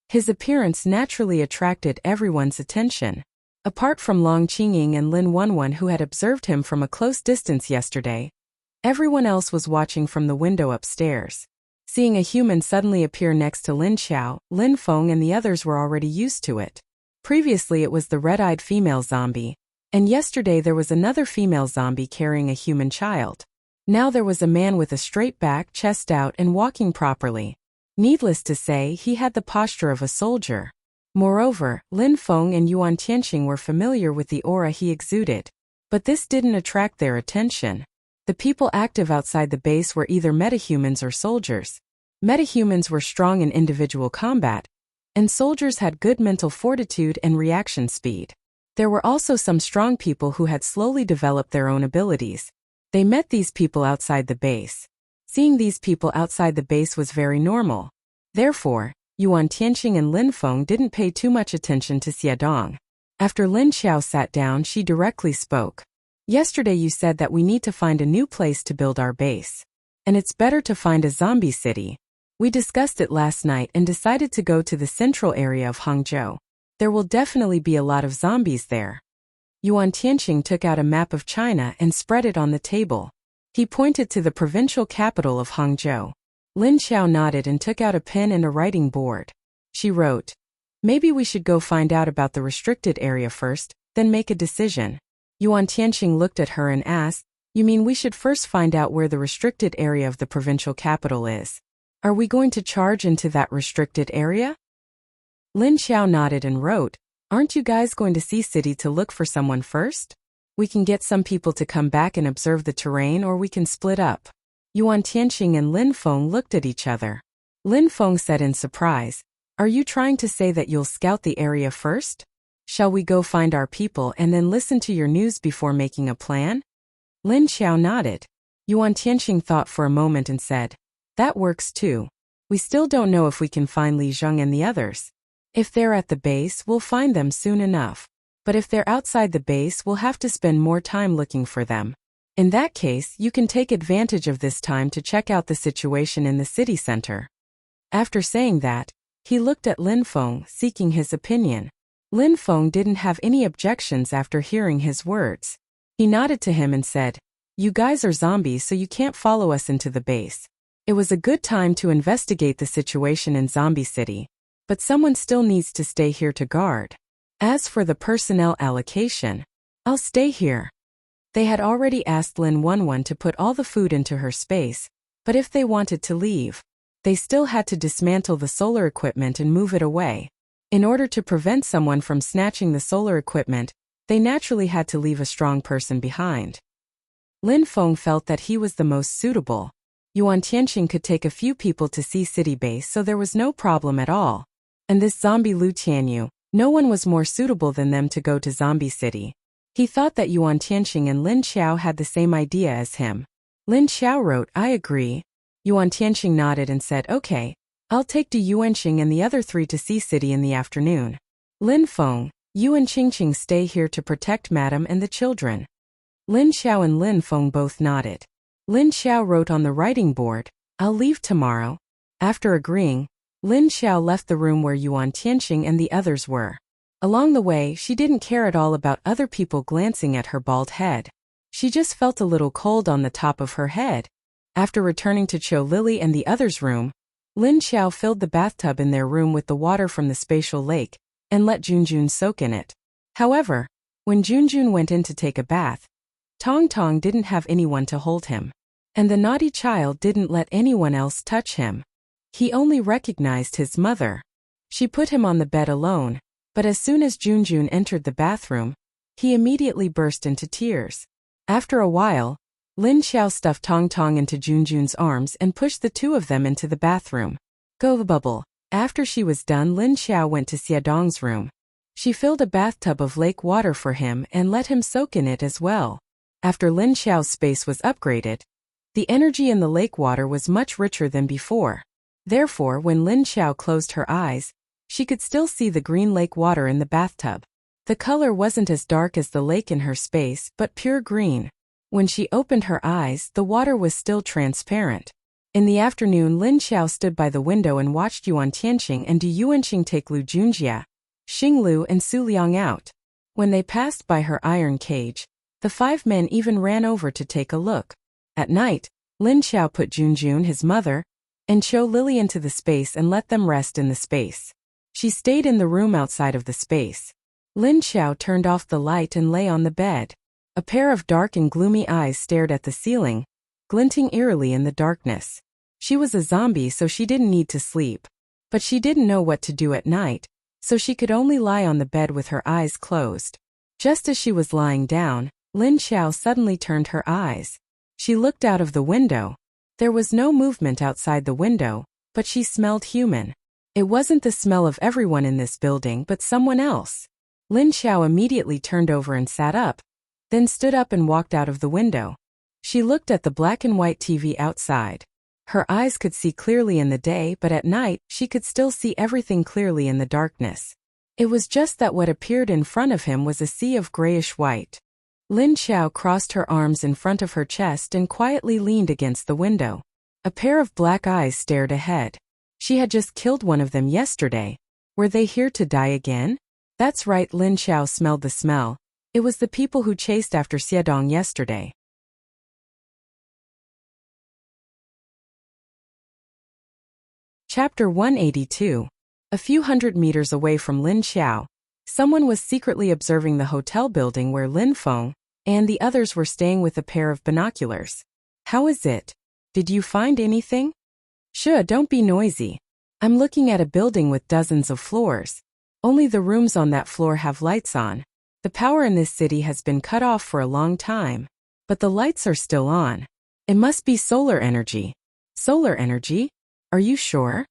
His appearance naturally attracted everyone's attention. Apart from Long Qingying and Lin Wenwen, who had observed him from a close distance yesterday, everyone else was watching from the window upstairs. Seeing a human suddenly appear next to Lin Xiao, Lin Feng and the others were already used to it. Previously it was the red-eyed female zombie, and yesterday there was another female zombie carrying a human child. Now there was a man with a straight back, chest out, and walking properly. Needless to say, he had the posture of a soldier. Moreover, Lin Feng and Yuan Tianxing were familiar with the aura he exuded, but this didn't attract their attention. The people active outside the base were either metahumans or soldiers. Metahumans were strong in individual combat, and soldiers had good mental fortitude and reaction speed. There were also some strong people who had slowly developed their own abilities. They met these people outside the base. Seeing these people outside the base was very normal. Therefore, Yuan Tianxing and Lin Feng didn't pay too much attention to Xie Dong. After Lin Xiao sat down, she directly spoke. "Yesterday you said that we need to find a new place to build our base. And it's better to find a zombie city. We discussed it last night and decided to go to the central area of Hangzhou. There will definitely be a lot of zombies there." Yuan Tianxing took out a map of China and spread it on the table. He pointed to the provincial capital of Hangzhou. Lin Xiao nodded and took out a pen and a writing board. She wrote, "Maybe we should go find out about the restricted area first, then make a decision." Yuan Tianxing looked at her and asked, "You mean we should first find out where the restricted area of the provincial capital is? Are we going to charge into that restricted area?" Lin Xiao nodded and wrote, "Aren't you guys going to see city to look for someone first? We can get some people to come back and observe the terrain, or we can split up." Yuan Tianxing and Lin Feng looked at each other. Lin Feng said in surprise, "Are you trying to say that you'll scout the area first? Shall we go find our people and then listen to your news before making a plan?" Lin Xiao nodded. Yuan Tianxing thought for a moment and said, "That works too. We still don't know if we can find Li Zheng and the others. If they're at the base, we'll find them soon enough. But if they're outside the base, we'll have to spend more time looking for them. In that case, you can take advantage of this time to check out the situation in the city center." After saying that, he looked at Lin Feng, seeking his opinion. Lin Feng didn't have any objections after hearing his words. He nodded to him and said, "You guys are zombies, so you can't follow us into the base. It was a good time to investigate the situation in Zombie City, but someone still needs to stay here to guard. As for the personnel allocation, I'll stay here." They had already asked Lin Wenwen to put all the food into her space, but if they wanted to leave, they still had to dismantle the solar equipment and move it away. In order to prevent someone from snatching the solar equipment, they naturally had to leave a strong person behind. Lin Feng felt that he was the most suitable. Yuan Tianxing could take a few people to see city base, so there was no problem at all. And this zombie Lu Tianyu, no one was more suitable than them to go to Zombie City. He thought that Yuan Tianxing and Lin Xiao had the same idea as him. Lin Xiao wrote, I agree. Yuan Tianxing nodded and said, okay, I'll take Du Yuanxing and the other 3 to Sea City in the afternoon. Lin Feng, you and Qingqing stay here to protect Madam and the children. Lin Xiao and Lin Feng both nodded. Lin Xiao wrote on the writing board, I'll leave tomorrow. After agreeing, Lin Xiao left the room where Yuan Tianxing and the others were. Along the way, she didn't care at all about other people glancing at her bald head. She just felt a little cold on the top of her head. After returning to Cho Lily and the others' room, Lin Xiao filled the bathtub in their room with the water from the spatial lake and let Junjun soak in it. However, when Junjun went in to take a bath, Tong Tong didn't have anyone to hold him. And the naughty child didn't let anyone else touch him. He only recognized his mother. She put him on the bed alone, but as soon as Junjun entered the bathroom, he immediately burst into tears. After a while, Lin Xiao stuffed Tong Tong into Junjun's arms and pushed the 2 of them into the bathroom. Go bubble. After she was done, Lin Xiao went to Xiaodong's room. She filled a bathtub of lake water for him and let him soak in it as well. After Lin Xiao's space was upgraded, the energy in the lake water was much richer than before. Therefore, when Lin Xiao closed her eyes, she could still see the green lake water in the bathtub. The color wasn't as dark as the lake in her space, but pure green. When she opened her eyes, the water was still transparent. In the afternoon, Lin Xiao stood by the window and watched Yuan Tianxing and Du Yuanxing take Lu Junjia, Xing Lu and Su Liang out. When they passed by her iron cage, the 5 men even ran over to take a look. At night, Lin Xiao put Junjun, his mother, and Cho Lily into the space and let them rest in the space. She stayed in the room outside of the space. Lin Xiao turned off the light and lay on the bed. A pair of dark and gloomy eyes stared at the ceiling, glinting eerily in the darkness. She was a zombie, so she didn't need to sleep. But she didn't know what to do at night, so she could only lie on the bed with her eyes closed. Just as she was lying down, Lin Xiao suddenly turned her eyes. She looked out of the window. There was no movement outside the window, but she smelled human. It wasn't the smell of everyone in this building, but someone else. Lin Xiao immediately turned over and sat up, then stood up and walked out of the window. She looked at the black and white TV outside. Her eyes could see clearly in the day, but at night, she could still see everything clearly in the darkness. It was just that what appeared in front of him was a sea of grayish-white. Lin Xiao crossed her arms in front of her chest and quietly leaned against the window. A pair of black eyes stared ahead. She had just killed one of them yesterday. Were they here to die again? That's right, Lin Xiao smelled the smell. It was the people who chased after Xiaodong yesterday. Chapter 182. A few hundred meters away from Lin Xiao, someone was secretly observing the hotel building where Lin Feng and the others were staying with a pair of binoculars. How is it? Did you find anything? Sure, don't be noisy. I'm looking at a building with dozens of floors. Only the rooms on that floor have lights on. The power in this city has been cut off for a long time, but the lights are still on. It must be solar energy. Solar energy? Are you sure?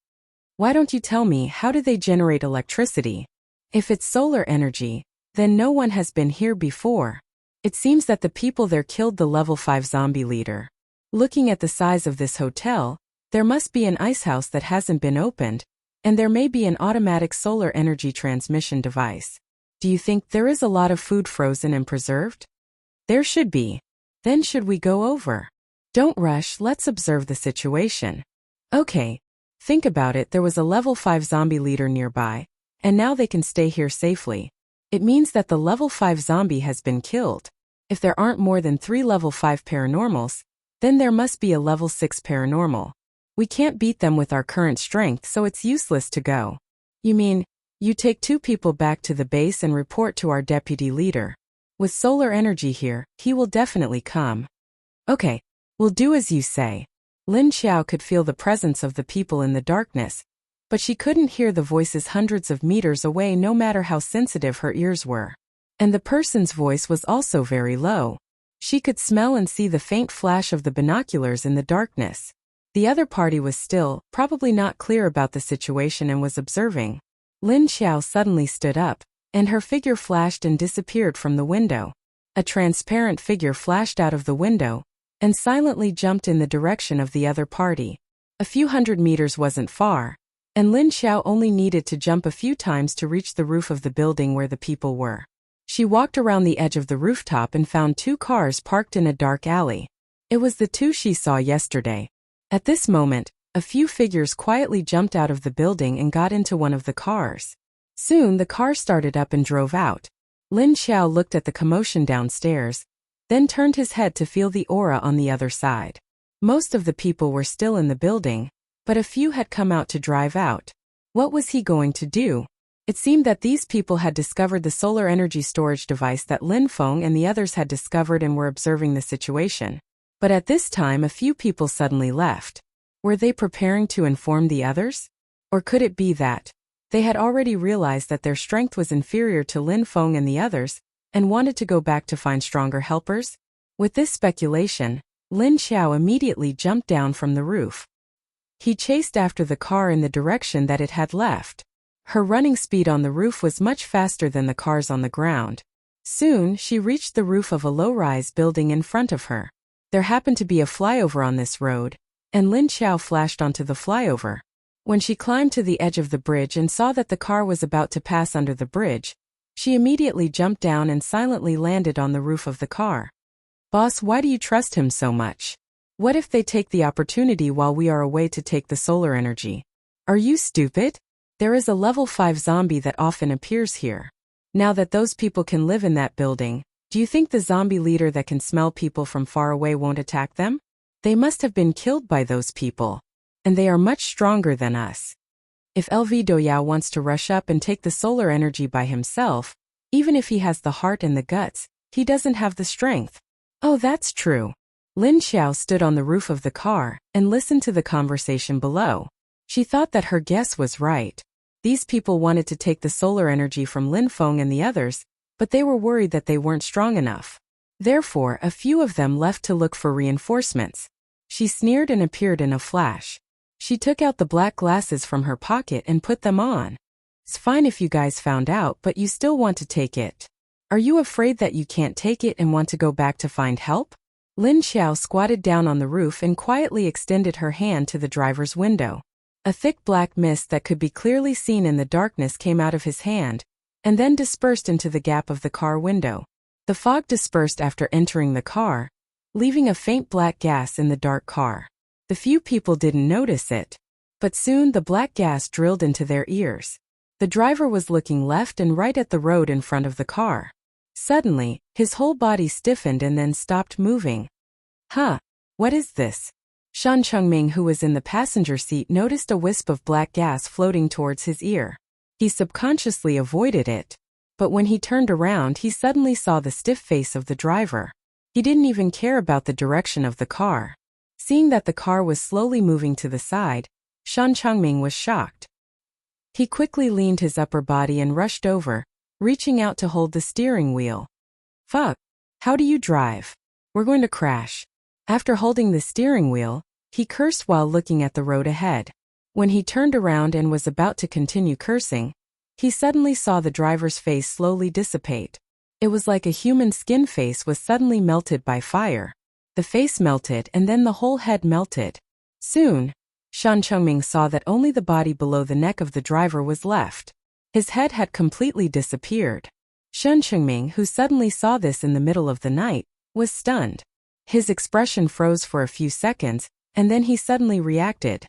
Why don't you tell me, how do they generate electricity? If it's solar energy, then no one has been here before. It seems that the people there killed the level 5 zombie leader. Looking at the size of this hotel, there must be an ice house that hasn't been opened, and there may be an automatic solar energy transmission device. Do you think there is a lot of food frozen and preserved? There should be. Then should we go over? Don't rush, let's observe the situation. Okay. Think about it, there was a level 5 zombie leader nearby, and now they can stay here safely. It means that the level 5 zombie has been killed. If there aren't more than 3 level 5 paranormals, then there must be a level 6 paranormal. We can't beat them with our current strength, so it's useless to go. You mean, you take 2 people back to the base and report to our deputy leader. With solar energy here, he will definitely come. Okay, we'll do as you say. Lin Xiao could feel the presence of the people in the darkness, but she couldn't hear the voices hundreds of meters away no matter how sensitive her ears were. And the person's voice was also very low. She could smell and see the faint flash of the binoculars in the darkness. The other party was still, probably not clear about the situation and was observing. Lin Xiao suddenly stood up, and her figure flashed and disappeared from the window. A transparent figure flashed out of the window, and silently jumped in the direction of the other party. A few hundred meters wasn't far, and Lin Xiao only needed to jump a few times to reach the roof of the building where the people were. She walked around the edge of the rooftop and found 2 cars parked in a dark alley. It was the 2 she saw yesterday. At this moment, a few figures quietly jumped out of the building and got into one of the cars. Soon the car started up and drove out. Lin Xiao looked at the commotion downstairs, then turned his head to feel the aura on the other side. Most of the people were still in the building, but a few had come out to drive out. What was he going to do? It seemed that these people had discovered the solar energy storage device that Lin Feng and the others had discovered and were observing the situation. But at this time a few people suddenly left. Were they preparing to inform the others? Or could it be that they had already realized that their strength was inferior to Lin Feng and the others, and wanted to go back to find stronger helpers? With this speculation, Lin Xiao immediately jumped down from the roof. He chased after the car in the direction that it had left. Her running speed on the roof was much faster than the cars on the ground. Soon, she reached the roof of a low-rise building in front of her. There happened to be a flyover on this road, and Lin Xiao flashed onto the flyover. When she climbed to the edge of the bridge and saw that the car was about to pass under the bridge, she immediately jumped down and silently landed on the roof of the car. "Boss, why do you trust him so much? What if they take the opportunity while we are away to take the solar energy? Are you stupid? There is a level 5 zombie that often appears here. Now that those people can live in that building, do you think the zombie leader that can smell people from far away won't attack them? They must have been killed by those people. And they are much stronger than us. If LV Doyao wants to rush up and take the solar energy by himself, even if he has the heart and the guts, he doesn't have the strength." "Oh, that's true." Lin Xiao stood on the roof of the car and listened to the conversation below. She thought that her guess was right. These people wanted to take the solar energy from Lin Feng and the others, but they were worried that they weren't strong enough. Therefore, a few of them left to look for reinforcements. She sneered and appeared in a flash. She took out the black glasses from her pocket and put them on. "It's fine if you guys found out, but you still want to take it. Are you afraid that you can't take it and want to go back to find help?" Lin Xiao squatted down on the roof and quietly extended her hand to the driver's window. A thick black mist that could be clearly seen in the darkness came out of his hand, and then dispersed into the gap of the car window. The fog dispersed after entering the car, leaving a faint black gas in the dark car. The few people didn't notice it, but soon the black gas drilled into their ears. The driver was looking left and right at the road in front of the car. Suddenly, his whole body stiffened and then stopped moving. "Huh, what is this?" Shan Chengming, who was in the passenger seat, noticed a wisp of black gas floating towards his ear. He subconsciously avoided it, but when he turned around he suddenly saw the stiff face of the driver. He didn't even care about the direction of the car. Seeing that the car was slowly moving to the side, Shan Chengming was shocked. He quickly leaned his upper body and rushed over, reaching out to hold the steering wheel. "Fuck! How do you drive? We're going to crash." After holding the steering wheel, he cursed while looking at the road ahead. When he turned around and was about to continue cursing, he suddenly saw the driver's face slowly dissipate. It was like a human skin face was suddenly melted by fire. The face melted and then the whole head melted. Soon, Shan Chengming saw that only the body below the neck of the driver was left. His head had completely disappeared. Shan Chengming, who suddenly saw this in the middle of the night, was stunned. His expression froze for a few seconds, and then he suddenly reacted.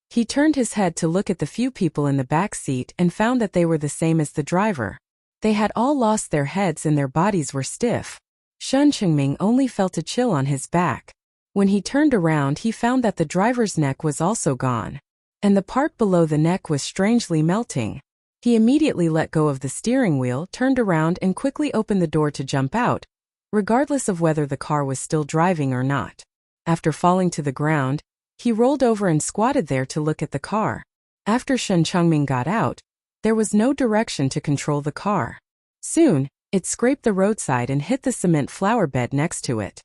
He turned his head to look at the few people in the back seat and found that they were the same as the driver. They had all lost their heads and their bodies were stiff. Shan Chengming only felt a chill on his back. When he turned around he found that the driver's neck was also gone, and the part below the neck was strangely melting. He immediately let go of the steering wheel, turned around and quickly opened the door to jump out, regardless of whether the car was still driving or not. After falling to the ground, he rolled over and squatted there to look at the car. After Shan Chengming got out, there was no direction to control the car. Soon, it scraped the roadside and hit the cement flower bed next to it.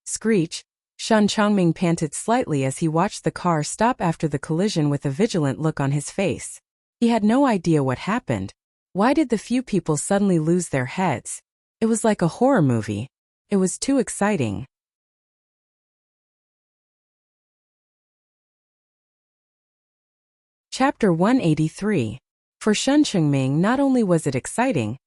Screech! Shan Chengming panted slightly as he watched the car stop after the collision with a vigilant look on his face. He had no idea what happened. Why did the few people suddenly lose their heads? It was like a horror movie. It was too exciting. Chapter 183. For Shen Chengming, not only was it exciting,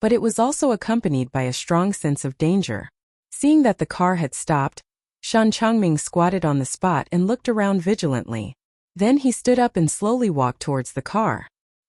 but it was also accompanied by a strong sense of danger. Seeing that the car had stopped, Shen Chengming squatted on the spot and looked around vigilantly. Then he stood up and slowly walked towards the car.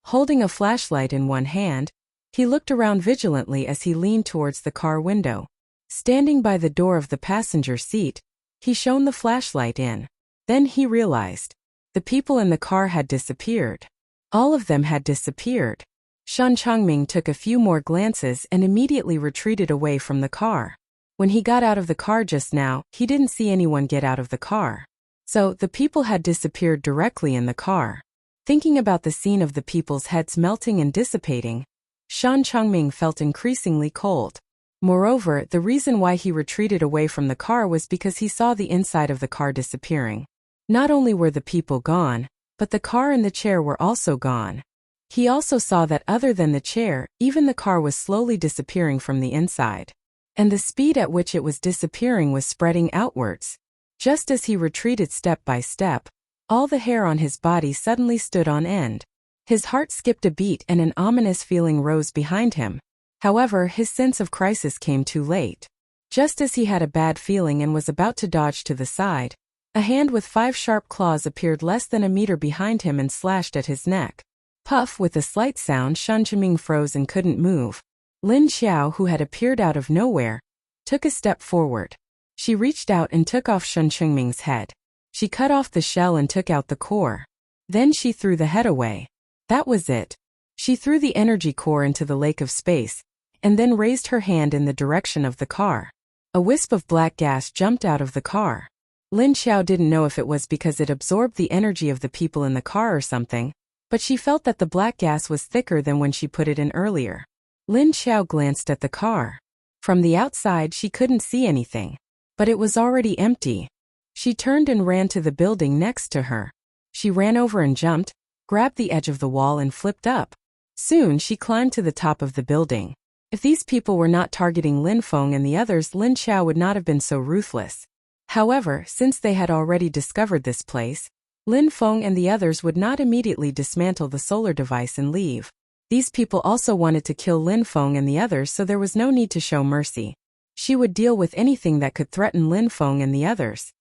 Holding a flashlight in one hand, he looked around vigilantly as he leaned towards the car window. Standing by the door of the passenger seat, he shone the flashlight in. Then he realized. The people in the car had disappeared. All of them had disappeared. Shen Chengming took a few more glances and immediately retreated away from the car. When he got out of the car just now, he didn't see anyone get out of the car. So, the people had disappeared directly in the car. Thinking about the scene of the people's heads melting and dissipating, Shen Chengming felt increasingly cold. Moreover, the reason why he retreated away from the car was because he saw the inside of the car disappearing. Not only were the people gone, but the car and the chair were also gone. He also saw that other than the chair, even the car was slowly disappearing from the inside. And the speed at which it was disappearing was spreading outwards. Just as he retreated step by step, all the hair on his body suddenly stood on end. His heart skipped a beat and an ominous feeling rose behind him. However, his sense of crisis came too late. Just as he had a bad feeling and was about to dodge to the side, a hand with 5 sharp claws appeared less than a meter behind him and slashed at his neck. Puff! With a slight sound, Shen Chengming froze and couldn't move. Lin Xiao, who had appeared out of nowhere, took a step forward. She reached out and took off Shen Chengming's head. She cut off the shell and took out the core. Then she threw the head away. That was it. She threw the energy core into the lake of space, and then raised her hand in the direction of the car. A wisp of black gas jumped out of the car. Lin Xiao didn't know if it was because it absorbed the energy of the people in the car or something, but she felt that the black gas was thicker than when she put it in earlier. Lin Xiao glanced at the car. From the outside she couldn't see anything, but it was already empty. She turned and ran to the building next to her. She ran over and jumped, grabbed the edge of the wall and flipped up. Soon she climbed to the top of the building. If these people were not targeting Lin Feng and the others, Lin Xiao would not have been so ruthless. However, since they had already discovered this place, Lin Feng and the others would not immediately dismantle the solar device and leave. These people also wanted to kill Lin Feng and the others, so there was no need to show mercy. She would deal with anything that could threaten Lin Feng and the others.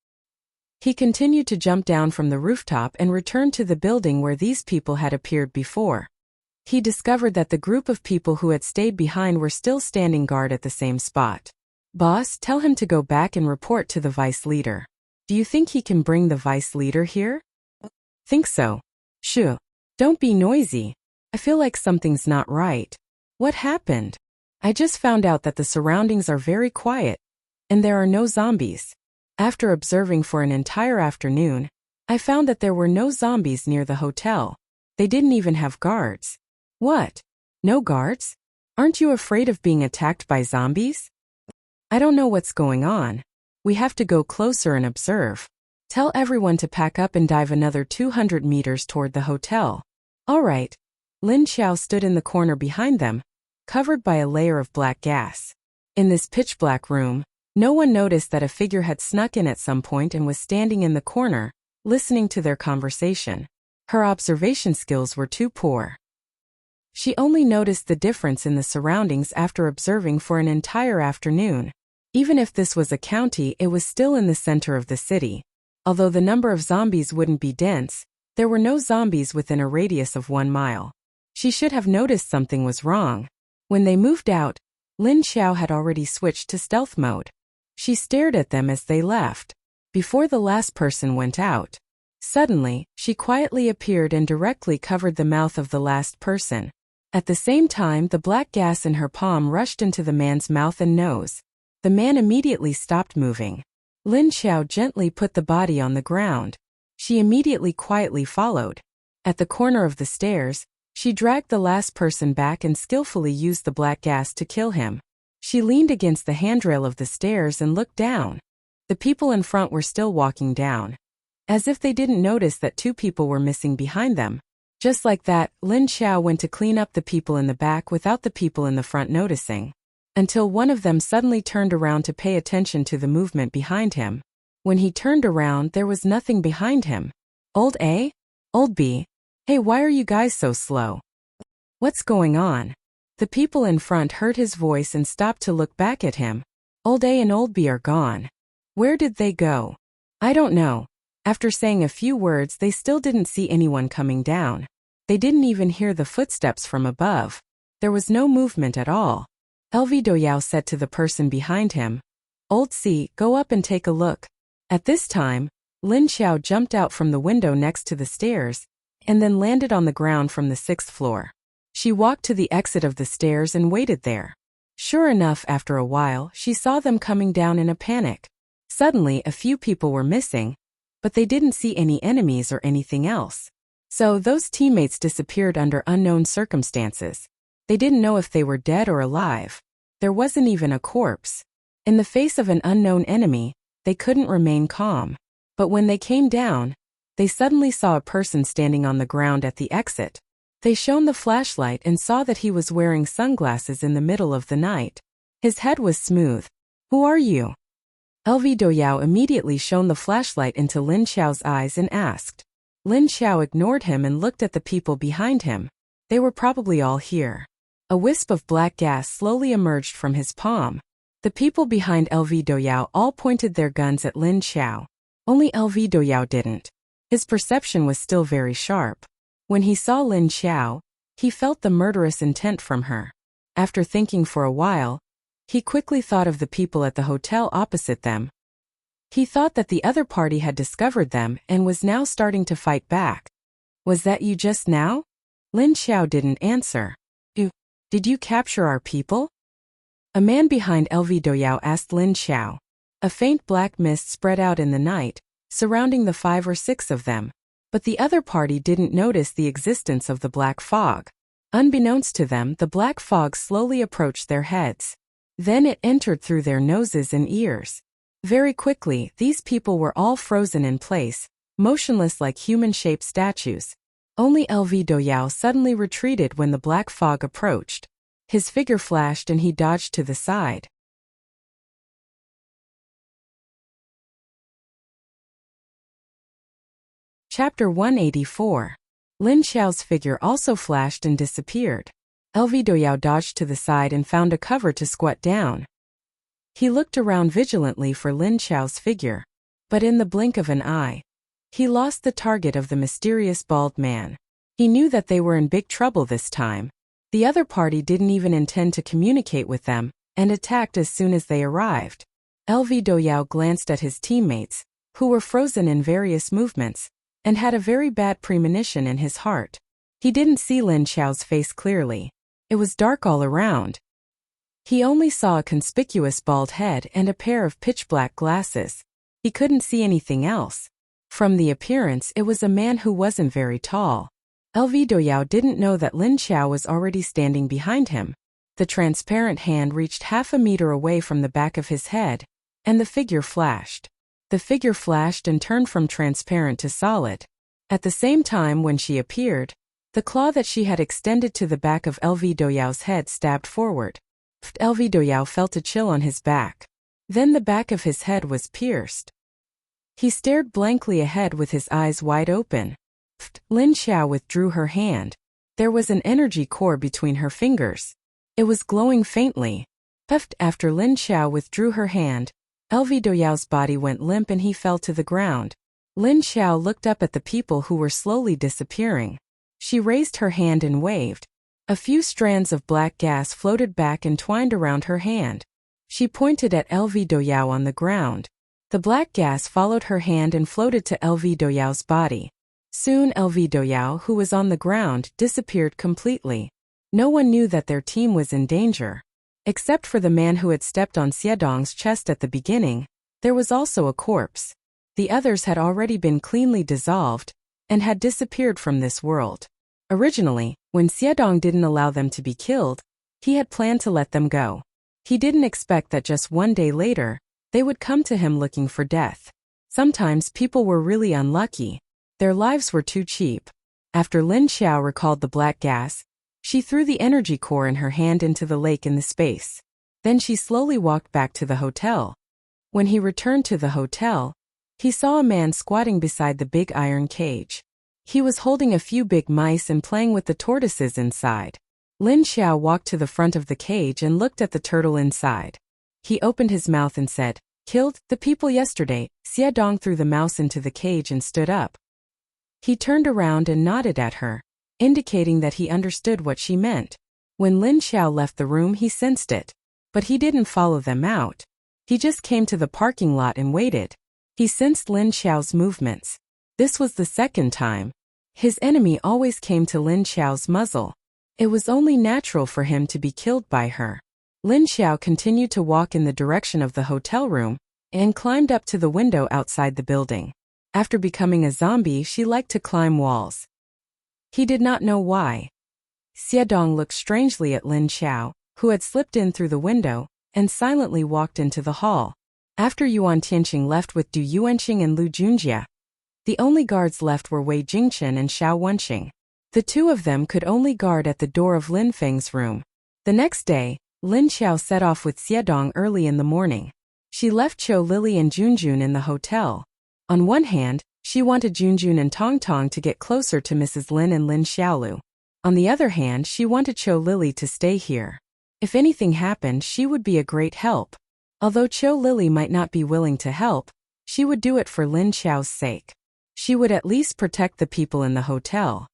He continued to jump down from the rooftop and returned to the building where these people had appeared before. He discovered that the group of people who had stayed behind were still standing guard at the same spot. Boss, tell him to go back and report to the vice leader. Do you think he can bring the vice leader here? Think so. Shoo. Don't be noisy. I feel like something's not right. What happened? I just found out that the surroundings are very quiet, and there are no zombies. After observing for an entire afternoon, I found that there were no zombies near the hotel. They didn't even have guards. What? No guards? Aren't you afraid of being attacked by zombies? I don't know what's going on. We have to go closer and observe. Tell everyone to pack up and dive another 200 meters toward the hotel. All right. Lin Xiao stood in the corner behind them, covered by a layer of black gas. In this pitch-black room, no one noticed that a figure had snuck in at some point and was standing in the corner, listening to their conversation. Her observation skills were too poor. She only noticed the difference in the surroundings after observing for an entire afternoon. Even if this was a county, it was still in the center of the city. Although the number of zombies wouldn't be dense, there were no zombies within a radius of 1 mile. She should have noticed something was wrong. When they moved out, Lin Xiao had already switched to stealth mode. She stared at them as they left. Before the last person went out, suddenly, she quietly appeared and directly covered the mouth of the last person. At the same time, the black gas in her palm rushed into the man's mouth and nose. The man immediately stopped moving. Lin Xiao gently put the body on the ground. She immediately quietly followed. At the corner of the stairs, she dragged the last person back and skillfully used the black gas to kill him. She leaned against the handrail of the stairs and looked down. The people in front were still walking down. As if they didn't notice that 2 people were missing behind them. Just like that, Lin Xiao went to clean up the people in the back without the people in the front noticing. Until one of them suddenly turned around to pay attention to the movement behind him. When he turned around, there was nothing behind him. Old A? Old B? Hey, why are you guys so slow? What's going on? The people in front heard his voice and stopped to look back at him. Old A and Old B are gone. Where did they go? I don't know. After saying a few words, they still didn't see anyone coming down. They didn't even hear the footsteps from above. There was no movement at all. LV Doyao said to the person behind him, Old C, go up and take a look. At this time, Lin Xiao jumped out from the window next to the stairs, and then landed on the ground from the 6th floor. She walked to the exit of the stairs and waited there. Sure enough, after a while, she saw them coming down in a panic. Suddenly, a few people were missing, but they didn't see any enemies or anything else. So those teammates disappeared under unknown circumstances. They didn't know if they were dead or alive. There wasn't even a corpse. In the face of an unknown enemy, they couldn't remain calm. But when they came down, they suddenly saw a person standing on the ground at the exit. They shone the flashlight and saw that he was wearing sunglasses in the middle of the night. His head was smooth. Who are you? LV Doyao immediately shone the flashlight into Lin Xiao's eyes and asked. Lin Xiao ignored him and looked at the people behind him. They were probably all here. A wisp of black gas slowly emerged from his palm. The people behind LV Doyao all pointed their guns at Lin Xiao. Only LV Doyao didn't. His perception was still very sharp. When he saw Lin Xiao, he felt the murderous intent from her. After thinking for a while, he quickly thought of the people at the hotel opposite them. He thought that the other party had discovered them and was now starting to fight back. Was that you just now? Lin Xiao didn't answer. Did you capture our people? A man behind LV Doyao asked Lin Xiao. A faint black mist spread out in the night, surrounding the 5 or 6 of them. But the other party didn't notice the existence of the black fog. Unbeknownst to them, the black fog slowly approached their heads. Then it entered through their noses and ears. Very quickly, these people were all frozen in place, motionless like human-shaped statues. Only LV Doyao suddenly retreated when the black fog approached. His figure flashed and he dodged to the side. Chapter 184. Lin Xiao's figure also flashed and disappeared. LV Doyao dodged to the side and found a cover to squat down. He looked around vigilantly for Lin Xiao's figure, but in the blink of an eye, he lost the target of the mysterious bald man. He knew that they were in big trouble this time. The other party didn't even intend to communicate with them, and attacked as soon as they arrived. LV Doyao glanced at his teammates, who were frozen in various movements, and had a very bad premonition in his heart. He didn't see Lin Xiao's face clearly. It was dark all around. He only saw a conspicuous bald head and a pair of pitch-black glasses. He couldn't see anything else. From the appearance, it was a man who wasn't very tall. LV Doyao didn't know that Lin Xiao was already standing behind him. The transparent hand reached half a meter away from the back of his head, and the figure flashed. The figure flashed and turned from transparent to solid. At the same time when she appeared, the claw that she had extended to the back of LV Doyao's head stabbed forward. LV Doyao felt a chill on his back. Then the back of his head was pierced. He stared blankly ahead with his eyes wide open. Lin Xiao withdrew her hand. There was an energy core between her fingers. It was glowing faintly. After Lin Xiao withdrew her hand, LV Doyao's body went limp and he fell to the ground. Lin Xiao looked up at the people who were slowly disappearing. She raised her hand and waved. A few strands of black gas floated back and twined around her hand. She pointed at LV Doyao on the ground. The black gas followed her hand and floated to LV Doyao's body. Soon LV Doyao, who was on the ground, disappeared completely. No one knew that their team was in danger. Except for the man who had stepped on Xiedong's chest at the beginning, there was also a corpse. The others had already been cleanly dissolved, and had disappeared from this world. Originally, when Xiedong didn't allow them to be killed, he had planned to let them go. He didn't expect that just one day later, they would come to him looking for death. Sometimes people were really unlucky. Their lives were too cheap. After Lin Xiao recalled the black gas, she threw the energy core in her hand into the lake in the space. Then she slowly walked back to the hotel. When he returned to the hotel, he saw a man squatting beside the big iron cage. He was holding a few big mice and playing with the tortoises inside. Lin Xiao walked to the front of the cage and looked at the turtle inside. He opened his mouth and said, "Killed the people yesterday." Xie Dong threw the mouse into the cage and stood up. He turned around and nodded at her, indicating that he understood what she meant. When Lin Xiao left the room, he sensed it. But he didn't follow them out. He just came to the parking lot and waited. He sensed Lin Xiao's movements. This was the second time. His enemy always came to Lin Xiao's muzzle. It was only natural for him to be killed by her. Lin Xiao continued to walk in the direction of the hotel room and climbed up to the window outside the building. After becoming a zombie, she liked to climb walls. He did not know why. Xie Dong looked strangely at Lin Xiao, who had slipped in through the window, and silently walked into the hall. After Yuan Tianqing left with Du Yuanqing and Lu Junjie, the only guards left were Wei Jingchen and Xiao Wenqing. The two of them could only guard at the door of Lin Feng's room. The next day, Lin Xiao set off with Xie Dong early in the morning. She left Chou Lily and Junjun in the hotel. On one hand, she wanted Junjun and Tongtong to get closer to Mrs. Lin and Lin Xiaolu. On the other hand, she wanted Chou Lily to stay here. If anything happened, she would be a great help. Although Chou Lily might not be willing to help, she would do it for Lin Xiao's sake. She would at least protect the people in the hotel.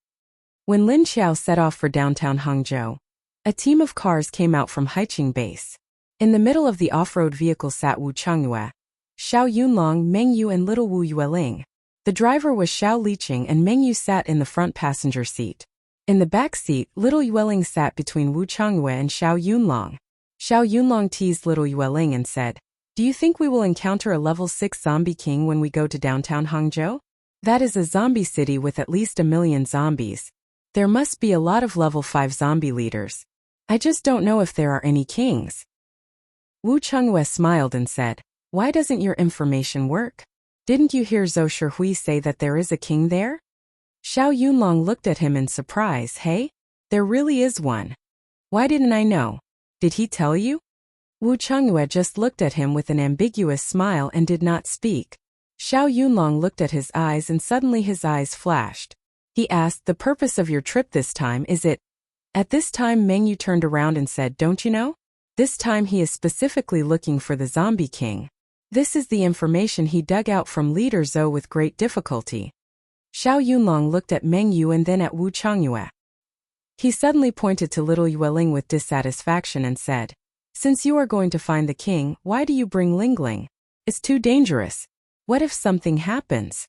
When Lin Xiao set off for downtown Hangzhou, a team of cars came out from Haiqing base. In the middle of the off-road vehicle sat Wu Changyue, Xiao Yunlong, Meng Yu and little Wu Yueling. The driver was Xiao Liqing and Meng Yu sat in the front passenger seat. In the back seat, little Yueling sat between Wu Changyue and Xiao Yunlong. Xiao Yunlong teased little Yueling and said, "Do you think we will encounter a level 6 zombie king when we go to downtown Hangzhou? That is a zombie city with at least 1 million zombies. There must be a lot of level 5 zombie leaders. I just don't know if there are any kings." Wu Changyue smiled and said, "Why doesn't your information work? Didn't you hear Zhou Shihui say that there is a king there?" Xiao Yunlong looked at him in surprise. "Hey? There really is one. Why didn't I know? Did he tell you?" Wu Changyue just looked at him with an ambiguous smile and did not speak. Xiao Yunlong looked at his eyes and suddenly his eyes flashed. He asked, "The purpose of your trip this time, is it?" At this time Meng Yu turned around and said, "Don't you know? This time he is specifically looking for the zombie king. This is the information he dug out from leader Zhou with great difficulty." Xiao Yunlong looked at Meng Yu and then at Wu Changyue. He suddenly pointed to little Yueling with dissatisfaction and said, "Since you are going to find the king, why do you bring Lingling? It's too dangerous. What if something happens?"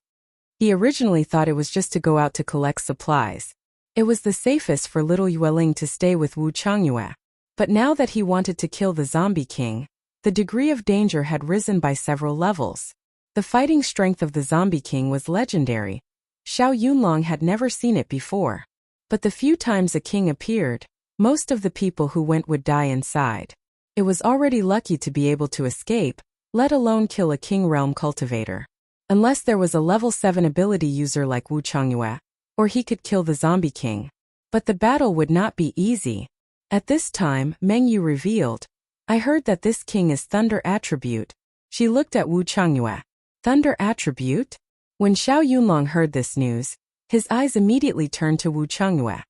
He originally thought it was just to go out to collect supplies. It was the safest for little Yueling to stay with Wu Changyue. But now that he wanted to kill the zombie king, the degree of danger had risen by several levels. The fighting strength of the zombie king was legendary. Xiao Yunlong had never seen it before. But the few times a king appeared, most of the people who went would die inside. It was already lucky to be able to escape, let alone kill a king realm cultivator. Unless there was a level 7 ability user like Wu Changyue, or he could kill the zombie king. But the battle would not be easy. At this time, Meng Yu revealed, "I heard that this king is Thunder Attribute." She looked at Wu Changyue. "Thunder Attribute?" When Xiao Yunlong heard this news, his eyes immediately turned to Wu Changyue.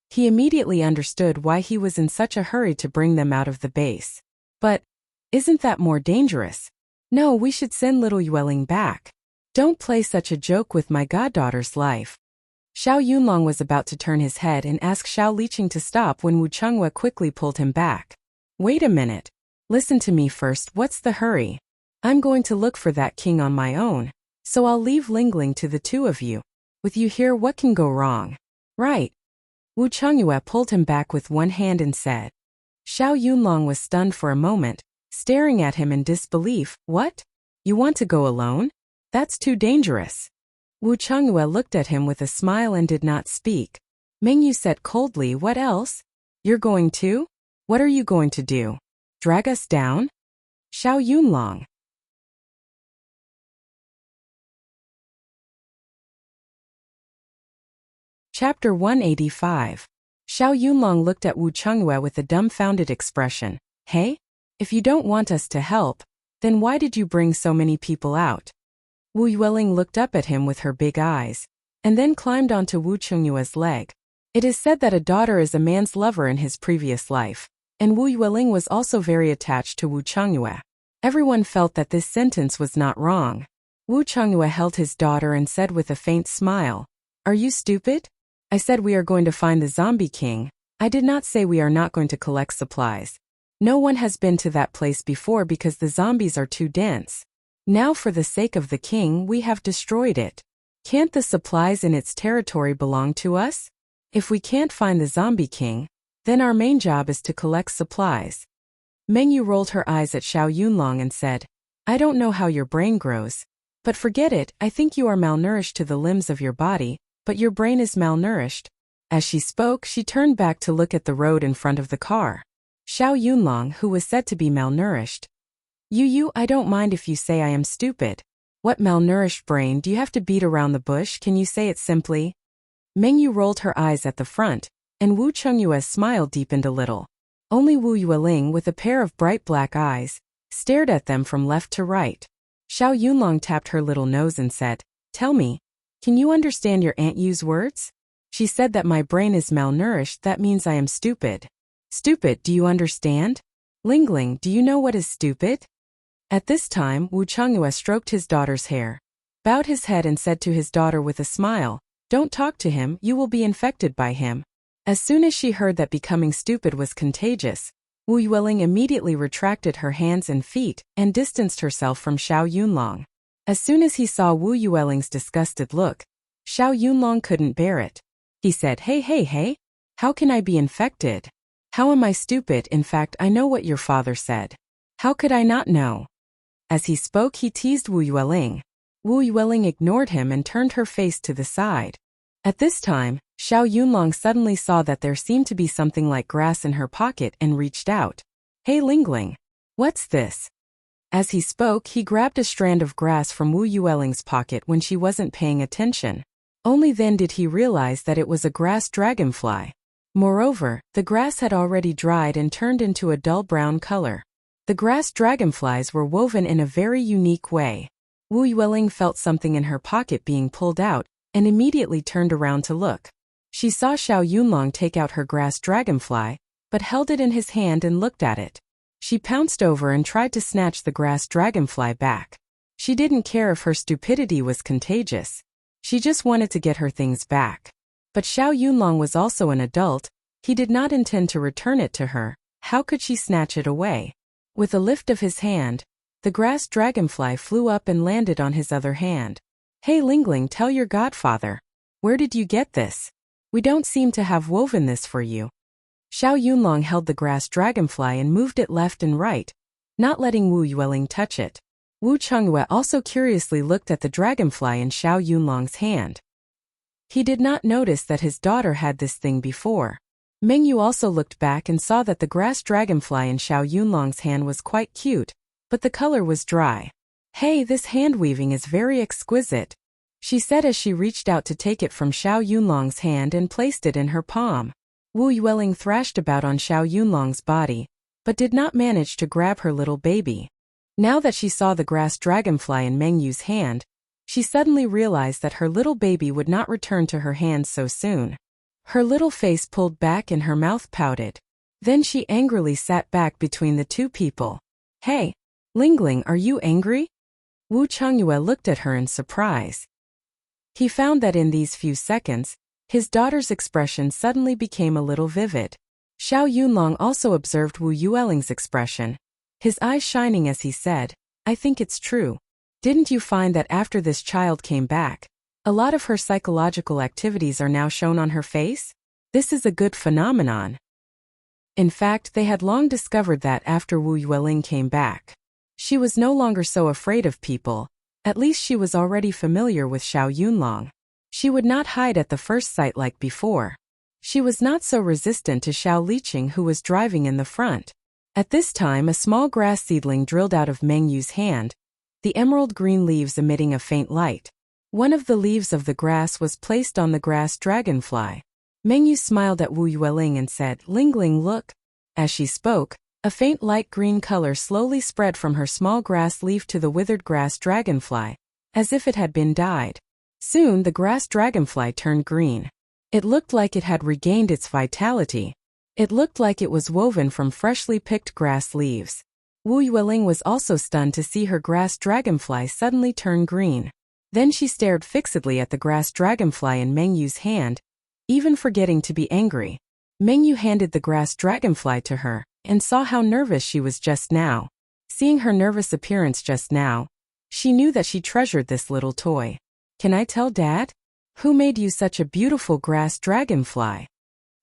He immediately understood why he was in such a hurry to bring them out of the base. "But isn't that more dangerous? No, we should send little Yueling back. Don't play such a joke with my goddaughter's life." Xiao Yunlong was about to turn his head and ask Xiao Liqing to stop when Wu Changyue quickly pulled him back. "Wait a minute. Listen to me first. What's the hurry? I'm going to look for that king on my own, so I'll leave Lingling to the two of you. With you here, what can go wrong?" "Right." Wu Changyue pulled him back with one hand and said. Xiao Yunlong was stunned for a moment, staring at him in disbelief. "What? You want to go alone? That's too dangerous." Wu Changyue looked at him with a smile and did not speak. Meng Yu said coldly, "What else? You're going too? What are you going to do? Drag us down?" Xiao Yunlong. Chapter 185. Xiao Yunlong looked at Wu Changyue with a dumbfounded expression. "Hey? If you don't want us to help, then why did you bring so many people out?" Wu Yueling looked up at him with her big eyes. and then climbed onto Wu Chungyue's leg. It is said that a daughter is a man's lover in his previous life, and Wu Yueling was also very attached to Wu Chungyue. Everyone felt that this sentence was not wrong. Wu Chungyue held his daughter and said with a faint smile, "Are you stupid? I said we are going to find the zombie king. I did not say we are not going to collect supplies. No one has been to that place before because the zombies are too dense. Now for the sake of the king we have destroyed it. Can't the supplies in its territory belong to us? If we can't find the zombie king, then our main job is to collect supplies." Meng Yu rolled her eyes at Xiao Yunlong and said, "I don't know how your brain grows, but forget it. I think you are malnourished to the limbs of your body, but your brain is malnourished." As she spoke, she turned back to look at the road in front of the car. Xiao Yunlong, who was said to be malnourished. "You, I don't mind if you say I am stupid. What malnourished brain do you have to beat around the bush? Can you say it simply?" Meng Yu rolled her eyes at the front, and Wu Chungyue's smile deepened a little. Only Wu Yueling, with a pair of bright black eyes, stared at them from left to right. Xiao Yunlong tapped her little nose and said, "Tell me, can you understand your Aunt Yu's words? She said that my brain is malnourished, that means I am stupid." "Stupid, do you understand? Lingling, do you know what is stupid?" At this time, Wu Chungyue stroked his daughter's hair, bowed his head and said to his daughter with a smile, "Don't talk to him, you will be infected by him." As soon as she heard that becoming stupid was contagious, Wu Yueling immediately retracted her hands and feet and distanced herself from Xiao Yunlong. As soon as he saw Wu Yueling's disgusted look, Xiao Yunlong couldn't bear it. He said, Hey, how can I be infected? How am I stupid? In fact, I know what your father said. How could I not know?" As he spoke, he teased Wu Yueling. Wu Yueling ignored him and turned her face to the side. At this time, Xiao Yunlong suddenly saw that there seemed to be something like grass in her pocket and reached out. "Hey Lingling, what's this?" As he spoke, he grabbed a strand of grass from Wu Yueling's pocket when she wasn't paying attention. Only then did he realize that it was a grass dragonfly. Moreover, the grass had already dried and turned into a dull brown color. The grass dragonflies were woven in a very unique way. Wu Yueling felt something in her pocket being pulled out and immediately turned around to look. She saw Xiao Yunlong take out her grass dragonfly, but held it in his hand and looked at it. She pounced over and tried to snatch the grass dragonfly back. She didn't care if her stupidity was contagious. She just wanted to get her things back. But Xiao Yunlong was also an adult. He did not intend to return it to her. How could she snatch it away? With a lift of his hand, the grass dragonfly flew up and landed on his other hand. "Hey Lingling, tell your godfather. Where did you get this? We don't seem to have woven this for you." Xiao Yunlong held the grass dragonfly and moved it left and right, not letting Wu Yueling touch it. Wu Chungyue also curiously looked at the dragonfly in Xiao Yunlong's hand. He did not notice that his daughter had this thing before. Meng Yu also looked back and saw that the grass dragonfly in Xiao Yunlong's hand was quite cute, but the color was dry. "Hey, this hand weaving is very exquisite," she said as she reached out to take it from Xiao Yunlong's hand and placed it in her palm. Wu Yueling thrashed about on Xiao Yunlong's body, but did not manage to grab her little baby. Now that she saw the grass dragonfly in Meng Yu's hand, she suddenly realized that her little baby would not return to her hands so soon. Her little face pulled back and her mouth pouted. Then she angrily sat back between the two people. "Hey, Lingling, are you angry?" Wu Chungyue looked at her in surprise. He found that in these few seconds, his daughter's expression suddenly became a little vivid. Xiao Yunlong also observed Wu Yueling's expression, his eyes shining as he said, "I think it's true. Didn't you find that after this child came back, a lot of her psychological activities are now shown on her face? This is a good phenomenon." In fact, they had long discovered that after Wu Yueling came back, she was no longer so afraid of people. At least she was already familiar with Xiao Yunlong. She would not hide at the first sight like before. She was not so resistant to Xiao Liqing, who was driving in the front. At this time, a small grass seedling drilled out of Meng Yu's hand, the emerald green leaves emitting a faint light. One of the leaves of the grass was placed on the grass dragonfly. Meng Yu smiled at Wu Yueling and said, "Lingling, look." As she spoke, a faint light green color slowly spread from her small grass leaf to the withered grass dragonfly, as if it had been dyed. Soon the grass dragonfly turned green. It looked like it had regained its vitality. It looked like it was woven from freshly picked grass leaves. Wu Yueling was also stunned to see her grass dragonfly suddenly turn green. Then she stared fixedly at the grass dragonfly in Meng Yu's hand, even forgetting to be angry. Meng Yu handed the grass dragonfly to her, and saw how nervous she was just now. Seeing her nervous appearance just now, she knew that she treasured this little toy. "Can I tell Dad? Who made you such a beautiful grass dragonfly?"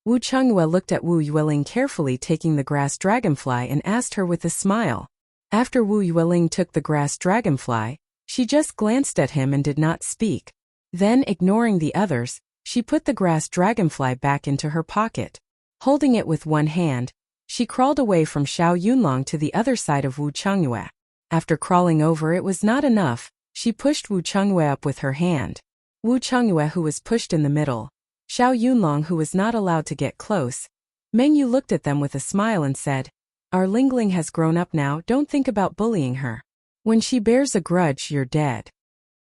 Wu Chengyue looked at Wu Yueling carefully taking the grass dragonfly and asked her with a smile. After Wu Yueling took the grass dragonfly, she just glanced at him and did not speak. Then, ignoring the others, she put the grass dragonfly back into her pocket. Holding it with one hand, she crawled away from Xiao Yunlong to the other side of Wu Chengyue. After crawling over it was not enough, she pushed Wu Chengyue up with her hand. Wu Chengyue, who was pushed in the middle, Xiao Yunlong, who was not allowed to get close. Meng Yu looked at them with a smile and said, "Our Lingling has grown up now, don't think about bullying her. When she bears a grudge, you're dead."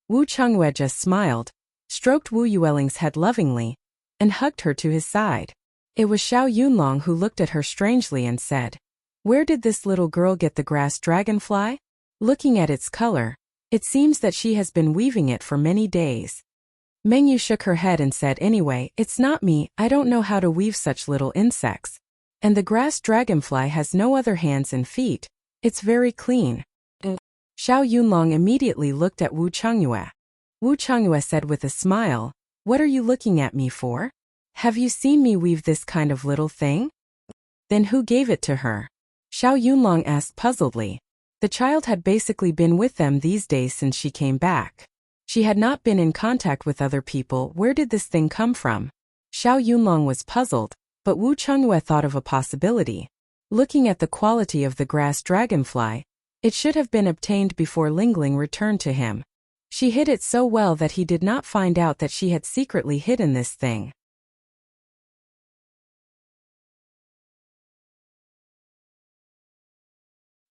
Wu Chengyue just smiled, stroked Wu Yueling's head lovingly, and hugged her to his side. It was Xiao Yunlong who looked at her strangely and said, "Where did this little girl get the grass dragonfly? Looking at its color, it seems that she has been weaving it for many days." Meng Yu shook her head and said, "Anyway, it's not me, I don't know how to weave such little insects. And the grass dragonfly has no other hands and feet. It's very clean." Xiao Yunlong immediately looked at Wu Chengyue. Wu Chengyue said with a smile, "What are you looking at me for? Have you seen me weave this kind of little thing?" "Then who gave it to her?" Xiao Yunlong asked puzzledly. The child had basically been with them these days since she came back. She had not been in contact with other people. Where did this thing come from? Xiao Yunlong was puzzled, but Wu Chengyue thought of a possibility. Looking at the quality of the grass dragonfly, it should have been obtained before Lingling returned to him. She hid it so well that he did not find out that she had secretly hidden this thing.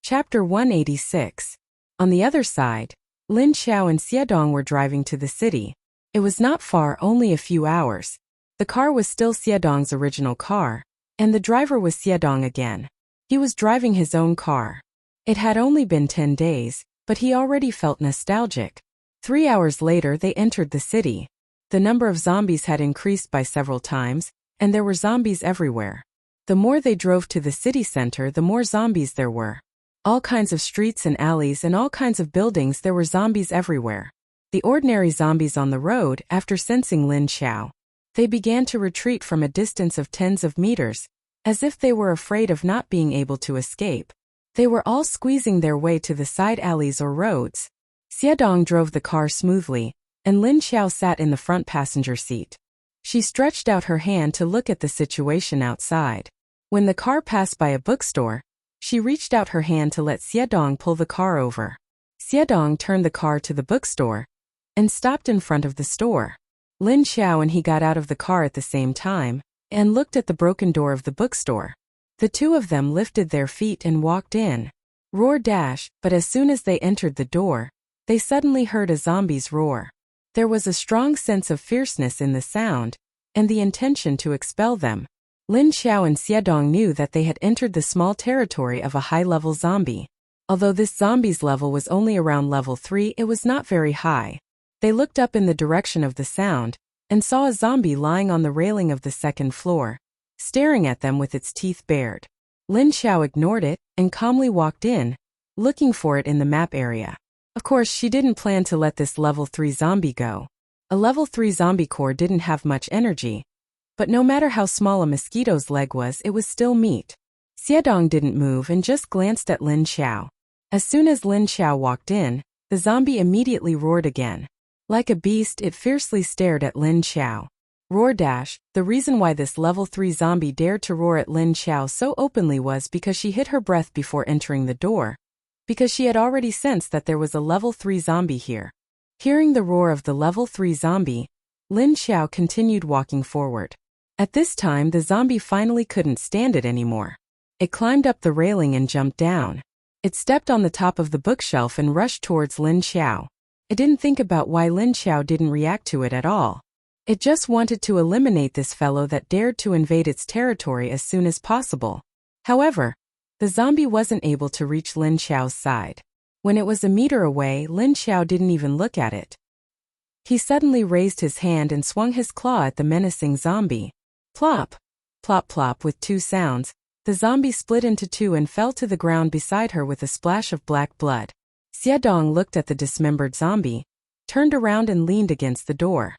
Chapter 186. On the other side, Lin Xiao and Xiedong were driving to the city. It was not far, only a few hours. The car was still Xiedong's original car, and the driver was Xiedong again. He was driving his own car. It had only been 10 days, but he already felt nostalgic. 3 hours later they entered the city. The number of zombies had increased by several times, and there were zombies everywhere. The more they drove to the city center, the more zombies there were. All kinds of streets and alleys and all kinds of buildings, there were zombies everywhere. The ordinary zombies on the road, after sensing Lin Xiao, they began to retreat from a distance of tens of meters, as if they were afraid of not being able to escape. They were all squeezing their way to the side alleys or roads. Xiedong drove the car smoothly, and Lin Xiao sat in the front passenger seat. She stretched out her hand to look at the situation outside. When the car passed by a bookstore, she reached out her hand to let Xiedong pull the car over. Xiedong turned the car to the bookstore and stopped in front of the store. Lin Xiao and he got out of the car at the same time and looked at the broken door of the bookstore. The two of them lifted their feet and walked in. Roar dash, but as soon as they entered the door, they suddenly heard a zombie's roar. There was a strong sense of fierceness in the sound and the intention to expel them. Lin Xiao and Xiedong knew that they had entered the small territory of a high-level zombie. Although this zombie's level was only around level 3, it was not very high. They looked up in the direction of the sound and saw a zombie lying on the railing of the second floor, staring at them with its teeth bared. Lin Xiao ignored it and calmly walked in, looking for it in the map area. Of course, she didn't plan to let this level 3 zombie go. A level 3 zombie core didn't have much energy, but no matter how small a mosquito's leg was, it was still meat. Xiedong didn't move and just glanced at Lin Xiao. As soon as Lin Xiao walked in, the zombie immediately roared again. Like a beast, it fiercely stared at Lin Xiao. Roar dash, the reason why this level 3 zombie dared to roar at Lin Xiao so openly was because she hid her breath before entering the door, because she had already sensed that there was a level 3 zombie here. Hearing the roar of the level 3 zombie, Lin Xiao continued walking forward. At this time, the zombie finally couldn't stand it anymore. It climbed up the railing and jumped down. It stepped on the top of the bookshelf and rushed towards Lin Xiao. It didn't think about why Lin Xiao didn't react to it at all. It just wanted to eliminate this fellow that dared to invade its territory as soon as possible. However, the zombie wasn't able to reach Lin Xiao's side. When it was a meter away, Lin Xiao didn't even look at it. He suddenly raised his hand and swung his claw at the menacing zombie. Plop! Plop plop with two sounds, the zombie split into two and fell to the ground beside her with a splash of black blood. Xiedong looked at the dismembered zombie, turned around and leaned against the door.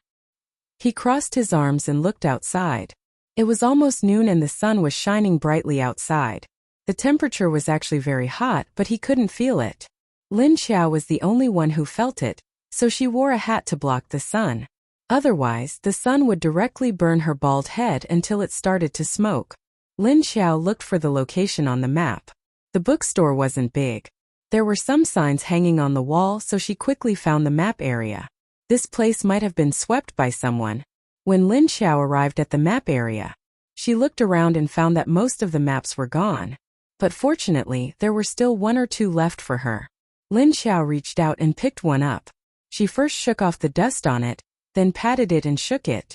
He crossed his arms and looked outside. It was almost noon and the sun was shining brightly outside. The temperature was actually very hot, but he couldn't feel it. Lin Xiao was the only one who felt it, so she wore a hat to block the sun. Otherwise, the sun would directly burn her bald head until it started to smoke. Lin Xiao looked for the location on the map. The bookstore wasn't big. There were some signs hanging on the wall, so she quickly found the map area. This place might have been swept by someone. When Lin Xiao arrived at the map area, she looked around and found that most of the maps were gone. But fortunately, there were still one or two left for her. Lin Xiao reached out and picked one up. She first shook off the dust on it, then patted it and shook it.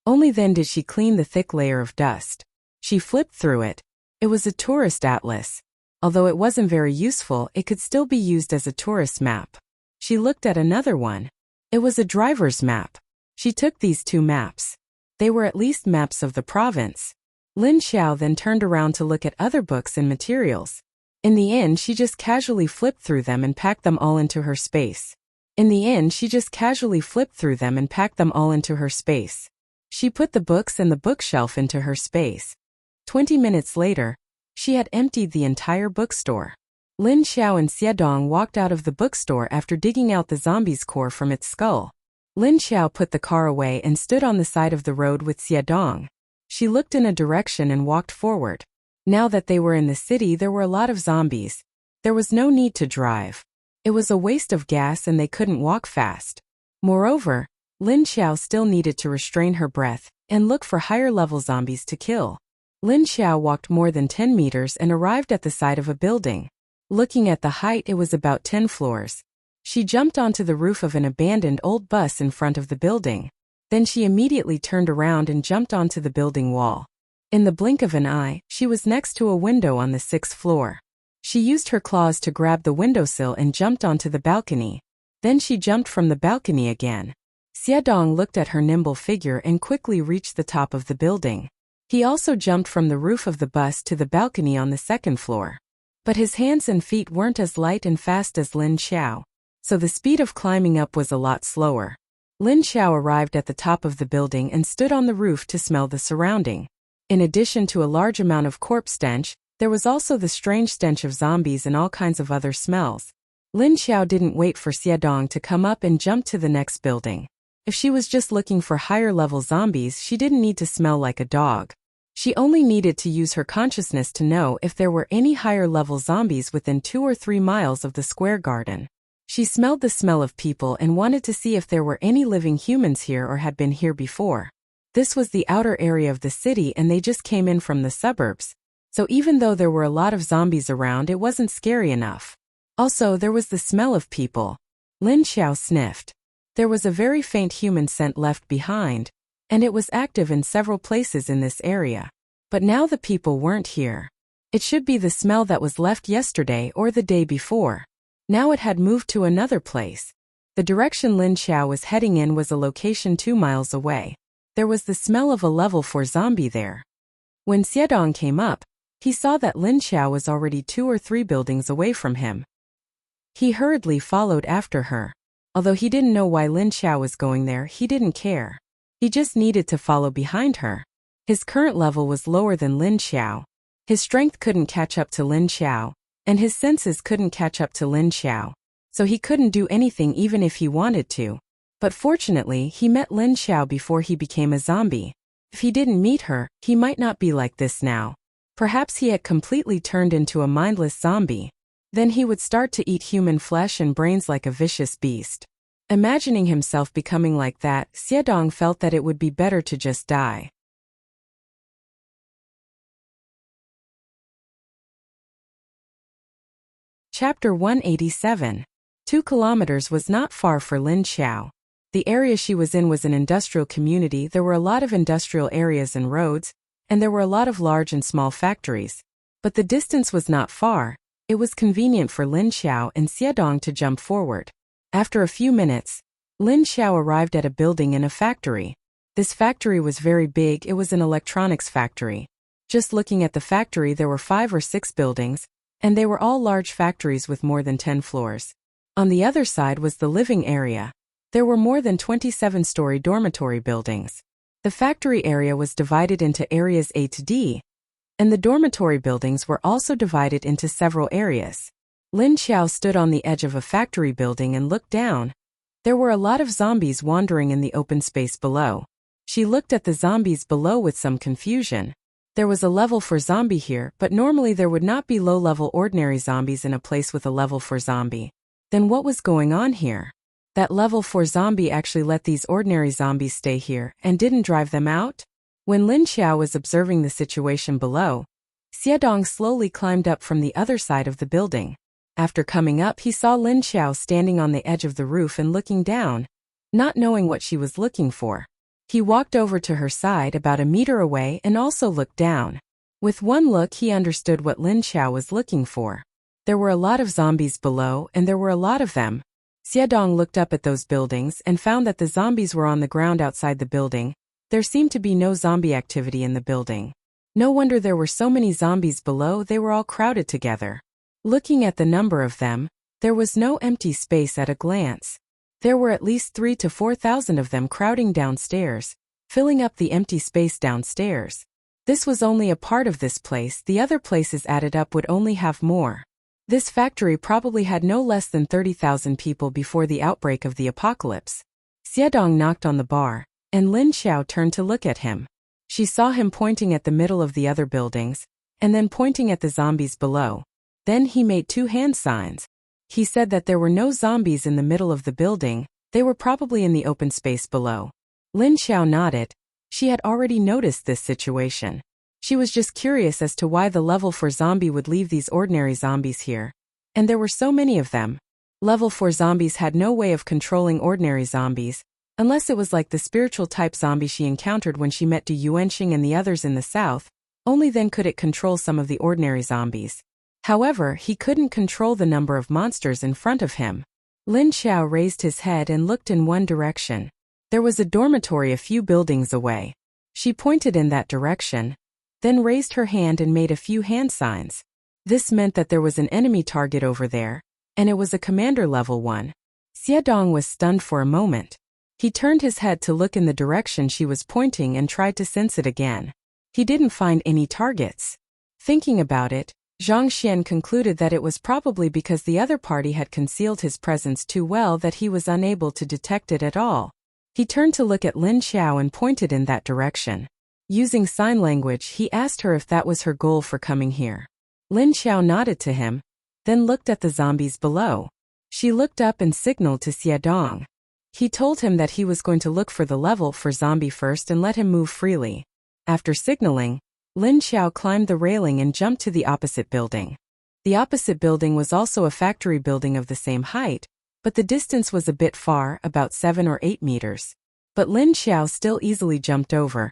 Only then did she clean the thick layer of dust. She flipped through it. It was a tourist atlas. Although it wasn't very useful, it could still be used as a tourist map. She looked at another one. It was a driver's map. She took these two maps. They were at least maps of the province. Lin Xiao then turned around to look at other books and materials. In the end, she just casually flipped through them and packed them all into her space. She put the books and the bookshelf into her space. 20 minutes later, she had emptied the entire bookstore. Lin Xiao and Xiedong walked out of the bookstore after digging out the zombie's core from its skull. Lin Xiao put the car away and stood on the side of the road with Xiedong. She looked in a direction and walked forward. Now that they were in the city, there were a lot of zombies. There was no need to drive. It was a waste of gas and they couldn't walk fast. Moreover, Lin Xiao still needed to restrain her breath and look for higher-level zombies to kill. Lin Xiao walked more than 10 meters and arrived at the side of a building. Looking at the height, it was about 10 floors. She jumped onto the roof of an abandoned old bus in front of the building. Then she immediately turned around and jumped onto the building wall. In the blink of an eye, she was next to a window on the 6th floor. She used her claws to grab the windowsill and jumped onto the balcony. Then she jumped from the balcony again. Xiedong looked at her nimble figure and quickly reached the top of the building. He also jumped from the roof of the bus to the balcony on the 2nd floor. But his hands and feet weren't as light and fast as Lin Xiao, so the speed of climbing up was a lot slower. Lin Xiao arrived at the top of the building and stood on the roof to smell the surrounding. In addition to a large amount of corpse stench, there was also the strange stench of zombies and all kinds of other smells. Lin Xiao didn't wait for Xiedong to come up and jump to the next building. If she was just looking for higher-level zombies, she didn't need to smell like a dog. She only needed to use her consciousness to know if there were any higher-level zombies within 2 or 3 miles of the square garden. She smelled the smell of people and wanted to see if there were any living humans here or had been here before. This was the outer area of the city and they just came in from the suburbs. So even though there were a lot of zombies around, it wasn't scary enough. Also, there was the smell of people. Lin Xiao sniffed. There was a very faint human scent left behind, and it was active in several places in this area. But now the people weren't here. It should be the smell that was left yesterday or the day before. Now it had moved to another place. The direction Lin Xiao was heading in was a location 2 miles away. There was the smell of a level 4 zombie there. When Xiedong came up, he saw that Lin Xiao was already 2 or 3 buildings away from him. He hurriedly followed after her. Although he didn't know why Lin Xiao was going there, he didn't care. He just needed to follow behind her. His current level was lower than Lin Xiao. His strength couldn't catch up to Lin Xiao, and his senses couldn't catch up to Lin Xiao. So he couldn't do anything even if he wanted to. But fortunately, he met Lin Xiao before he became a zombie. If he didn't meet her, he might not be like this now. Perhaps he had completely turned into a mindless zombie. Then he would start to eat human flesh and brains like a vicious beast. Imagining himself becoming like that, Xiedong felt that it would be better to just die. Chapter 187. 2 kilometers was not far for Lin Xiao. The area she was in was an industrial community. There were a lot of industrial areas and roads, and there were a lot of large and small factories. But the distance was not far. It was convenient for Lin Xiao and Xiedong to jump forward. After a few minutes, Lin Xiao arrived at a building in a factory. This factory was very big. It was an electronics factory. Just looking at the factory, there were 5 or 6 buildings, and they were all large factories with more than 10 floors. On the other side was the living area. There were more than 27-story dormitory buildings. The factory area was divided into areas A to D, and the dormitory buildings were also divided into several areas. Lin Xiao stood on the edge of a factory building and looked down. There were a lot of zombies wandering in the open space below. She looked at the zombies below with some confusion. There was a level 4 zombie here, but normally there would not be low-level ordinary zombies in a place with a level 4 zombie. Then what was going on here? That level 4 zombie actually let these ordinary zombies stay here and didn't drive them out? When Lin Xiao was observing the situation below, Xiedong slowly climbed up from the other side of the building. After coming up, he saw Lin Xiao standing on the edge of the roof and looking down, not knowing what she was looking for. He walked over to her side about a meter away and also looked down. With one look, he understood what Lin Xiao was looking for. There were a lot of zombies below, and there were a lot of them. Xiedong looked up at those buildings and found that the zombies were on the ground outside the building. There seemed to be no zombie activity in the building. No wonder there were so many zombies below. They were all crowded together. Looking at the number of them, there was no empty space at a glance. There were at least 3,000 to 4,000 of them crowding downstairs, filling up the empty space downstairs. This was only a part of this place. The other places added up would only have more. This factory probably had no less than 30,000 people before the outbreak of the apocalypse. Xiedong knocked on the bar, and Lin Xiao turned to look at him. She saw him pointing at the middle of the other buildings, and then pointing at the zombies below. Then he made 2 hand signs. He said that there were no zombies in the middle of the building. They were probably in the open space below. Lin Xiao nodded. She had already noticed this situation. She was just curious as to why the level 4 zombie would leave these ordinary zombies here. And there were so many of them. Level 4 zombies had no way of controlling ordinary zombies, unless it was like the spiritual type zombie she encountered when she met Du Yuanxing and the others in the south. Only then could it control some of the ordinary zombies. However, he couldn't control the number of monsters in front of him. Lin Xiao raised his head and looked in one direction. There was a dormitory a few buildings away. She pointed in that direction, then raised her hand and made a few hand signs. This meant that there was an enemy target over there, and it was a commander level 1. Xiedong was stunned for a moment. He turned his head to look in the direction she was pointing and tried to sense it again. He didn't find any targets. Thinking about it, Zhang Xian concluded that it was probably because the other party had concealed his presence too well that he was unable to detect it at all. He turned to look at Lin Xiao and pointed in that direction. Using sign language, he asked her if that was her goal for coming here. Lin Xiao nodded to him, then looked at the zombies below. She looked up and signaled to Xiedong. He told him that he was going to look for the level 4 zombie first and let him move freely. After signaling, Lin Xiao climbed the railing and jumped to the opposite building. The opposite building was also a factory building of the same height, but the distance was a bit far, about 7 or 8 meters. But Lin Xiao still easily jumped over,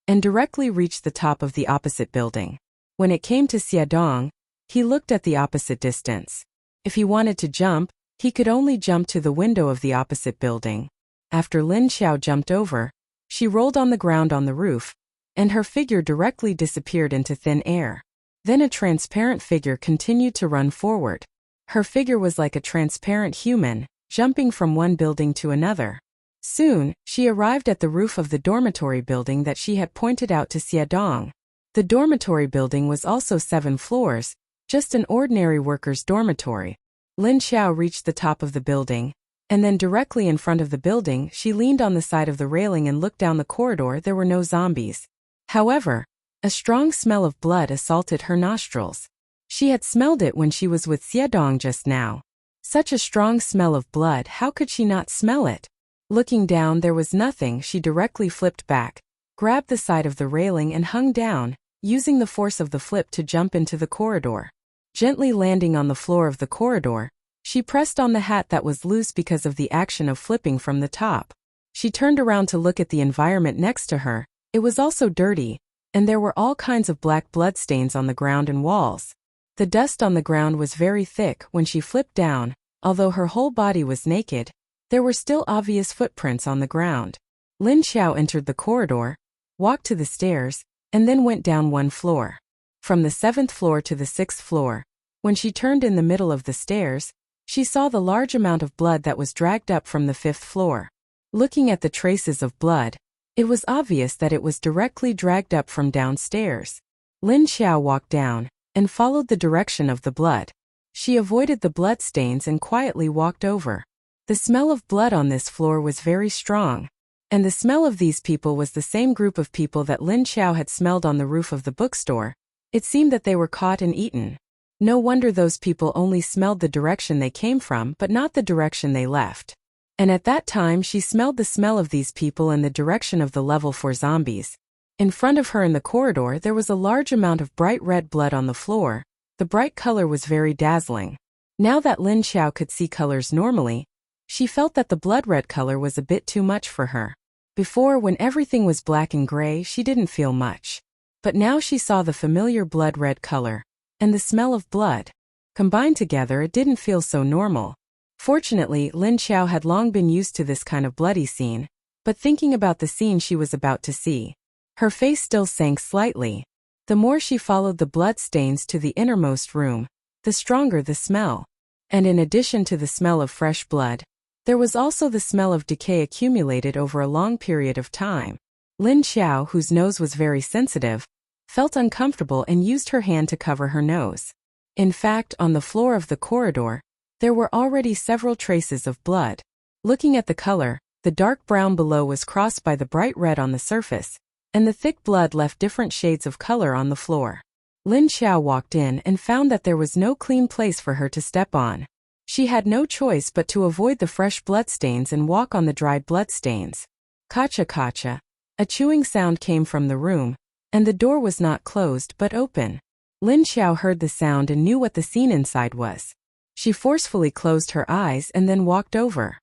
and directly reached the top of the opposite building. When it came to Xiedong, he looked at the opposite distance. If he wanted to jump, he could only jump to the window of the opposite building. After Lin Xiao jumped over, she rolled on the ground on the roof, and her figure directly disappeared into thin air. Then a transparent figure continued to run forward. Her figure was like a transparent human, jumping from one building to another. Soon, she arrived at the roof of the dormitory building that she had pointed out to Xiedong. The dormitory building was also 7 floors, just an ordinary worker's dormitory. Lin Xiao reached the top of the building, and then directly in front of the building, she leaned on the side of the railing and looked down the corridor. There were no zombies. However, a strong smell of blood assaulted her nostrils. She had smelled it when she was with Xiedong just now. Such a strong smell of blood, how could she not smell it? Looking down, there was nothing. She directly flipped back, grabbed the side of the railing and hung down, using the force of the flip to jump into the corridor. Gently landing on the floor of the corridor, She pressed on the hat that was loose because of the action of flipping from the top. She turned around to look at the environment next to her. It was also dirty, and there were all kinds of black bloodstains on the ground and walls. The dust on the ground was very thick. When she flipped down, although her whole body was naked, there were still obvious footprints on the ground. Lin Xiao entered the corridor, walked to the stairs, and then went down one floor. From the 7th floor to the 6th floor. When she turned in the middle of the stairs, she saw the large amount of blood that was dragged up from the 5th floor. Looking at the traces of blood, it was obvious that it was directly dragged up from downstairs. Lin Xiao walked down and followed the direction of the blood. She avoided the blood stains and quietly walked over. The smell of blood on this floor was very strong, and the smell of these people was the same group of people that Lin Xiao had smelled on the roof of the bookstore. It seemed that they were caught and eaten. No wonder those people only smelled the direction they came from but not the direction they left. And at that time she smelled the smell of these people in the direction of the level 4 zombies. In front of her in the corridor there was a large amount of bright red blood on the floor. The bright color was very dazzling. Now that Lin Xiao could see colors normally, she felt that the blood red color was a bit too much for her. Before, when everything was black and gray, she didn't feel much. But now she saw the familiar blood red color and the smell of blood. Combined together, it didn't feel so normal. Fortunately, Lin Xiao had long been used to this kind of bloody scene, but thinking about the scene she was about to see, her face still sank slightly. The more she followed the blood stains to the innermost room, the stronger the smell. And in addition to the smell of fresh blood, there was also the smell of decay accumulated over a long period of time. Lin Xiao, whose nose was very sensitive, felt uncomfortable and used her hand to cover her nose. In fact, on the floor of the corridor, there were already several traces of blood. Looking at the color, the dark brown below was crossed by the bright red on the surface, and the thick blood left different shades of color on the floor. Lin Xiao walked in and found that there was no clean place for her to step on. She had no choice but to avoid the fresh bloodstains and walk on the dried bloodstains. Kacha kacha. A chewing sound came from the room, and the door was not closed but open. Lin Xiao heard the sound and knew what the scene inside was. She forcefully closed her eyes and then walked over.